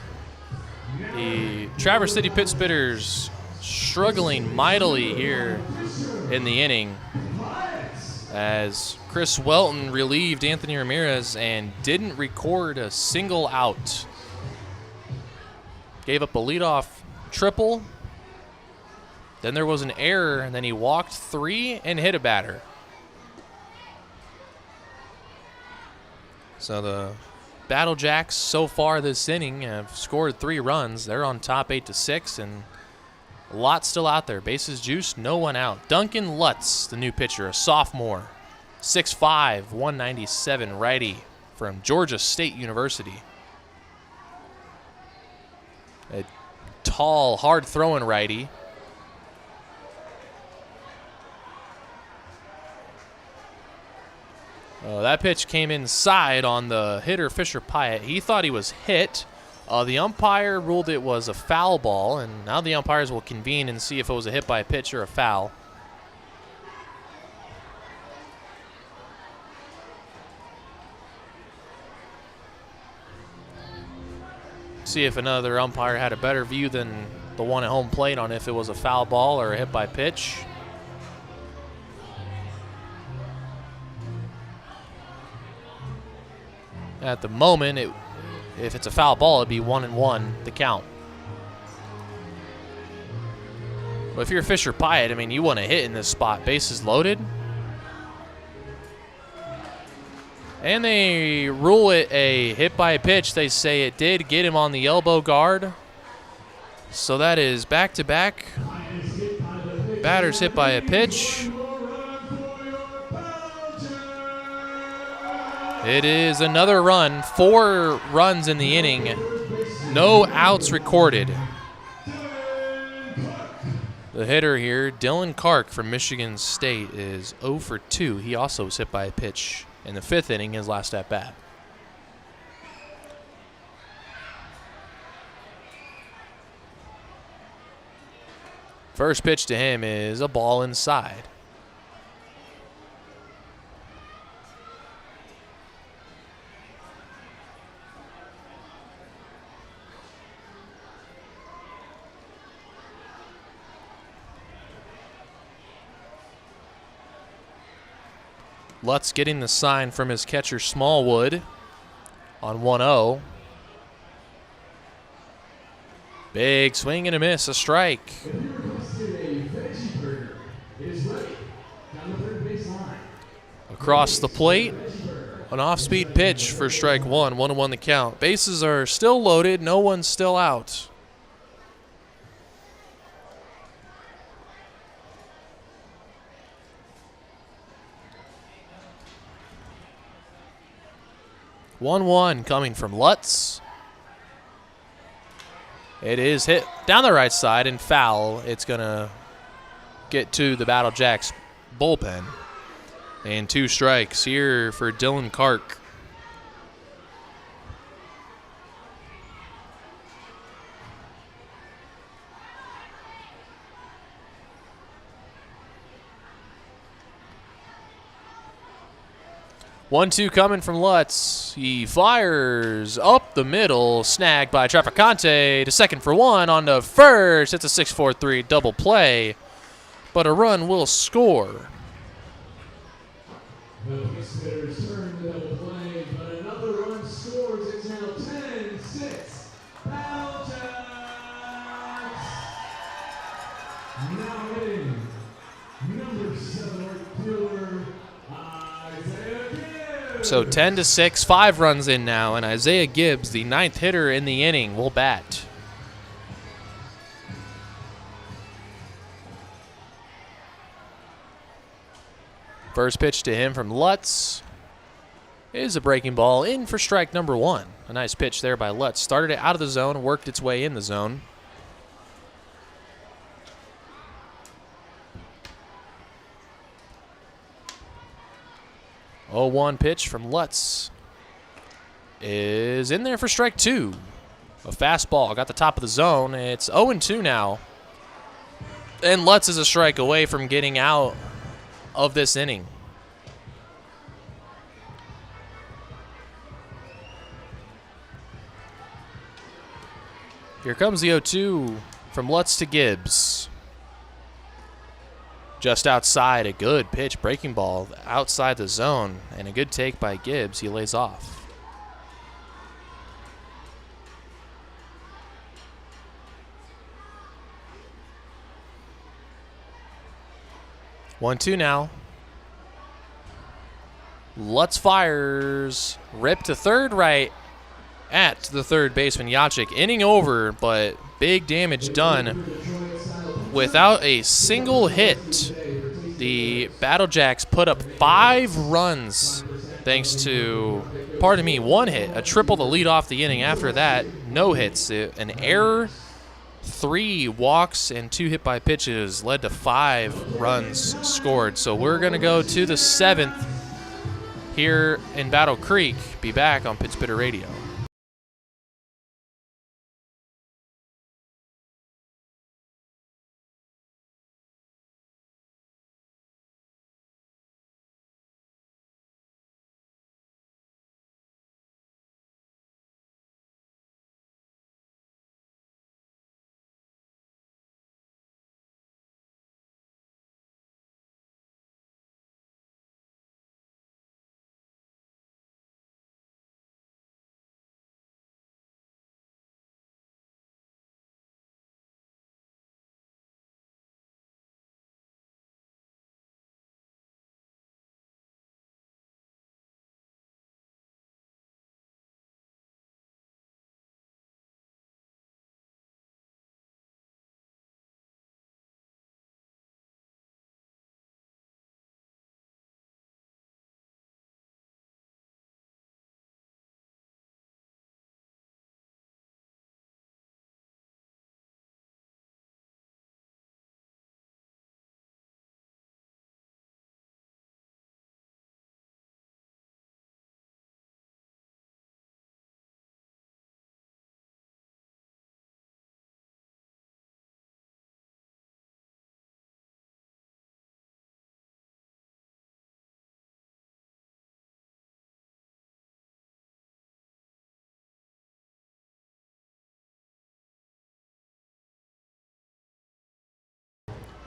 The Traverse City Pit Spitters struggling mightily here in the inning as Chris Welton relieved Anthony Ramirez and didn't record a single out. Gave up a leadoff triple. Then there was an error, and then he walked 3 and hit a batter. So the Battle Jacks so far this inning have scored 3 runs. They're on top 8-6, and a lot still out there. Bases juiced, no one out. Duncan Lutz, the new pitcher, a sophomore, 6'5", 197 righty from Georgia State University. A tall, hard-throwing righty. That pitch came inside on the hitter, Fisher Pyatt. He thought he was hit. The umpire ruled it was a foul ball, and now the umpires will convene and see if it was a hit by a pitch or a foul. See if another umpire had a better view than the one at home plate on if it was a foul ball or a hit by pitch. At the moment, if it's a foul ball, it'd be 1-1, the count. But if you're Fisher Pyatt, I mean, you want to hit in this spot. Bases loaded. And they rule it a hit by a pitch. They say it did get him on the elbow guard. So that is back-to-back. Batters hit by a pitch. It is another run. 4 runs in the inning. No outs recorded. The hitter here, Dylan Clark from Michigan State, is 0 for 2. He also was hit by a pitch in the 5th inning, his last at-bat. First pitch to him is a ball inside. Lutz getting the sign from his catcher Smallwood on 1-0. Big swing and a miss, a strike. Across the plate, an off-speed pitch for strike 1, 1-1 the count. Bases are still loaded, no one's still out. One coming from Lutz. It is hit down the right side and foul. It's going to get to the Battle Jacks bullpen. And 2 strikes here for Dylan Clark. 1-2 coming from Lutz. He fires up the middle, snagged by Trafficante to second for 1 on to first. It's a 6-4-3 double play, but a run will score.
The hitters turn the double play, but another run scores. It's now 10-6. Battle Jacks. Now hitting number 7 fielder.
So 10-6, 5 runs in now, and Isaiah Gibbs, the 9th hitter in the inning, will bat. First pitch to him from Lutz is a breaking ball in for strike number 1. A nice pitch there by Lutz. Started it out of the zone, worked its way in the zone. Oh, 1 pitch from Lutz is in there for strike 2. A fastball got the top of the zone. It's 0-2 now. And Lutz is a strike away from getting out of this inning. Here comes the 0-2 from Lutz to Gibbs. Just outside, a good pitch, breaking ball outside the zone, and a good take by Gibbs. He lays off. One, 2 now. Lutz fires, rip to third right at the third baseman Yachik. Inning over, but big damage done. Without a single hit, the Battle Jacks put up 5 runs thanks to, 1 hit, a triple to lead off the inning. After that, no hits, an error, 3 walks, and 2 hit by pitches led to 5 runs scored. So we're going to go to the 7th here in Battle Creek. Be back on Pittsburgh Radio.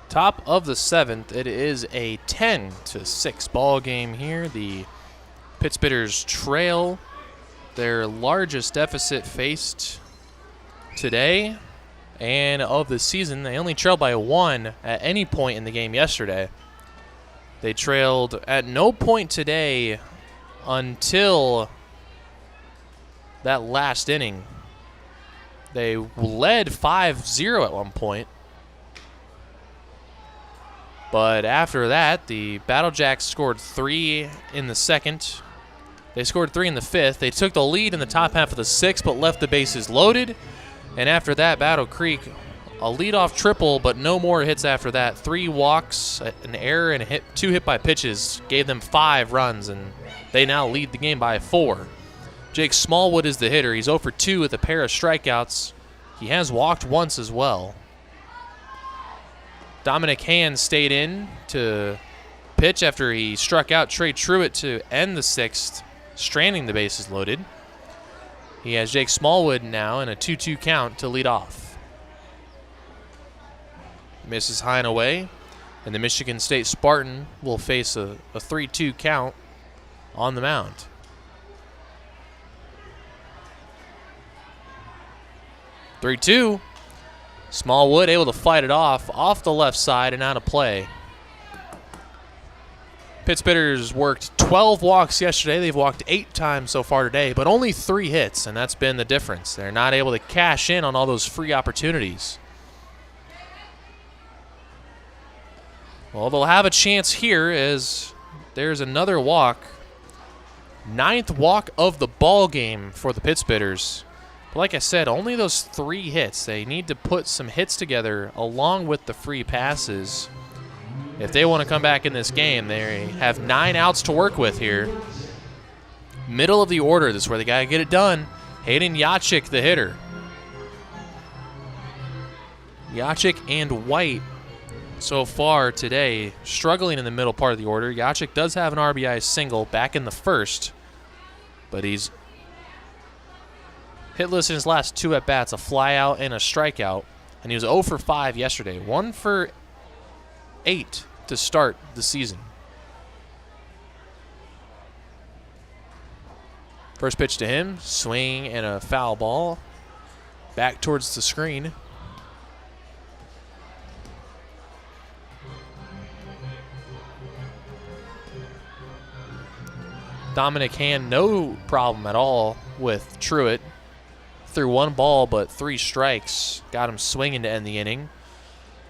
Top of the 7th, it is a 10-6 ball game here. The Pittsburghers trail their largest deficit faced today and of the season. They only trailed by 1 at any point in the game yesterday. They trailed at no point today until that last inning. They led 5-0 at one point. But after that, the Battlecjacks scored 3 in the 2nd. They scored 3 in the 5th. They took the lead in the top half of the 6th, but left the bases loaded. And after that, Battle Creek, a leadoff triple, but no more hits after that. 3 walks, an error, and 2 hit by pitches gave them 5 runs, and they now lead the game by 4. Jake Smallwood is the hitter. He's 0 for 2 with a pair of strikeouts. He has walked once as well. Dominic Hand stayed in to pitch after he struck out Trey Truitt to end the 6th, stranding the bases loaded. He has Jake Smallwood now in a 2-2 count to lead off. Misses high and away, and the Michigan State Spartan will face a 3-2 count on the mound. Three-2. Smallwood able to fight it off the left side and out of play. Pittsburghers worked 12 walks yesterday. They've walked 8 times so far today, but only 3 hits, and that's been the difference. They're not able to cash in on all those free opportunities. Well, they'll have a chance here as there's another walk. 9th walk of the ball game for the Pittsburghers. But like I said, only those 3 hits. They need to put some hits together along with the free passes. If they want to come back in this game, they have 9 outs to work with here. Middle of the order, this is where they got to get it done. Hayden Yachik, the hitter. Yachik and White so far today struggling in the middle part of the order. Yachik does have an RBI single back in the 1st, but he's hitless in his last 2 at-bats, a flyout and a strikeout, and he was 0 for 5 yesterday. 1 for 8 to start the season. First pitch to him, swing and a foul ball. Back towards the screen. Dominic Hand, no problem at all with Truitt. Threw 1 ball, but 3 strikes. Got him swinging to end the inning.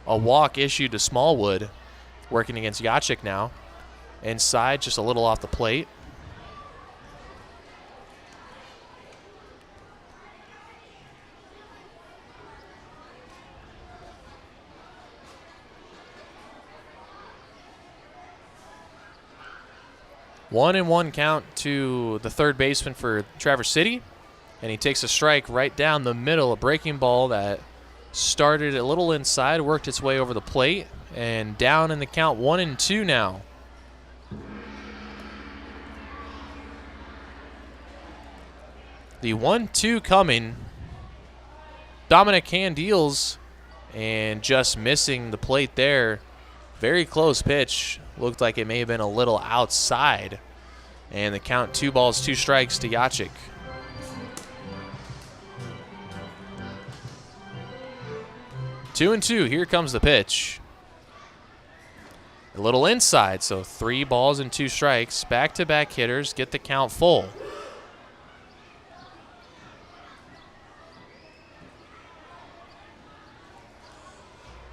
A walk issued to Smallwood, working against Yachik now. Inside, just a little off the plate. 1-1 count to the third baseman for Traverse City. And he takes a strike right down the middle, a breaking ball that started a little inside, worked its way over the plate, and down in the count 1-2 now. The 1-2 coming. Dominic Candiles, and just missing the plate there. Very close pitch. Looked like it may have been a little outside. And the count 2 balls, 2 strikes to Yachik. 2-2. Here comes the pitch. A little inside, so 3 balls and 2 strikes. Back-to-back hitters get the count full.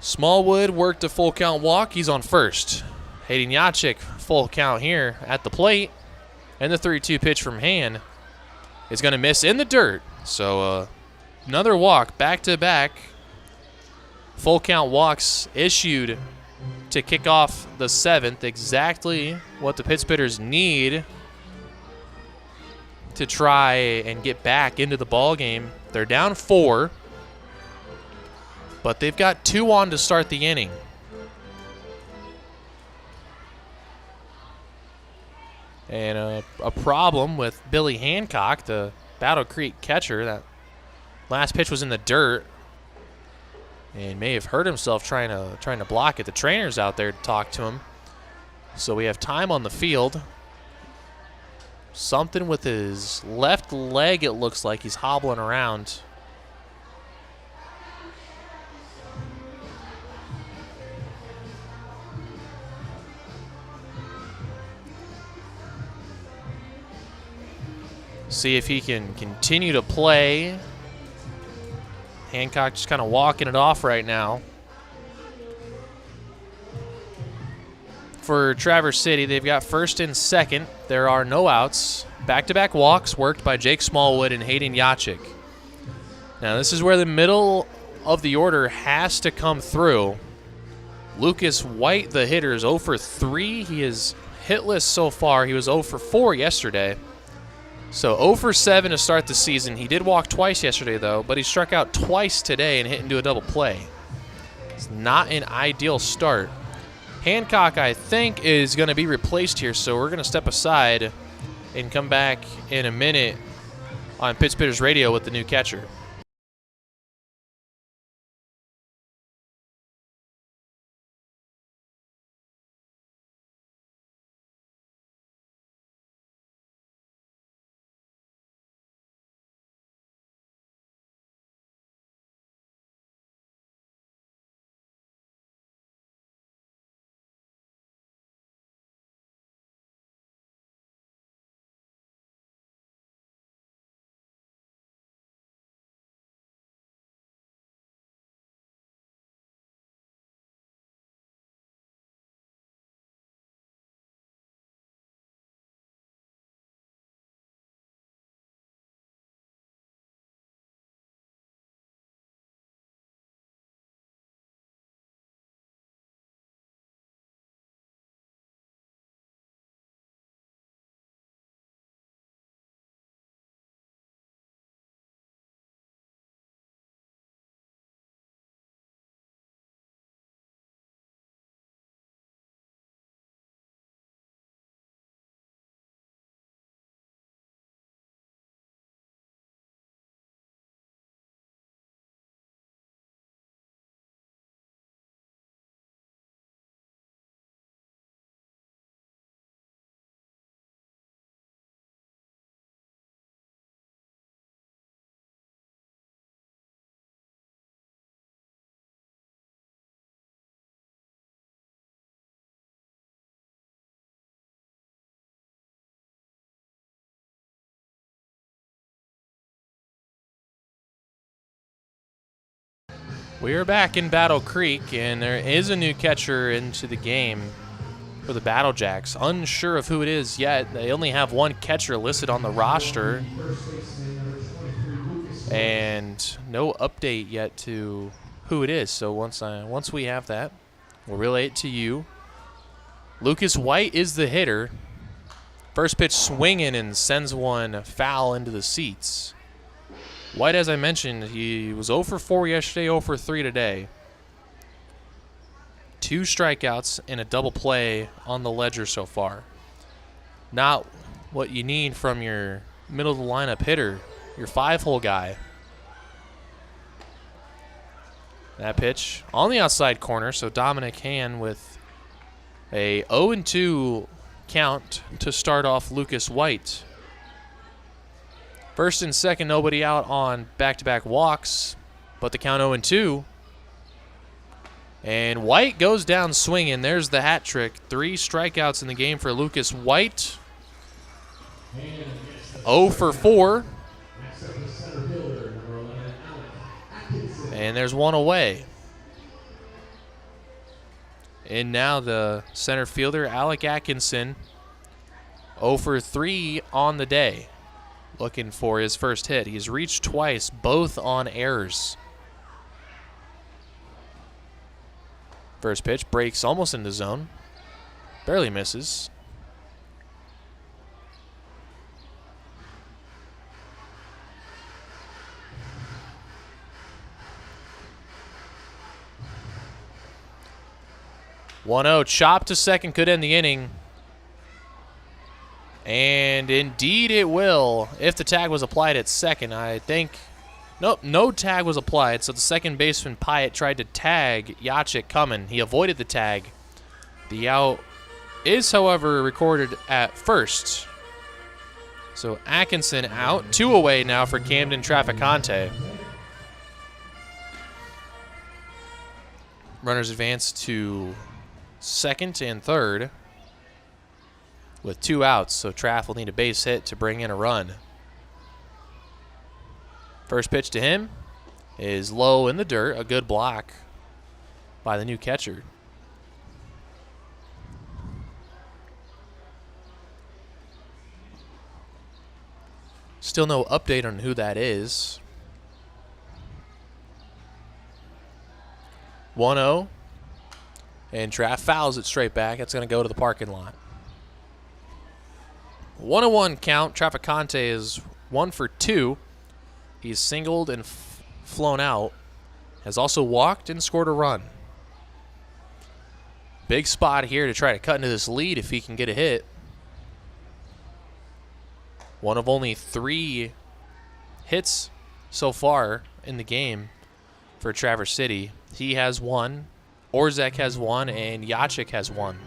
Smallwood worked a full count walk. He's on first. Hayden Yachik, full count here at the plate. And the 3-2 pitch from Han is going to miss in the dirt. So another walk back-to-back. Full count walks issued to kick off the 7th. Exactly what the Pittsburghers need to try and get back into the ball game. They're down 4. But they've got 2 on to start the inning. And a problem with Billy Hancock, the Battle Creek catcher. That last pitch was in the dirt and may have hurt himself trying to block it. The trainer's out there to talk to him. So we have time on the field. Something with his left leg, it looks like. He's hobbling around. See if he can continue to play. Hancock just kind of walking it off right now. For Traverse City, they've got first and second. There are no outs. Back-to-back walks worked by Jake Smallwood and Hayden Yachik. Now this is where the middle of the order has to come through. Lucas White, the hitter, is 0 for 3. He is hitless so far. He was 0 for 4 yesterday. So 0 for 7 to start the season. He did walk twice yesterday, though, but he struck out twice today and hit into a double play. It's not an ideal start. Hancock, I think, is going to be replaced here, so we're going to step aside and come back in a minute on Pittsburgh's radio with the new catcher. We are back in Battle Creek, and there is a new catcher into the game for the Battle Jacks. Unsure of who it is yet. They only have one catcher listed on the roster, and no update yet to who it is. So once we have that, we'll relay it to you. Lucas White is the hitter First pitch swinging and sends one foul into the seats. White, as I mentioned, he was 0 for 4 yesterday, 0 for 3 today. 2 strikeouts and a double play on the ledger so far. Not what you need from your middle of the lineup hitter, your 5-hole guy. That pitch on the outside corner, so Dominic Hand with a 0-2 count to start off Lucas White. First and second, nobody out on back-to-back walks, but the count 0-2. And White goes down swinging. There's the hat trick. 3 strikeouts in the game for Lucas White. 0 for 4. And there's one away. And now the center fielder, Alec Atkinson, 0 for 3 on the day, looking for his first hit. He's reached twice, both on errors. First pitch breaks almost into zone. Barely misses. One-0, chop to second could end the inning. And indeed it will. If the tag was applied at second, I think. Nope, no tag was applied, so the second baseman, Pyatt, tried to tag Yachik coming. He avoided the tag. The out is, however, recorded at first. So Atkinson out. 2 away now for Camden Trafficante. Runners advance to second and third with 2 outs, so Traff will need a base hit to bring in a run. First pitch to him is low in the dirt, a good block by the new catcher. Still no update on who that is. 1-0. And Traff fouls it straight back. It's going to go to the parking lot. 1-1 count. Trafficante is 1 for 2. He's singled and flown out. Has also walked and scored a run. Big spot here to try to cut into this lead if he can get a hit. One of only 3 hits so far in the game for Traverse City. He has 1. Orzek has 1, and Yachik has 1.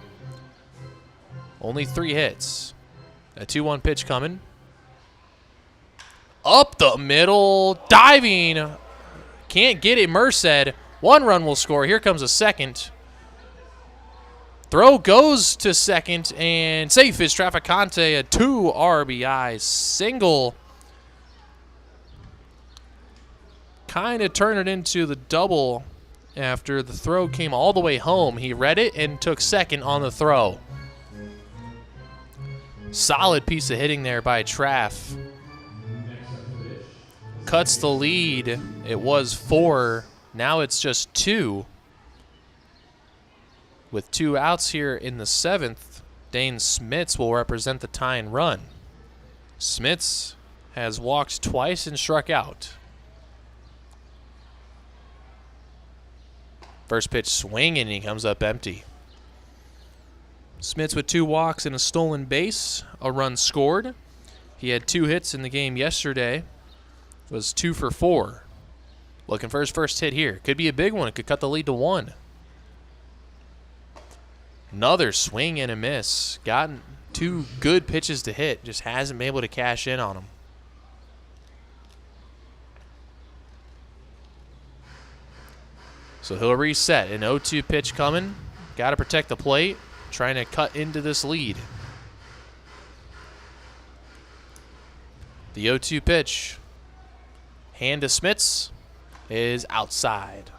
Only 3 hits. A 2-1 pitch coming. Up the middle, diving. Can't get it, Merced. 1 run will score. Here comes a second. Throw goes to second, and safe is Trafficante, a 2 RBI single. Kind of turned it into the double after the throw came all the way home. He read it and took second on the throw. Solid piece of hitting there by Traff. Cuts the lead. It was 4. Now it's just 2. With 2 outs here in the 7th, Dane Smith will represent the tying run. Smith has walked twice and struck out. First pitch swing, and he comes up empty. Smith with 2 walks and a stolen base, a run scored. He had 2 hits in the game yesterday. Was 2 for 4. Looking for his first hit here. Could be a big one. It could cut the lead to 1. Another swing and a miss. Gotten 2 good pitches to hit. Just hasn't been able to cash in on them. So he'll reset. An 0-2 pitch coming. Got to protect the plate. Trying to cut into this lead. The 0-2 pitch. Hand to Smits is outside.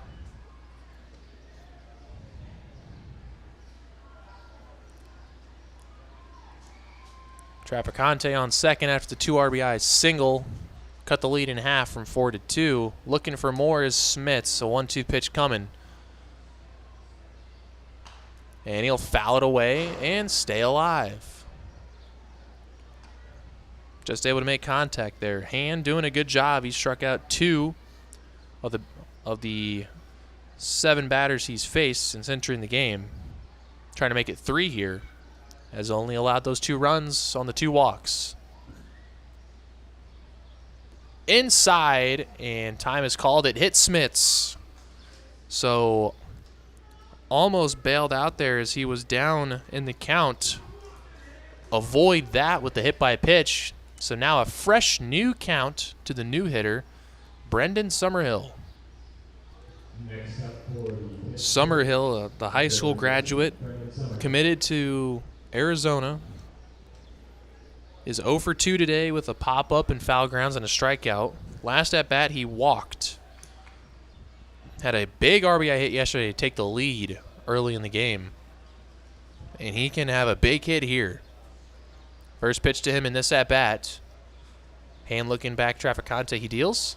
Trafficante on second after the 2 RBI single. Cut the lead in half from 4 to 2. Looking for more is Smits. A 1-2 pitch coming. And he'll foul it away and stay alive. just able to make contact there. Hand doing a good job. He struck out 2 of the 7 batters he's faced since entering the game. Trying to make it 3 here. Has only allowed those 2 runs on the 2 walks. Inside, and time is called. It hit Smits. So almost bailed out there as he was down in the count. Avoid that with the hit by pitch. So now a fresh new count to the new hitter, Brendan Summerhill. Summerhill, the high school graduate, committed to Arizona, is 0 for 2 today with a pop-up and foul grounds and a strikeout. Last at-bat, he walked. Had a big RBI hit yesterday to take the lead early in the game. And he can have a big hit here. First pitch to him in this at-bat. Hand looking back, Trafficante, he deals.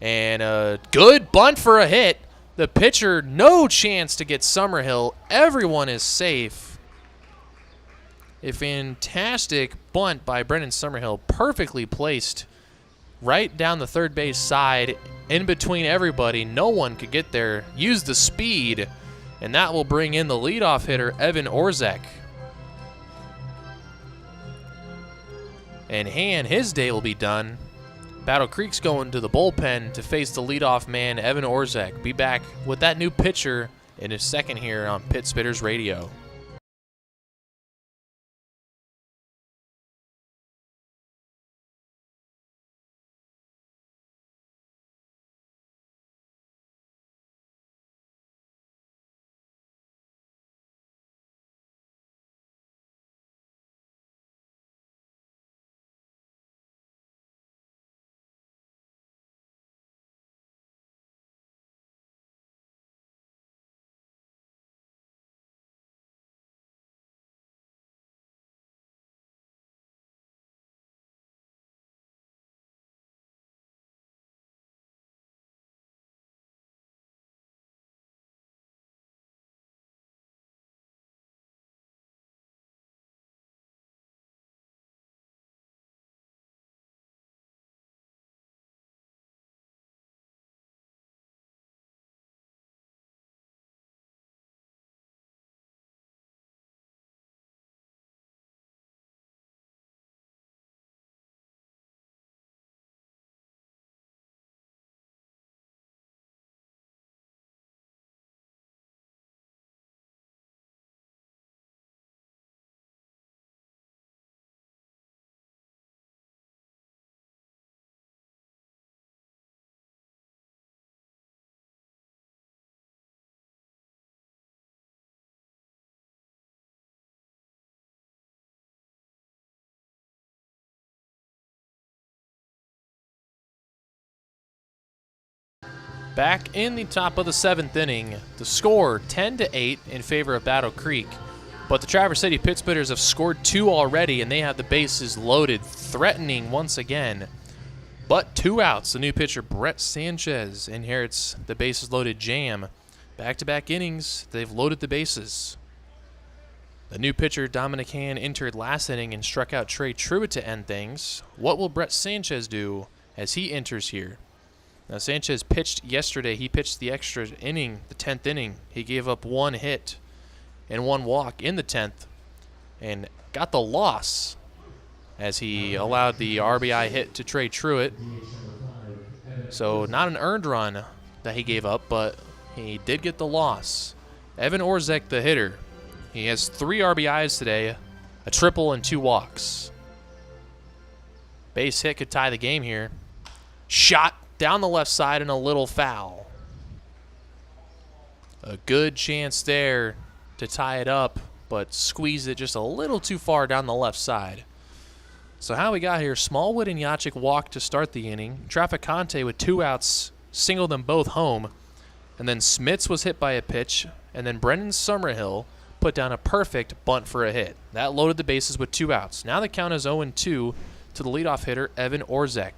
And a good bunt for a hit. The pitcher, no chance to get Summerhill. Everyone is safe. A fantastic bunt by Brendan Summerhill, perfectly placed right down the third base side, in between everybody. No one could get there. Use the speed, and that will bring in the leadoff hitter, Evan Orzek. And Hand, his day will be done. Battle Creek's going to the bullpen to face the leadoff man, Evan Orzek. Be back with that new pitcher in a second here on Pit Spitters Radio. Back in the top of the 7th inning, the score 10-8 in favor of Battle Creek. But the Traverse City Pit Spitters have scored 2 already, and they have the bases loaded, threatening once again. But 2 outs. The new pitcher, Brett Sanchez, inherits the bases loaded jam. Back-to-back innings, they've loaded the bases. The new pitcher, Dominic Hand, entered last inning and struck out Trey Truitt to end things. What will Brett Sanchez do as he enters here? Now, Sanchez pitched yesterday. He pitched the extra inning, the 10th inning. He gave up 1 hit and 1 walk in the 10th and got the loss as he allowed the RBI hit to Trey Truitt. So not an earned run that he gave up, but he did get the loss. Evan Orzek, the hitter. He has 3 RBIs today, a triple and 2 walks. Base hit could tie the game here. Shot down the left side and a little foul. A good chance there to tie it up, but squeezed it just a little too far down the left side. So how we got here, Smallwood and Yachik walked to start the inning. Trafficante with 2 outs singled them both home. And then Smits was hit by a pitch. And then Brendan Summerhill put down a perfect bunt for a hit. That loaded the bases with 2 outs. Now the count is 0-2 to the leadoff hitter, Evan Orzek.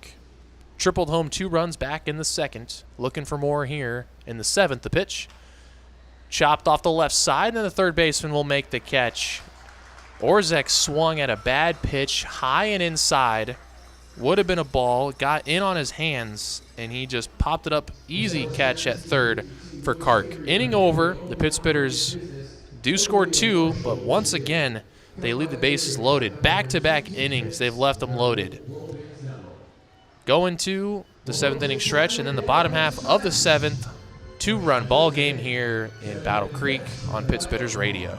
Tripled home 2 runs back in the 2nd. Looking for more here in the 7th. The pitch chopped off the left side, and the third baseman will make the catch. Orzek swung at a bad pitch, high and inside, would have been a ball, got in on his hands, and he just popped it up. Easy catch at third for Kark. Inning over. The Pittsburghers do score 2, but once again, they leave the bases loaded. Back-to-back innings, they've left them loaded. Going to the 7th inning stretch, and then the bottom half of the 7th, 2-run ball game here in Battle Creek on Pittsburghers Radio.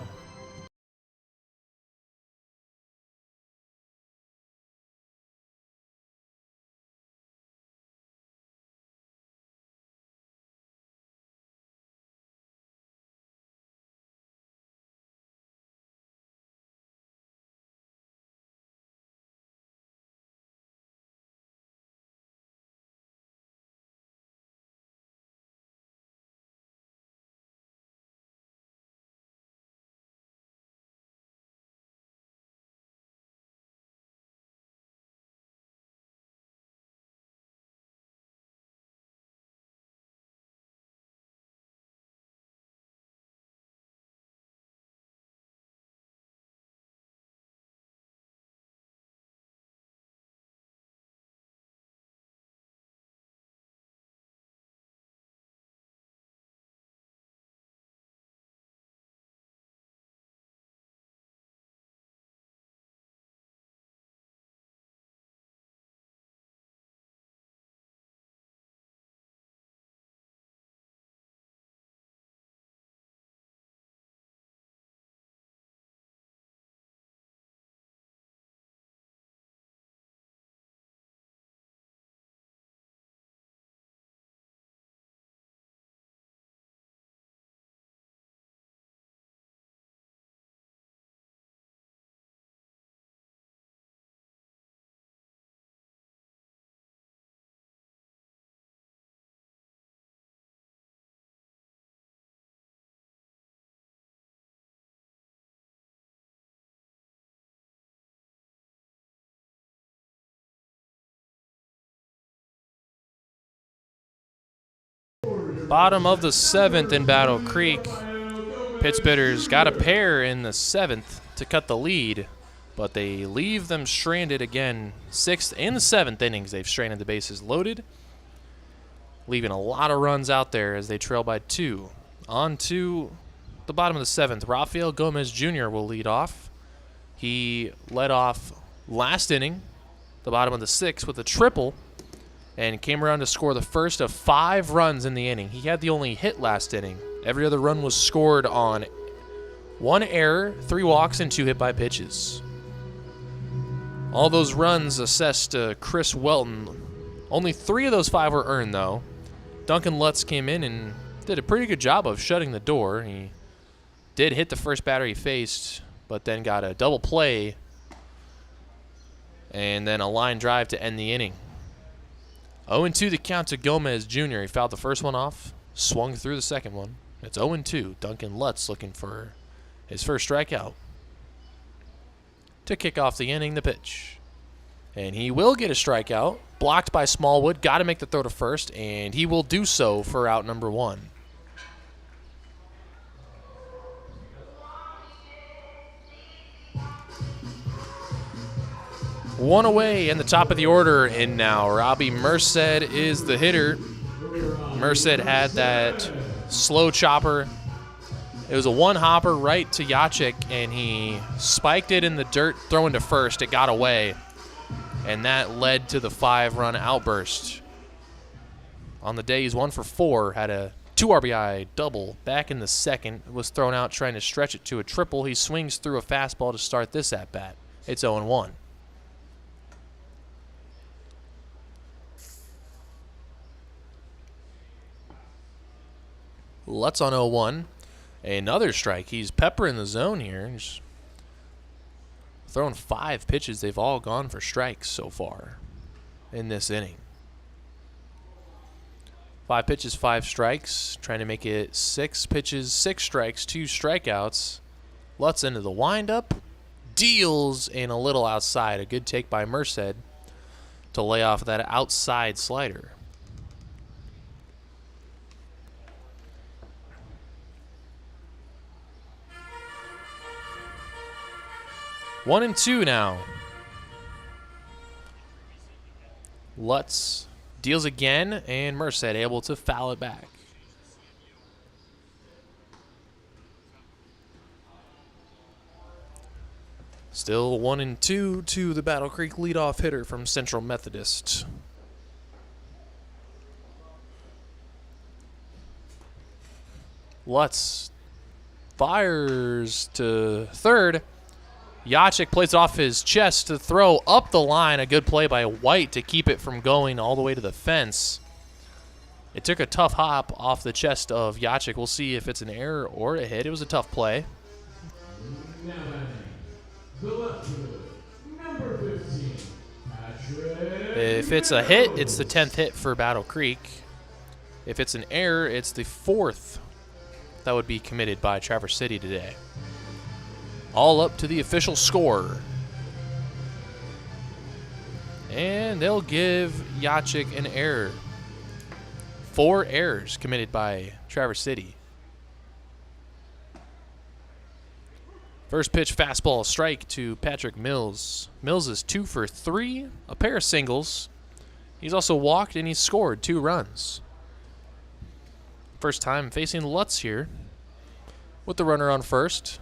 Bottom of the 7th in Battle Creek. Pittsburghers got a pair in the 7th to cut the lead, but they leave them stranded again. 6th and 7th innings, they've stranded the bases loaded, leaving a lot of runs out there as they trail by 2. On to the bottom of the 7th. Raphael Gomez Jr. will lead off. He led off last inning, the bottom of the 6th, with a triple, and came around to score the first of 5 runs in the inning. He had the only hit last inning. Every other run was scored on 1 error, 3 walks, and 2 hit by pitches. All those runs assessed to Chris Welton. Only 3 of those 5 were earned, though. Duncan Lutz came in and did a pretty good job of shutting the door. He did hit the first batter he faced, but then got a double play and then a line drive to end the inning. 0-2 the count to Gomez Jr. He fouled the first one off, swung through the second one. It's 0-2. Duncan Lutz looking for his first strikeout. To kick off the inning, the pitch. And he will get a strikeout. Blocked by Smallwood. Got to make the throw to first, and he will do so for out number 1. One away in the top of the order, and now Robbie Merced is the hitter. Merced had that slow chopper. It was a one-hopper right to Yachik, and he spiked it in the dirt, throwing to first. It got away, and that led to the 5-run outburst. On the day, he's 1 for 4, had a 2 RBI double. Back in the 2nd, was thrown out trying to stretch it to a triple. He swings through a fastball to start this at-bat. It's 0-1. Lutz on 0-1. Another strike. He's peppering the zone here. He's throwing 5 pitches. They've all gone for strikes so far in this inning. 5 pitches, 5 strikes. Trying to make it 6 pitches, 6 strikes, 2 strikeouts. Lutz into the windup. Deals in a little outside. A good take by Merced to lay off that outside slider. 1-2 now. Lutz deals again, and Merced able to foul it back. Still 1-2 to the Battle Creek leadoff hitter from Central Methodist. Lutz fires to third. Yachik plays off his chest to throw up the line. A good play by White to keep it from going all the way to the fence. It took a tough hop off the chest of Yachik. We'll see if it's an error or a hit. It was a tough play.
Now batting, the left fielder, number 15, Patrick.
If it's a hit, it's the 10th hit for Battle Creek. If it's an error, it's the 4th that would be committed by Traverse City today. All up to the official score. And they'll give Yachik an error. 4 errors committed by Traverse City. First pitch fastball strike to Patrick Mills. Mills is 2 for 3, a pair of singles. He's also walked and he's scored 2 runs. First time facing Lutz here with the runner on first.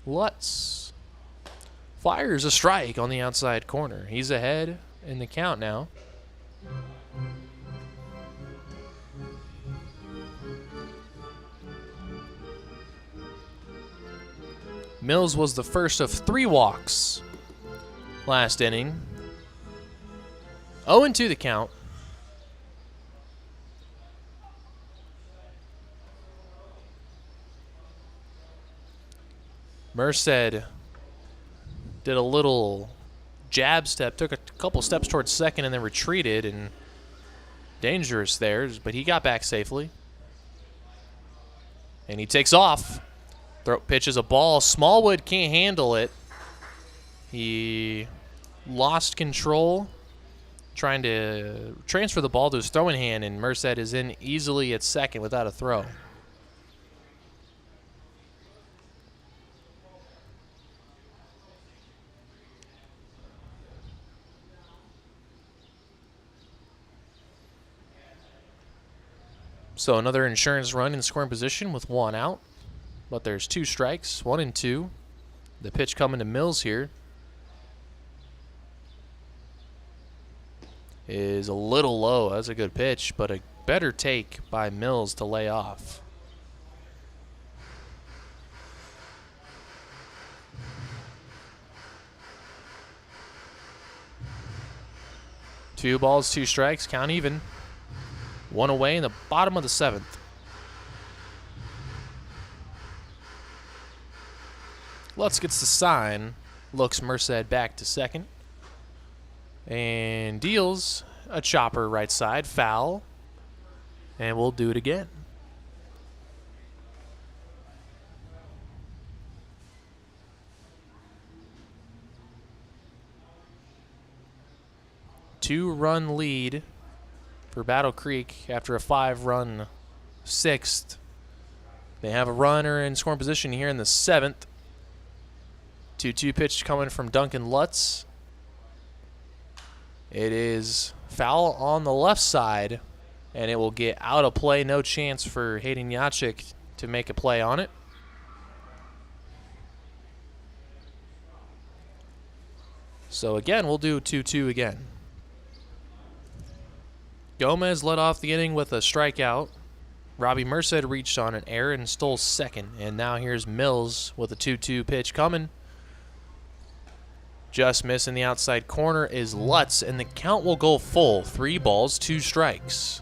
Lutz fires a strike on the outside corner. He's ahead in the count now. Mills was the first of 3 walks last inning. 0-2 the count. Merced did a little jab step, took a couple steps towards second and then retreated, and dangerous there, but he got back safely. And he takes off. Throw pitches a ball. Smallwood can't handle it. He lost control trying to transfer the ball to his throwing hand, and Merced is in easily at second without a throw. So another insurance run in scoring position with 1 out. But there's 2 strikes, 1-2. The pitch coming to Mills here is a little low. That's a good pitch, but a better take by Mills to lay off. Two balls, 2 strikes, count even. 1 away in the bottom of the 7th. Lutz gets the sign, looks Merced back to second, and deals a chopper right side, foul, and we'll do it again. Two-run lead for Battle Creek after a 5-run 6th. They have a runner in scoring position here in the 7th. 2-2 pitch coming from Duncan Lutz. It is foul on the left side, and it will get out of play. No chance for Hayden Yachik to make a play on it. So again, we'll do 2-2 again. Gomez led off the inning with a strikeout. Robbie Merced reached on an error and stole second. And now here's Mills with a 2-2 pitch coming. Just missing the outside corner is Lutz, and the count will go full. 3 balls, 2 strikes.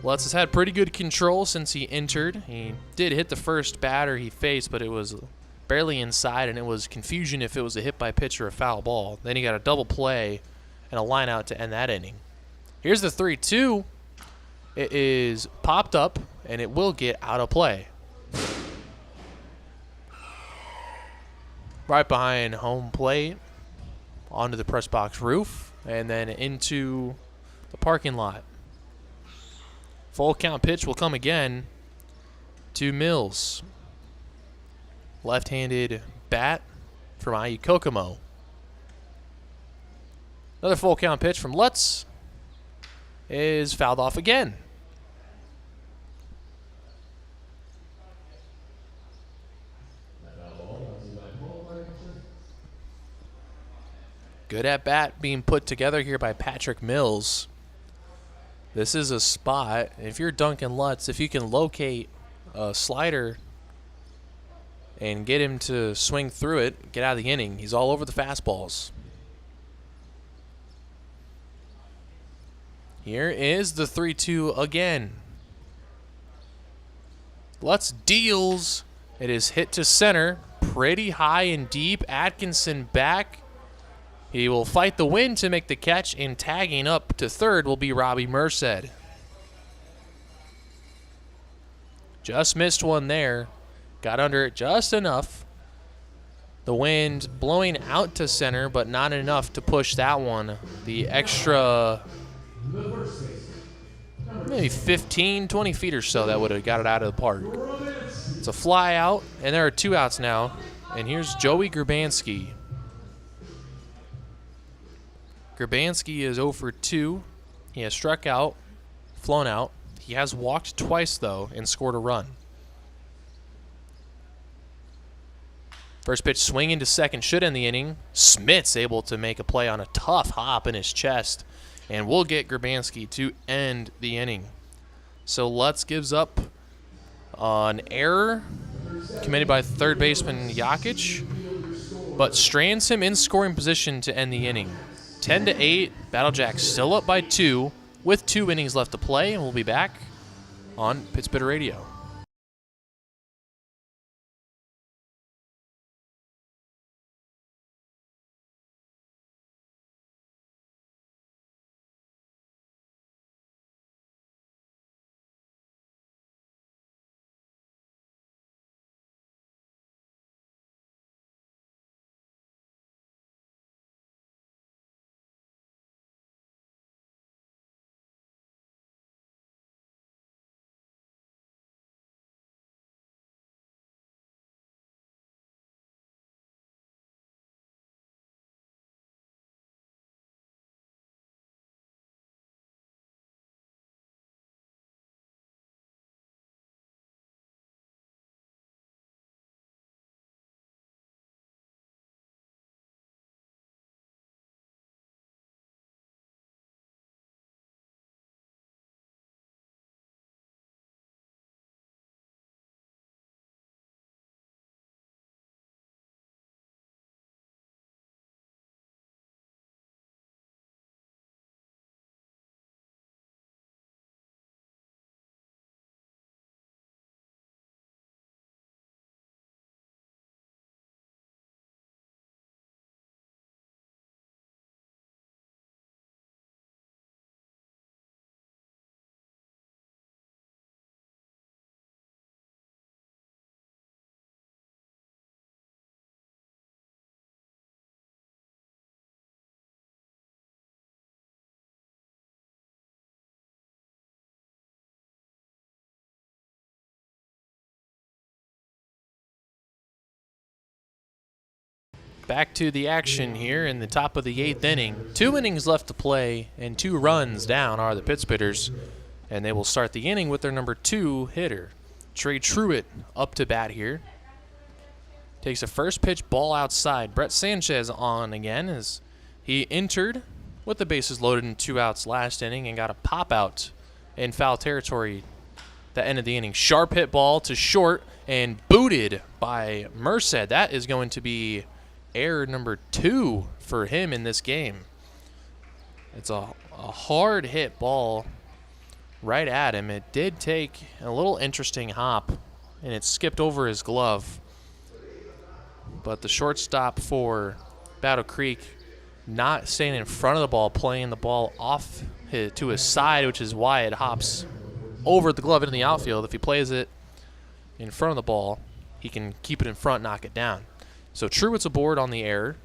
Lutz has had pretty good control since he entered. He did hit the first batter he faced, but it was barely inside, and it was confusion if it was a hit by pitch or a foul ball. Then he got a double play and a line out to end that inning. Here's the 3-2. It is popped up, and it will get out of play. Right behind home plate. onto the press box roof and then into the parking lot. Full count pitch will come again to Mills. Left-handed bat from IU Kokomo. Another full count pitch from Lutz is fouled off again. Good at bat being put together here by Patrick Mills. This is a spot, if you're Duncan Lutz, if you can locate a slider and get him to swing through it, get out of the inning. He's all over the fastballs. Here is the 3-2 again. Lutz deals. It is hit to center. Pretty high and deep. Atkinson back. He will fight the wind to make the catch, and tagging up to third will be Robbie Merced. Just missed one there. Got under it just enough. The wind blowing out to center, but not enough to push that one. The extra maybe 15, 20 feet or so that would have got it out of the park. It's a fly out, and there are 2 outs now. And here's Joey Grabansky. Grabansky is 0 for 2. He has struck out, flown out. He has walked twice, though, and scored a run. First pitch swing into second should end the inning. Smith's able to make a play on a tough hop in his chest, and we'll get Grabansky to end the inning. So Lutz gives up an error committed by third baseman Jakic, but strands him in scoring position to end the inning. 10-8, Battlejack still up by 2 with 2 innings left to play, and we'll be back on Pittsburgh Radio. Back to the action here in the top of the 8th inning. 2 innings left to play, and 2 runs down are the Pittsburghers. And they will start the inning with their number 2 hitter. Trey Truitt up to bat here. Takes a first pitch ball outside. Brett Sanchez on again as he entered with the bases loaded and 2 outs last inning and got a pop out in foul territory that ended the inning. Sharp hit ball to short and booted by Merced. That is going to be error number 2 for him in this game. It's a hard hit ball right at him. It did take a little interesting hop, and it skipped over his glove. But the shortstop for Battle Creek not staying in front of the ball, playing the ball off to his side, which is why it hops over the glove into the outfield. If he plays it in front of the ball, he can keep it in front, knock it down. So Truitt's aboard on the error.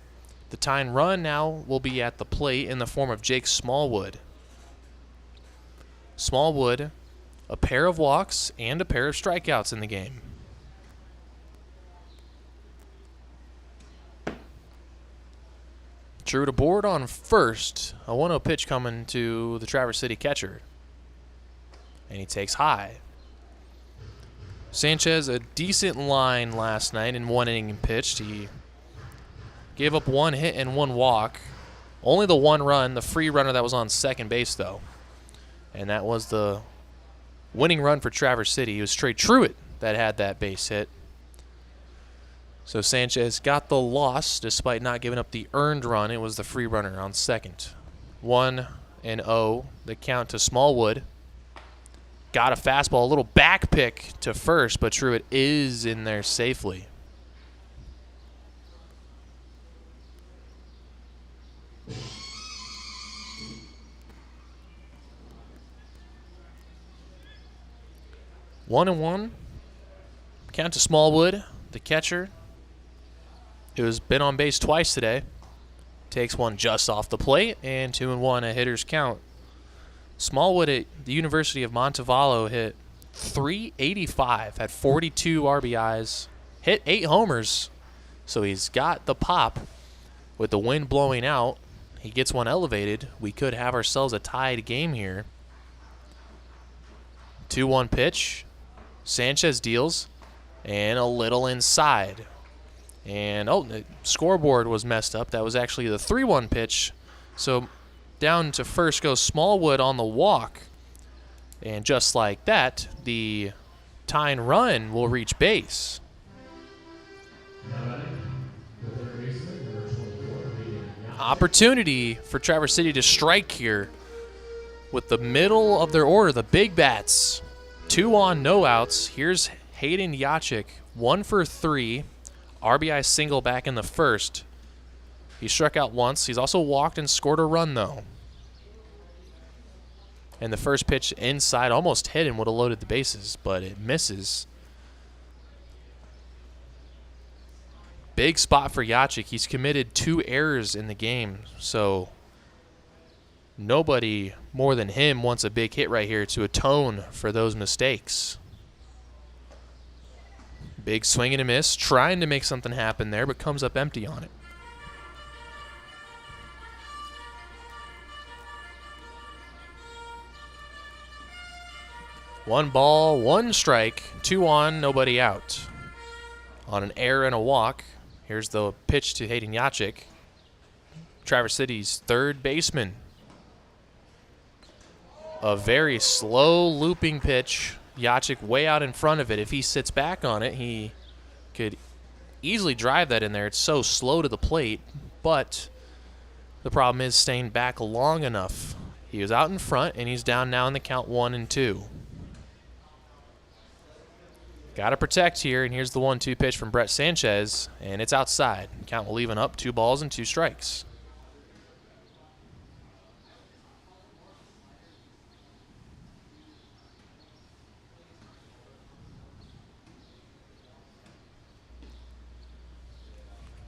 The tying run now will be at the plate in the form of Jake Smallwood. Smallwood, a pair of walks and a pair of strikeouts in the game. Drew to board on first. A 1-0 pitch coming to the Traverse City catcher. And he takes high. Sanchez, a decent line last night in 1 inning pitched. He gave up 1 hit and 1 walk. Only the 1 run, the free runner that was on second base, though. And that was the winning run for Traverse City. It was Trey Truitt that had that base hit. So Sanchez got the loss despite not giving up the earned run. It was the free runner on second. 1-0, the count to Smallwood. Got a fastball, a little back pick to first, but Truitt is in there safely. One and one. Count to Smallwood, the catcher, who has been on base twice today. Takes one just off the plate, and 2-1, a hitter's count. Smallwood at the University of Montevallo hit .385, had 42 RBIs, hit 8 homers. So he's got the pop. With the wind blowing out, he gets one elevated. We could have ourselves a tied game here. 2-1 pitch. Sanchez deals, and a little inside. And, the scoreboard was messed up. That was actually the 3-1 pitch. So down to first goes Smallwood on the walk. And just like that, the tying run will reach base. Opportunity for Traverse City to strike here with the middle of their order, the big bats. 2 on, no outs. Here's Hayden Yachik, 1 for 3. RBI single back in the first. He struck out once. He's also walked and scored a run, though. And the first pitch inside almost hit him, would have loaded the bases, but it misses. Big spot for Yachik. He's committed 2 errors in the game, so nobody more than him wants a big hit right here to atone for those mistakes. Big swing and a miss, trying to make something happen there, but comes up empty on it. One ball, 1 strike, 2 on, nobody out. On an error and a walk, here's the pitch to Hayden Yachik, Traverse City's third baseman. A very slow looping pitch. Yachik way out in front of it. If he sits back on it, he could easily drive that in there. It's so slow to the plate, but the problem is staying back long enough. He was out in front, and he's down now in the count 1-2. Got to protect here, and here's the 1-2 pitch from Brett Sanchez, and it's outside. Count will even up, 2 balls and 2 strikes.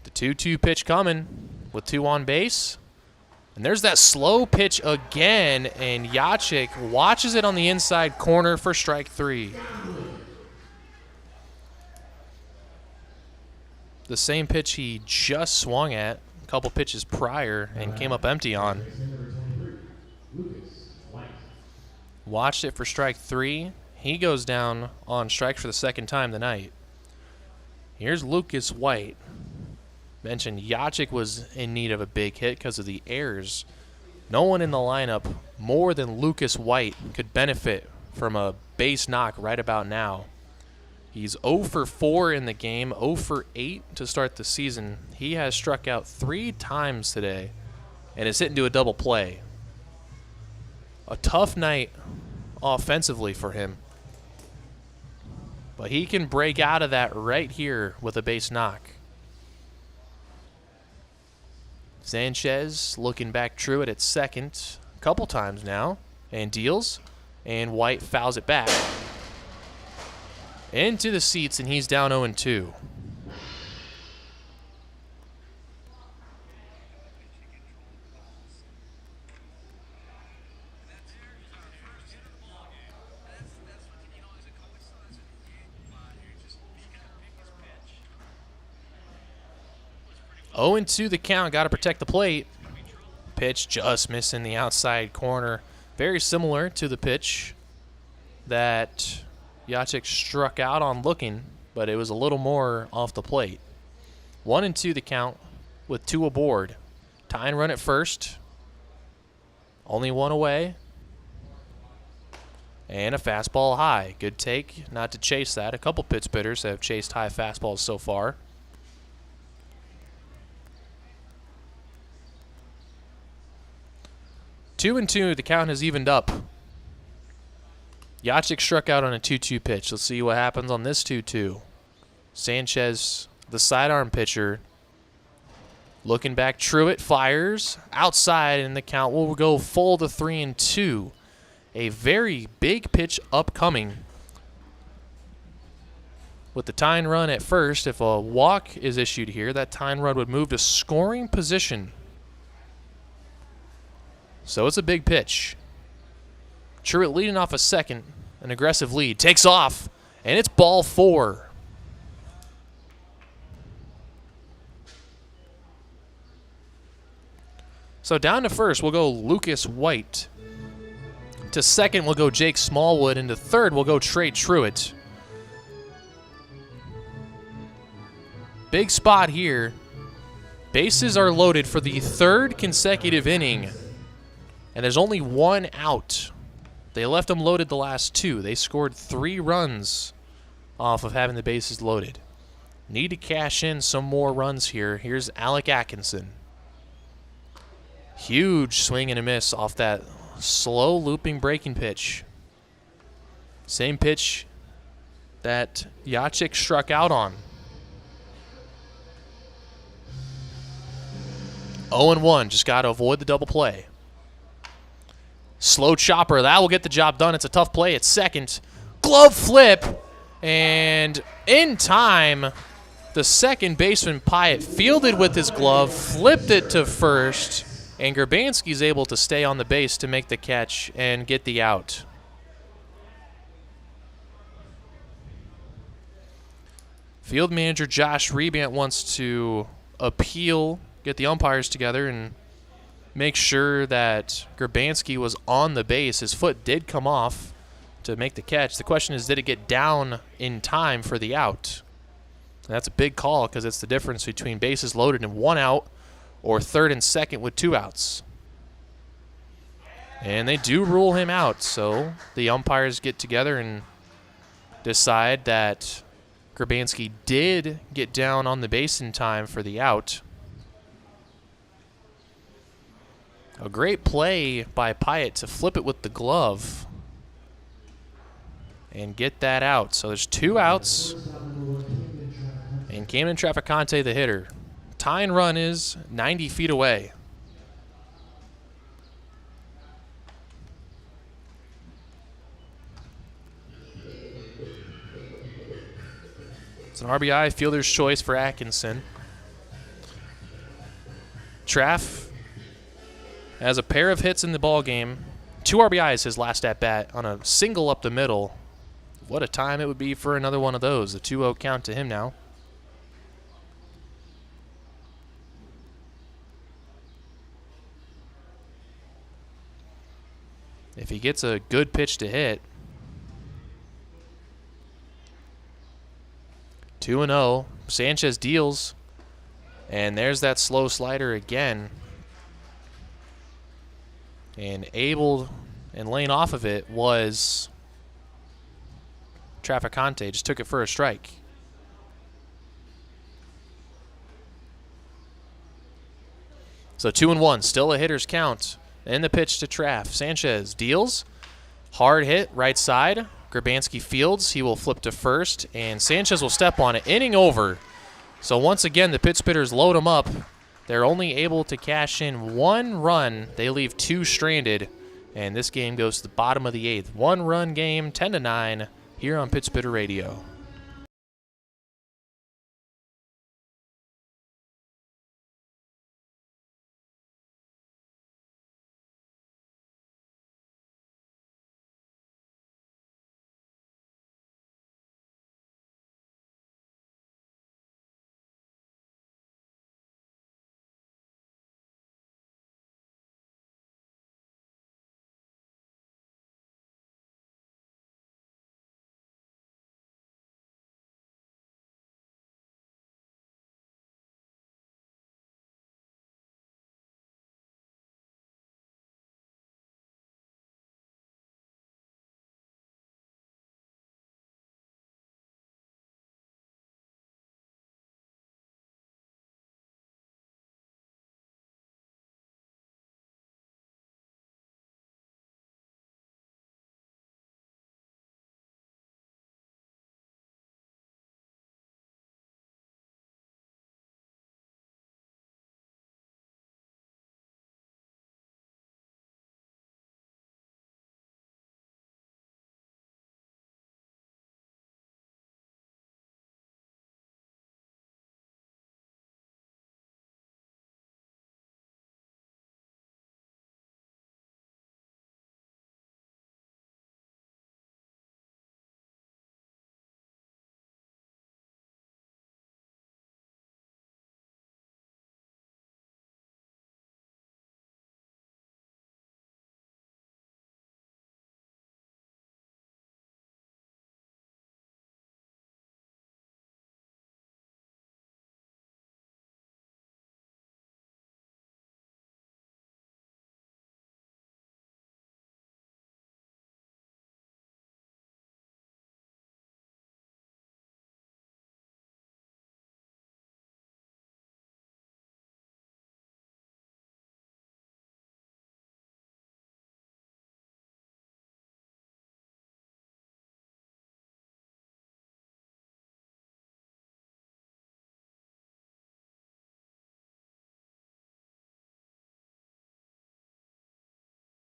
The 2-2 pitch coming with 2 on base. And there's that slow pitch again, and Yachik watches it on the inside corner for strike 3. The same pitch he just swung at a couple pitches prior and came up empty on. Watched it for strike 3. He goes down on strikes for the second time tonight. Here's Lucas White. Mentioned Yachik was in need of a big hit because of the errors. No one in the lineup more than Lucas White could benefit from a base knock right about now. He's 0 for 4 in the game, 0 for 8 to start the season. He has struck out 3 times today and is hitting to a double play. A tough night offensively for him. But he can break out of that right here with a base knock. Sanchez looking back Truitt at second a couple times now and deals, and White fouls it back into the seats, and he's down 0-2. 0-2 the count. Got to protect the plate. Pitch just missing the outside corner. Very similar to the pitch that Jacek struck out on looking, but it was a little more off the plate. 1-2 the count with 2 aboard. Tying run at first. Only 1 away. And a fastball high. Good take not to chase that. A couple Pittsburghers have chased high fastballs so far. Two and two, the count has evened up. Jacek struck out on a 2-2 pitch. Let's see what happens on this 2-2. Sanchez, the sidearm pitcher, looking back. Truitt fires outside, and the count will go full to 3-2. A very big pitch upcoming. With the tying run at first, if a walk is issued here, that tying run would move to scoring position. So it's a big pitch. Truitt leading off a second, an aggressive lead, takes off, and it's ball 4. So down to first, we'll go Lucas White. To second, we'll go Jake Smallwood, and to third, we'll go Trey Truitt. Big spot here. Bases are loaded for the 3rd consecutive inning, and there's only 1 out. They left them loaded the last 2. They scored 3 runs off of having the bases loaded. Need to cash in some more runs here. Here's Alec Atkinson. Huge swing and a miss off that slow looping breaking pitch. Same pitch that Jacek struck out on. 0-1, just got to avoid the double play. Slow chopper, that will get the job done. It's a tough play at second. Glove flip, and in time, the second baseman Pyatt fielded with his glove, flipped it to first, and Grabansky's able to stay on the base to make the catch and get the out. Field manager Josh Rebant wants to appeal, get the umpires together, and make sure that Grabansky was on the base. His foot did come off to make the catch. The question is, did it get down in time for the out? And that's a big call because it's the difference between bases loaded and 1 out or third and second with 2 outs. And they do rule him out, so the umpires get together and decide that Grabansky did get down on the base in time for the out. A great play by Pyatt to flip it with the glove and get that out. So there's 2 outs, and Camden Trafficante, the hitter. Tying run is 90 feet away. It's an RBI, fielder's choice for Atkinson. Traff has a pair of hits in the ball game. 2 RBIs his last at-bat on a single up the middle. What a time it would be for another one of those. A 2-0 count to him now. If he gets a good pitch to hit. 2-0. Sanchez deals. And there's that slow slider again. And able and laying off of it was Trafficante. Just took it for a strike. So 2-1, still a hitter's count. And the pitch to Traff. Sanchez deals. Hard hit, right side. Grabansky fields. He will flip to first, and Sanchez will step on it. Inning over. So once again, the Pittsburghers load him up. They're only able to cash in 1 run. They leave 2 stranded, and this game goes to the bottom of the 8th. 1-run game, 10-9, here on Pittsburgh Radio.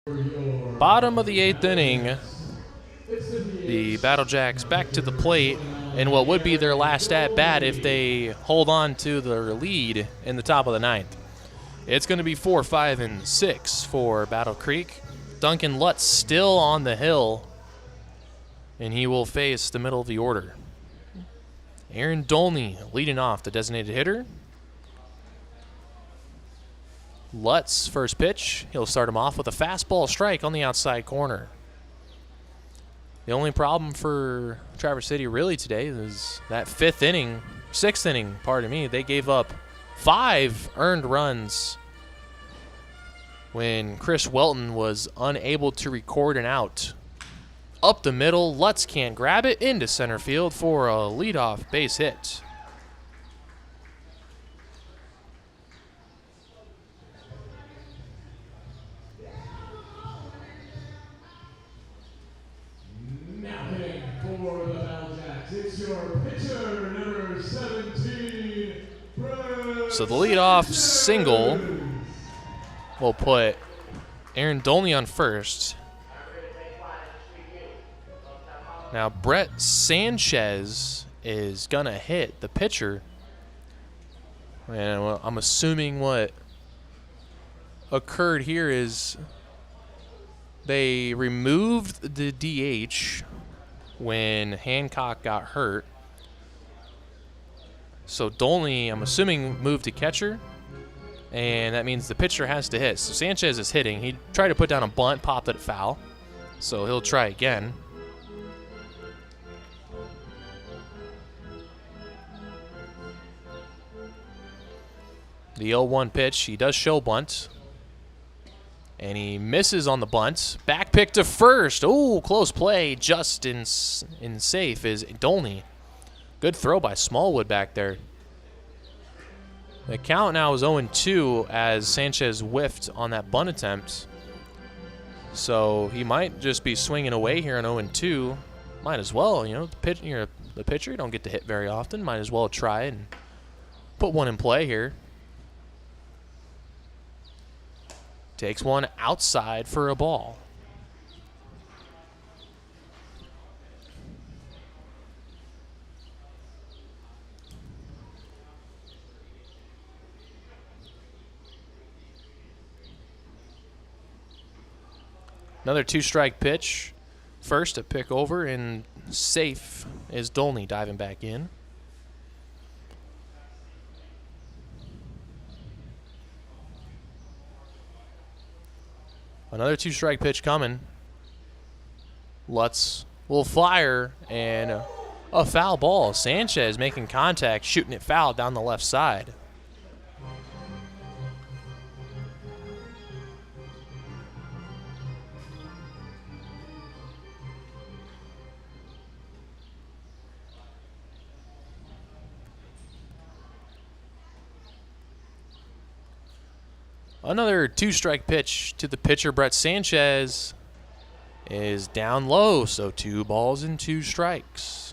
Bottom of the 8th inning, the Battle Jacks back to the plate in what would be their last at-bat if they hold on to their lead in the top of the 9th. It's going to be 4, 5, and 6 for Battle Creek. Duncan Lutz still on the hill, and he will face the middle of the order. Aaron Dolney leading off, the designated hitter. Lutz, first pitch. He'll start him off with a fastball strike on the outside corner. The only problem for Traverse City really today is that 6th inning, pardon me, they gave up 5 earned runs when Chris Welton was unable to record an out. Up the middle, Lutz can't grab it into center field for a leadoff base hit.
Now hitting for the Battle Jacks, it's your pitcher, number 17,
So the leadoff single will put Aaron Dolney on first. Now Brett Sanchez is going to hit the pitcher. And I'm assuming what occurred here is they removed the DH when Hancock got hurt. So Dolney, I'm assuming, moved to catcher. And that means the pitcher has to hit. So Sanchez is hitting. He tried to put down a bunt, popped it foul. So he'll try again. The 0-1 pitch, he does show bunt. And he misses on the bunt. Back pick to first. Oh, close play. Just in safe is Dolney. Good throw by Smallwood back there. The count now is 0-2 as Sanchez whiffed on that bunt attempt. So he might just be swinging away here on 0-2. Might as well, you know, the pitcher, you don't get to hit very often. Might as well try and put one in play here. Takes one outside for a ball. Another 2-strike pitch. First, a pick over, and safe is Dolney diving back in. Another 2-strike pitch coming. Lutz will fire, and a foul ball. Sanchez making contact, shooting it foul down the left side. Another 2-strike pitch to the pitcher, Brett Sanchez, is down low, so 2 balls and 2 strikes.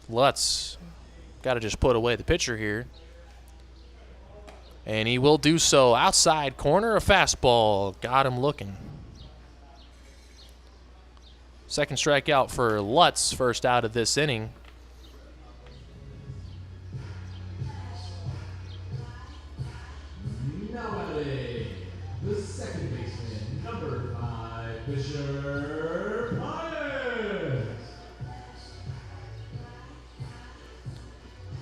Lutz got to just put away the pitcher here. And he will do so. Outside corner, a fastball. Got him looking. Second strikeout for Lutz, first out of this inning.
Now batting, the second baseman, number 5, Fisher Pyatt.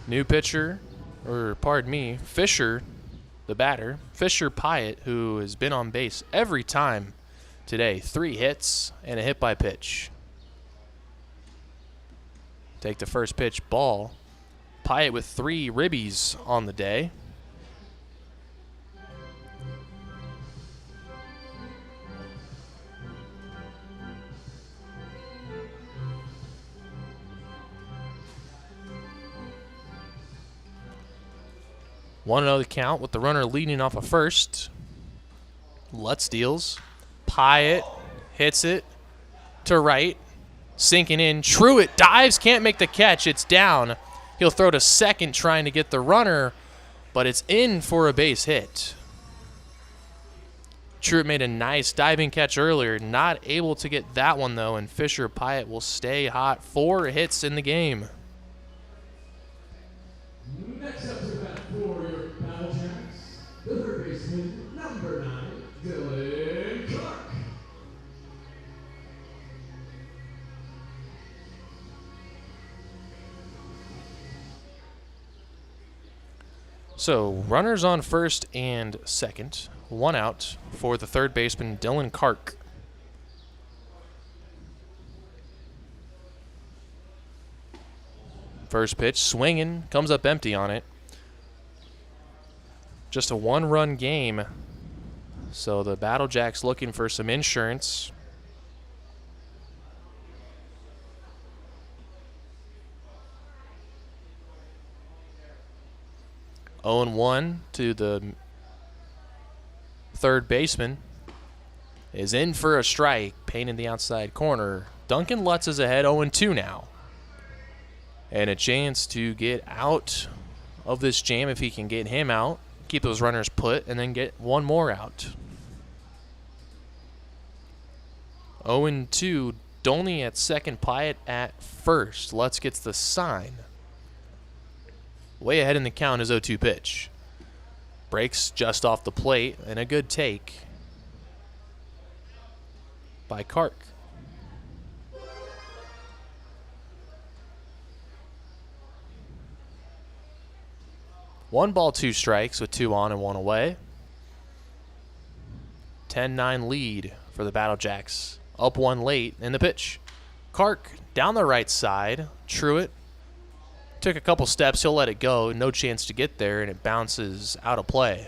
New pitcher, or pardon me, Fisher, the batter. Fisher Pyatt, who has been on base every time today. 3 hits and a hit by pitch. Take the first pitch, ball. Pyatt with 3 ribbies on the day. Want to know the count with the runner leading off of first. Lutz deals. Pyatt hits it to right. Sinking in. Truitt dives, can't make the catch. It's down. He'll throw to second trying to get the runner, but it's in for a base hit. Truitt made a nice diving catch earlier. Not able to get that one, though, and Fisher Pyatt will stay hot. 4 hits in the game.
Next up to bat for your Battle Jacks, the third baseman, number 9, Dylan Clark.
So, runners on first and second. 1 out for the third baseman, Dylan Clark. First pitch, swinging, comes up empty on it. Just a 1-run game. So the Battle Jacks looking for some insurance. Oh and 1 to the third baseman. Is in for a strike, painting the outside corner. Duncan Lutz is ahead, 0-2 now. And a chance to get out of this jam if he can get him out. Keep those runners put, and then get one more out. 0-2, Dolney at second, Pyatt at first. Lutz gets the sign. Way ahead in the count is 0-2 pitch. Breaks just off the plate, and a good take by Clark. 1 ball, 2 strikes with 2 on and 1 away. 10-9 lead for the Battle Jacks. Up 1 late in the pitch. Clark down the right side. Truitt took a couple steps. He'll let it go. No chance to get there, and it bounces out of play.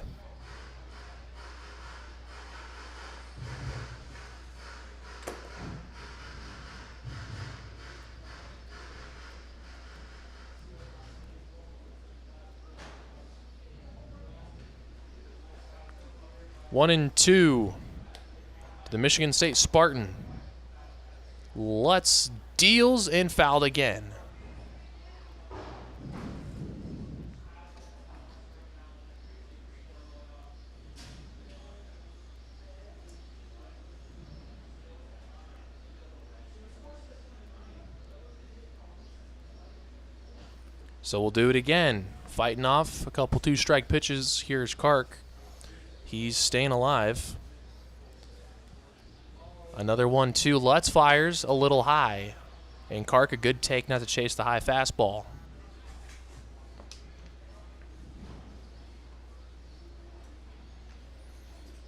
One and 2. The Michigan State Spartan. Lutz deals and fouled again. So we'll do it again. Fighting off a couple 2-strike pitches. Here's Clark. He's staying alive. Another 1-2. Lutz fires a little high. And Clark, a good take not to chase the high fastball.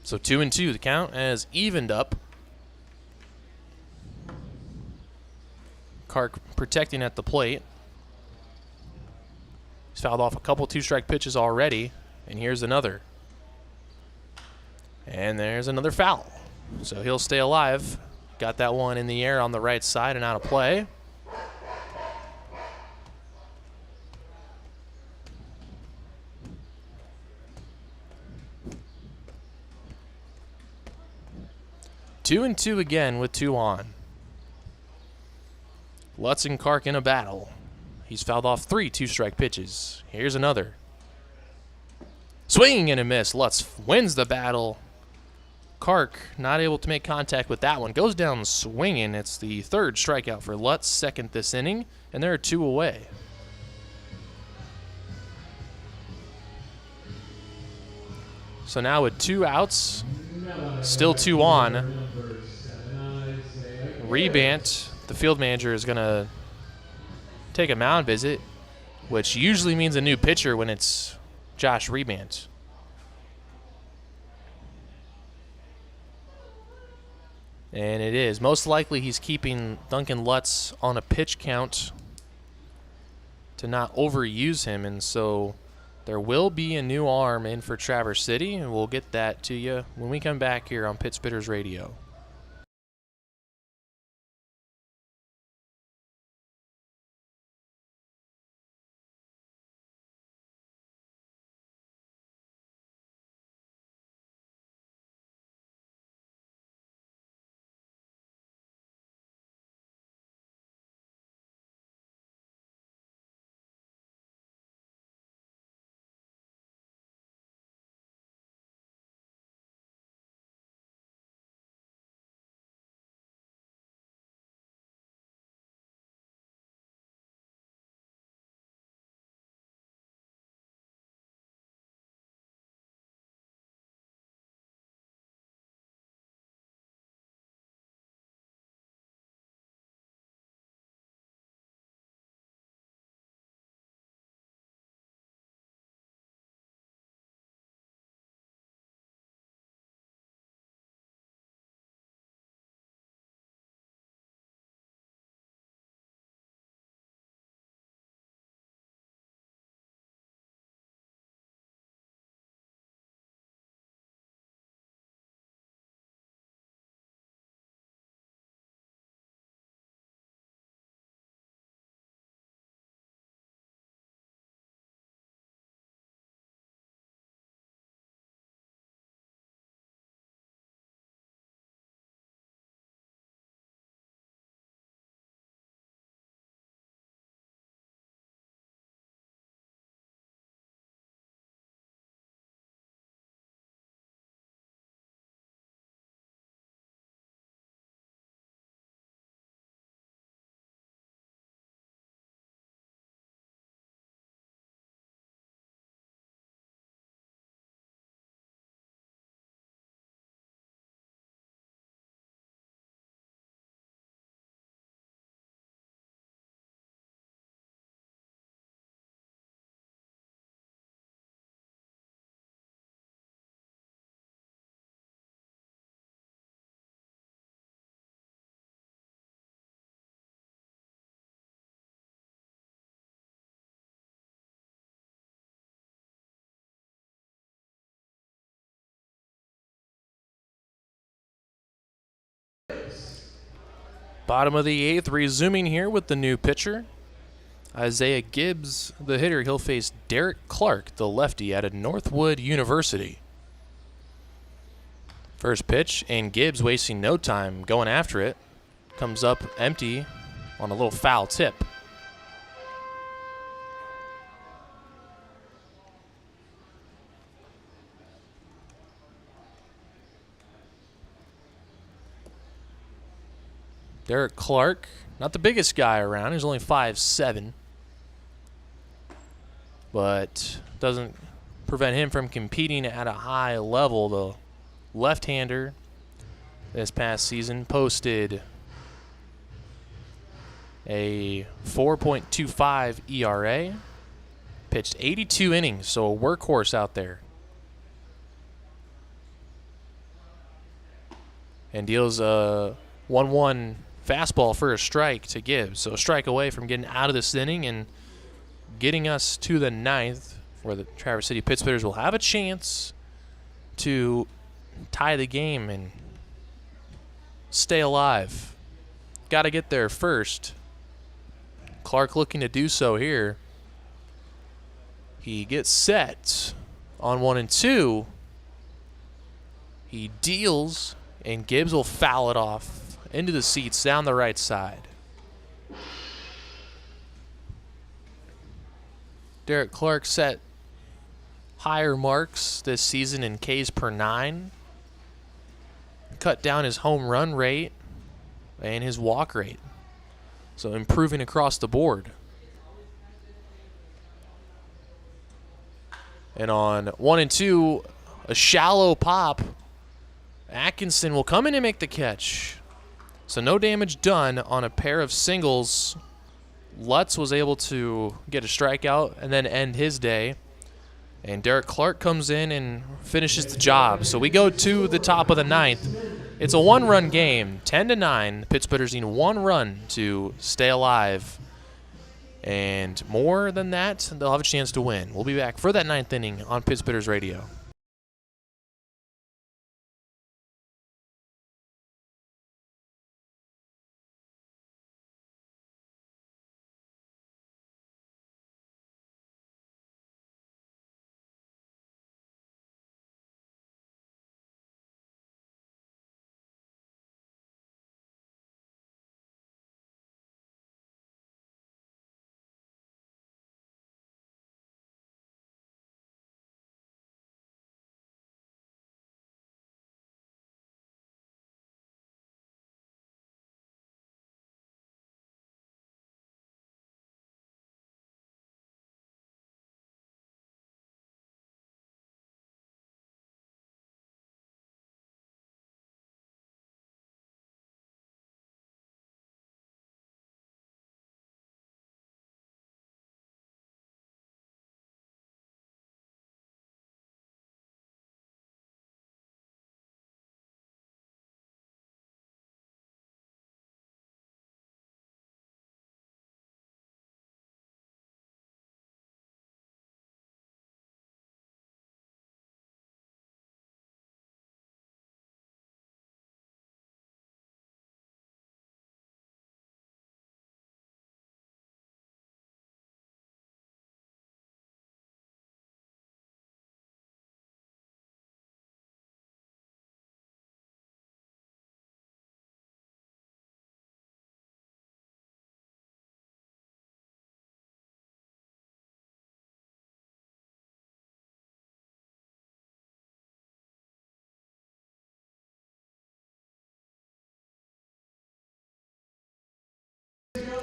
So 2-2. The count has evened up. Clark protecting at the plate. He's fouled off a couple 2-strike pitches already. And here's another. And there's another foul. So he'll stay alive. Got that one in the air on the right side and out of play. Two and 2 again with 2 on. Lutz and Clark in a battle. He's fouled off 3 2-strike pitches. Here's another. Swinging and a miss. Lutz wins the battle. Clark not able to make contact with that one. Goes down swinging. It's the 3rd strikeout for Lutz, 2nd this inning, and there are 2 away. So now with 2 outs, still 2 on. Rebant, the field manager, is going to take a mound visit, which usually means a new pitcher when it's Josh Rebant. And it is. Most likely he's keeping Duncan Lutz on a pitch count to not overuse him. And so there will be a new arm in for Traverse City, and we'll get that to you when we come back here on Pit Spitters Radio. Bottom of the 8th, resuming here with the new pitcher. Isaiah Gibbs, the hitter. He'll face Derek Clark, the lefty, out of Northwood University. First pitch, and Gibbs wasting no time going after it. Comes up empty on a little foul tip. Derek Clark, not the biggest guy around. He's only 5'7", but doesn't prevent him from competing at a high level. The left-hander this past season posted a 4.25 ERA, pitched 82 innings, so a workhorse out there. And deals a 1-1 fastball for a strike to Gibbs. So a strike away from getting out of this inning and getting us to the 9th, where the Traverse City Pittsburghers will have a chance to tie the game and stay alive. Got to get there first. Clark looking to do so here. He gets set on 1-2. He deals, and Gibbs will foul it off into the seats down the right side. Derek Clark set higher marks this season in Ks per 9. Cut down his home run rate and his walk rate. So improving across the board. And on 1-2, a shallow pop. Atkinson will come in and make the catch. So no damage done on a pair of singles. Lutz was able to get a strikeout and then end his day. And Derek Clark comes in and finishes the job. So we go to the top of the 9th. It's a one-run game, 10-9. The Pittsburghers need one run to stay alive. And more than that, they'll have a chance to win. We'll be back for that 9th inning on Pittsburghers Radio.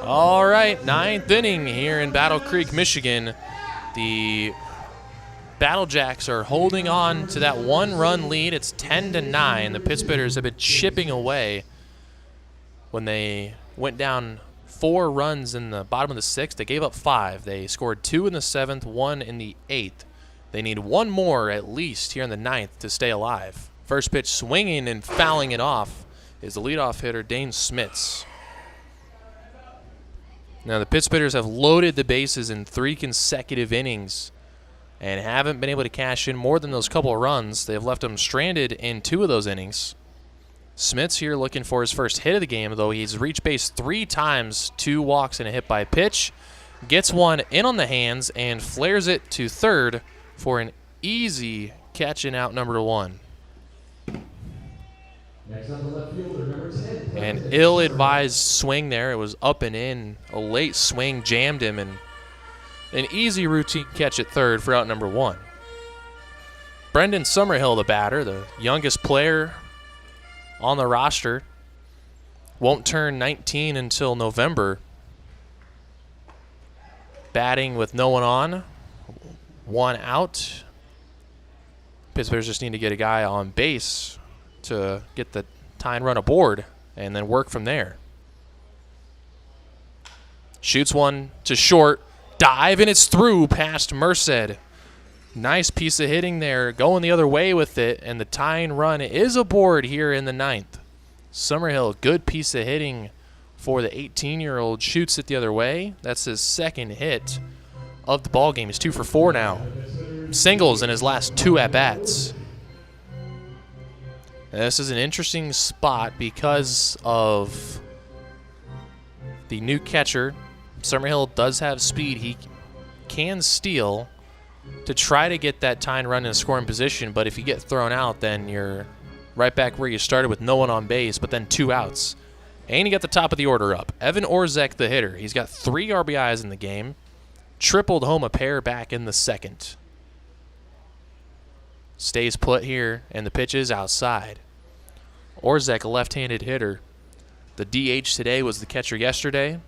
All right, 9th inning here in Battle Creek, Michigan. The Battle Jacks are holding on to that one-run lead. It's 10-9. The Pittsburghers have been chipping away. When they went down 4 runs in the bottom of the 6th, they gave up 5. They scored 2 in the 7th, 1 in the 8th. They need one more at least here in the 9th to stay alive. First pitch swinging and fouling it off is the leadoff hitter, Dane Smith. Now, the Pittsburghers have loaded the bases in 3 consecutive innings and haven't been able to cash in more than those couple of runs. They've left them stranded in 2 of those innings. Smith's here looking for his first hit of the game, though he's reached base 3 times, 2 walks and a hit by pitch. Gets one in on the hands and flares it to third for an easy catch and out number 1.
Next on the left fielder, number 10.
An ill-advised swing there. It was up and in. A late swing jammed him, and an easy routine catch at third for out number 1. Brendan Summerhill, the batter, the youngest player on the roster, won't turn 19 until November. Batting with no one on, 1 out. Pittsburgh just need to get a guy on base to get the tying run aboard and then work from there. Shoots one to short, dive, and it's through past Merced. Nice piece of hitting there, going the other way with it, and the tying run is aboard here in the 9th. Summerhill, good piece of hitting for the 18-year-old, shoots it the other way. That's his second hit of the ball game. He's 2 for 4 now. Singles in his last 2 at-bats. This is an interesting spot because of the new catcher. Summerhill does have speed. He can steal to try to get that tying run in a scoring position, but if you get thrown out, then you're right back where you started with no one on base, but then 2 outs. And you got the top of the order up. Evan Orzek, the hitter. He's got 3 RBIs in the game. Tripled home a pair back in the 2nd. Stays put here, and the pitch is outside. Orzek, a left-handed hitter. The DH today was the catcher yesterday.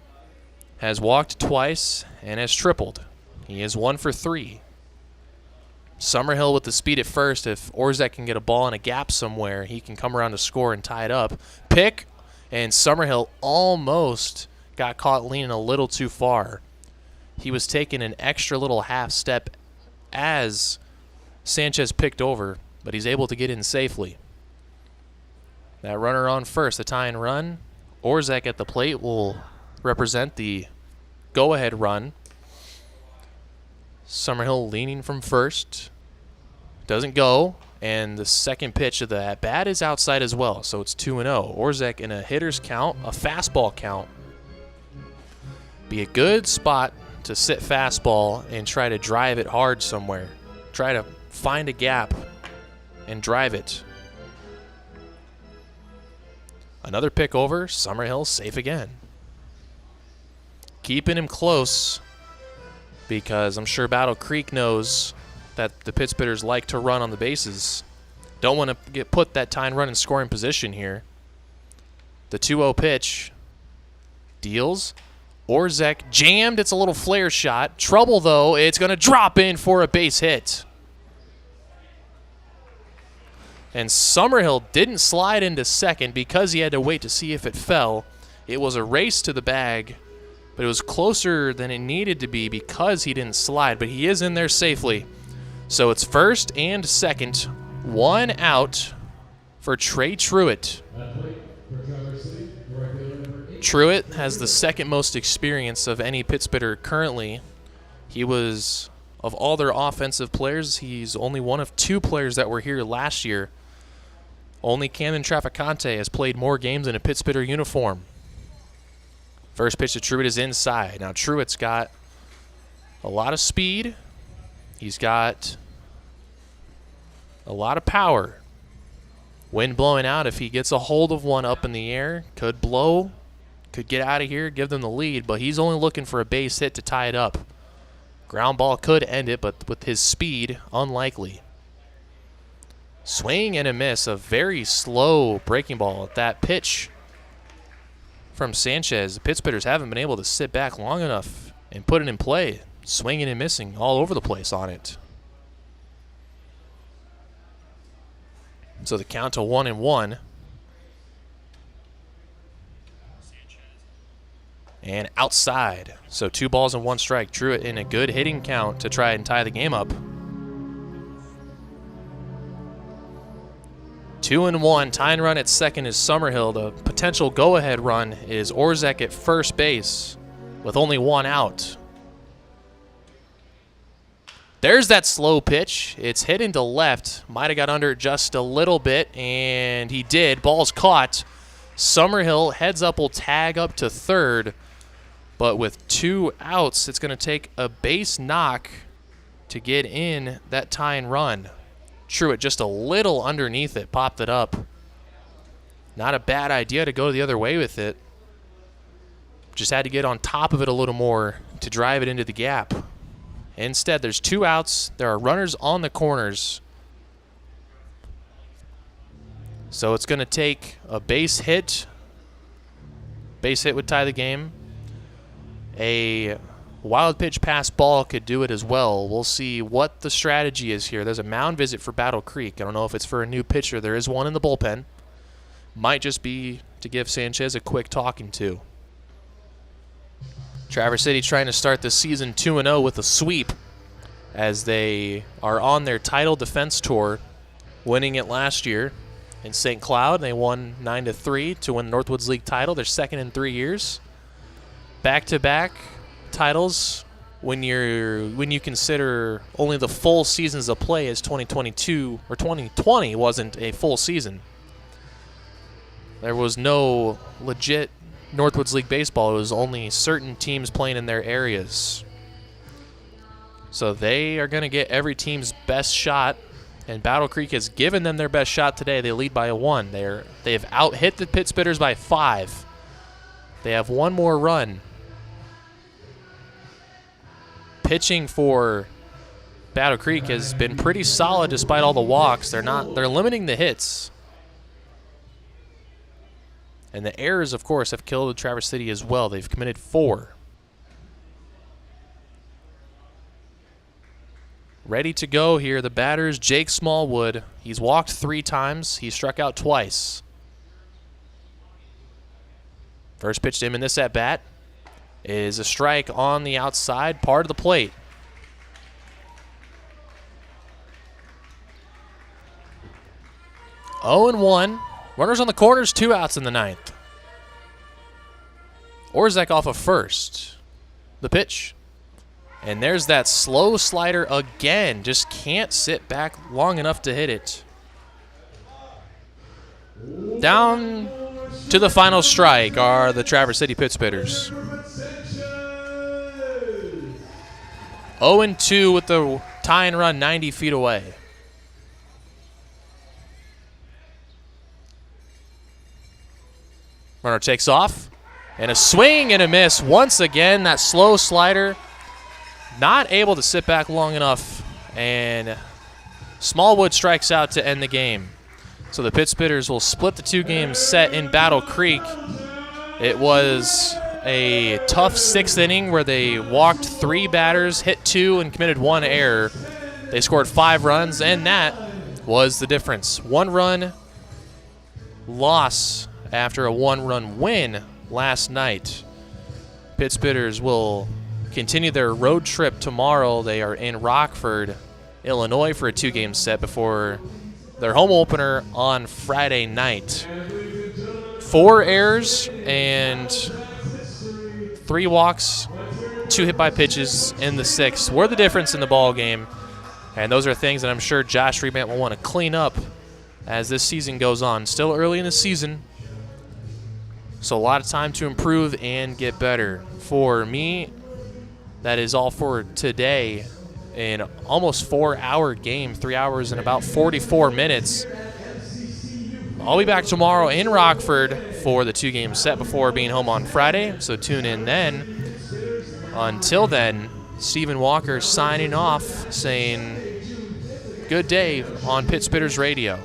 Has walked twice and has tripled. He is 1 for 3. Summerhill with the speed at first. If Orzek can get a ball in a gap somewhere, he can come around to score and tie it up. Pick, and Summerhill almost got caught leaning a little too far. He was taking an extra little half step as Sanchez picked over, but he's able to get in safely. That runner on first, the tying run. Orzek at the plate will represent the go-ahead run. Summerhill leaning from first. Doesn't go, and the second pitch of the at-bat is outside as well, so it's 2-0. Orzek in a hitter's count, a fastball count. Be a good spot to sit fastball and try to drive it hard somewhere. Try to find a gap and drive it. Another pick over. Summerhill safe again. Keeping him close because I'm sure Battle Creek knows that the Pittsburghers like to run on the bases. Don't want to put that tying run in scoring position here. The 2-0 pitch deals. Orzek jammed. It's a little flare shot. Trouble, though. It's going to drop in for a base hit. And Summerhill didn't slide into second because he had to wait to see if it fell. It was a race to the bag, but it was closer than it needed to be because he didn't slide. But he is in there safely. So it's first and second. 1 out for Trey Truitt. Truitt has the second most experience of any Pittsburgher currently. He was, of all their offensive players, he's only one of 2 players that were here last year. Only Camden Trafficante has played more games in a Pittsburgher uniform. First pitch to Truitt is inside. Now Truitt's got a lot of speed. He's got a lot of power. Wind blowing out. If he gets a hold of one up in the air, could blow, could get out of here, give them the lead, but he's only looking for a base hit to tie it up. Ground ball could end it, but with his speed, unlikely. Swing and a miss, a very slow breaking ball. That pitch from Sanchez, the Pittsburghers haven't been able to sit back long enough and put it in play. Swinging and missing all over the place on it. So the count to 1-1. And outside. So 2 balls and 1 strike. Truitt in a good hitting count to try and tie the game up. 2-1. Tying run at second is Summerhill. The potential go-ahead run is Orzek at first base with only 1 out. There's that slow pitch. It's hit into left. Might have got under it just a little bit, and he did. Ball's caught. Summerhill heads up, will tag up to third. But with 2 outs, it's going to take a base knock to get in that tying run. Truitt just a little underneath it, popped it up. Not a bad idea to go the other way with it. Just had to get on top of it a little more to drive it into the gap. Instead, there's 2 outs. There are runners on the corners. So it's going to take a base hit. Base hit would tie the game. A wild pitch pass ball could do it as well. We'll see what the strategy is here. There's a mound visit for Battle Creek. I don't know if it's for a new pitcher. There is one in the bullpen. Might just be to give Sanchez a quick talking to. Traverse City trying to start the season 2-0 with a sweep as they are on their title defense tour, winning it last year in St. Cloud. They won 9-3 to win the Northwoods League title. They're second in 3 years. Back-to-back titles when you consider only the full seasons of play, as 2022 or 2020 wasn't a full season. There was no legit Northwoods League baseball. It was only certain teams playing in their areas. So they are going to get every team's best shot, and Battle Creek has given them their best shot today. They lead by 1. They have out-hit the Pit Spitters by 5. They have 1 more run. Pitching for Battle Creek has been pretty solid despite all the walks. They're limiting the hits. And the errors, of course, have killed Traverse City as well. They've committed 4. Ready to go here, the batters, Jake Smallwood. He's walked 3 times. He struck out twice. First pitch to him in this at-bat is a strike on the outside part of the plate. Oh, 0-1. Runners on the corners, 2 outs in the 9th. Orzek off of first. The pitch. And there's that slow slider again. Just can't sit back long enough to hit it. Down to the final strike are the Traverse City Pit Spitters. 0-2 with the tying run 90 feet away. Runner takes off, and a swing and a miss. Once again, that slow slider not able to sit back long enough, and Smallwood strikes out to end the game. So the Pit Spitters will split the 2-game set in Battle Creek. It was a tough 6th inning where they walked 3 batters, hit 2, and committed 1 error. They scored 5 runs, and that was the difference. 1-run loss after a 1-run win last night. Pit Spitters will continue their road trip tomorrow. They are in Rockford, Illinois for a 2-game set before their home opener on Friday night. 4 errors and 3 walks, 2 hit by pitches in the 6th were the difference in the ball game. And those are things that I'm sure Josh Rebant will want to clean up as this season goes on. Still early in the season, so a lot of time to improve and get better. For me, that is all for today. An almost 4-hour game, 3 hours and about 44 minutes. I'll be back tomorrow in Rockford for the 2-game set before being home on Friday, so tune in then. Until then, Stephen Walker signing off, saying good day on Pit Spitters Radio.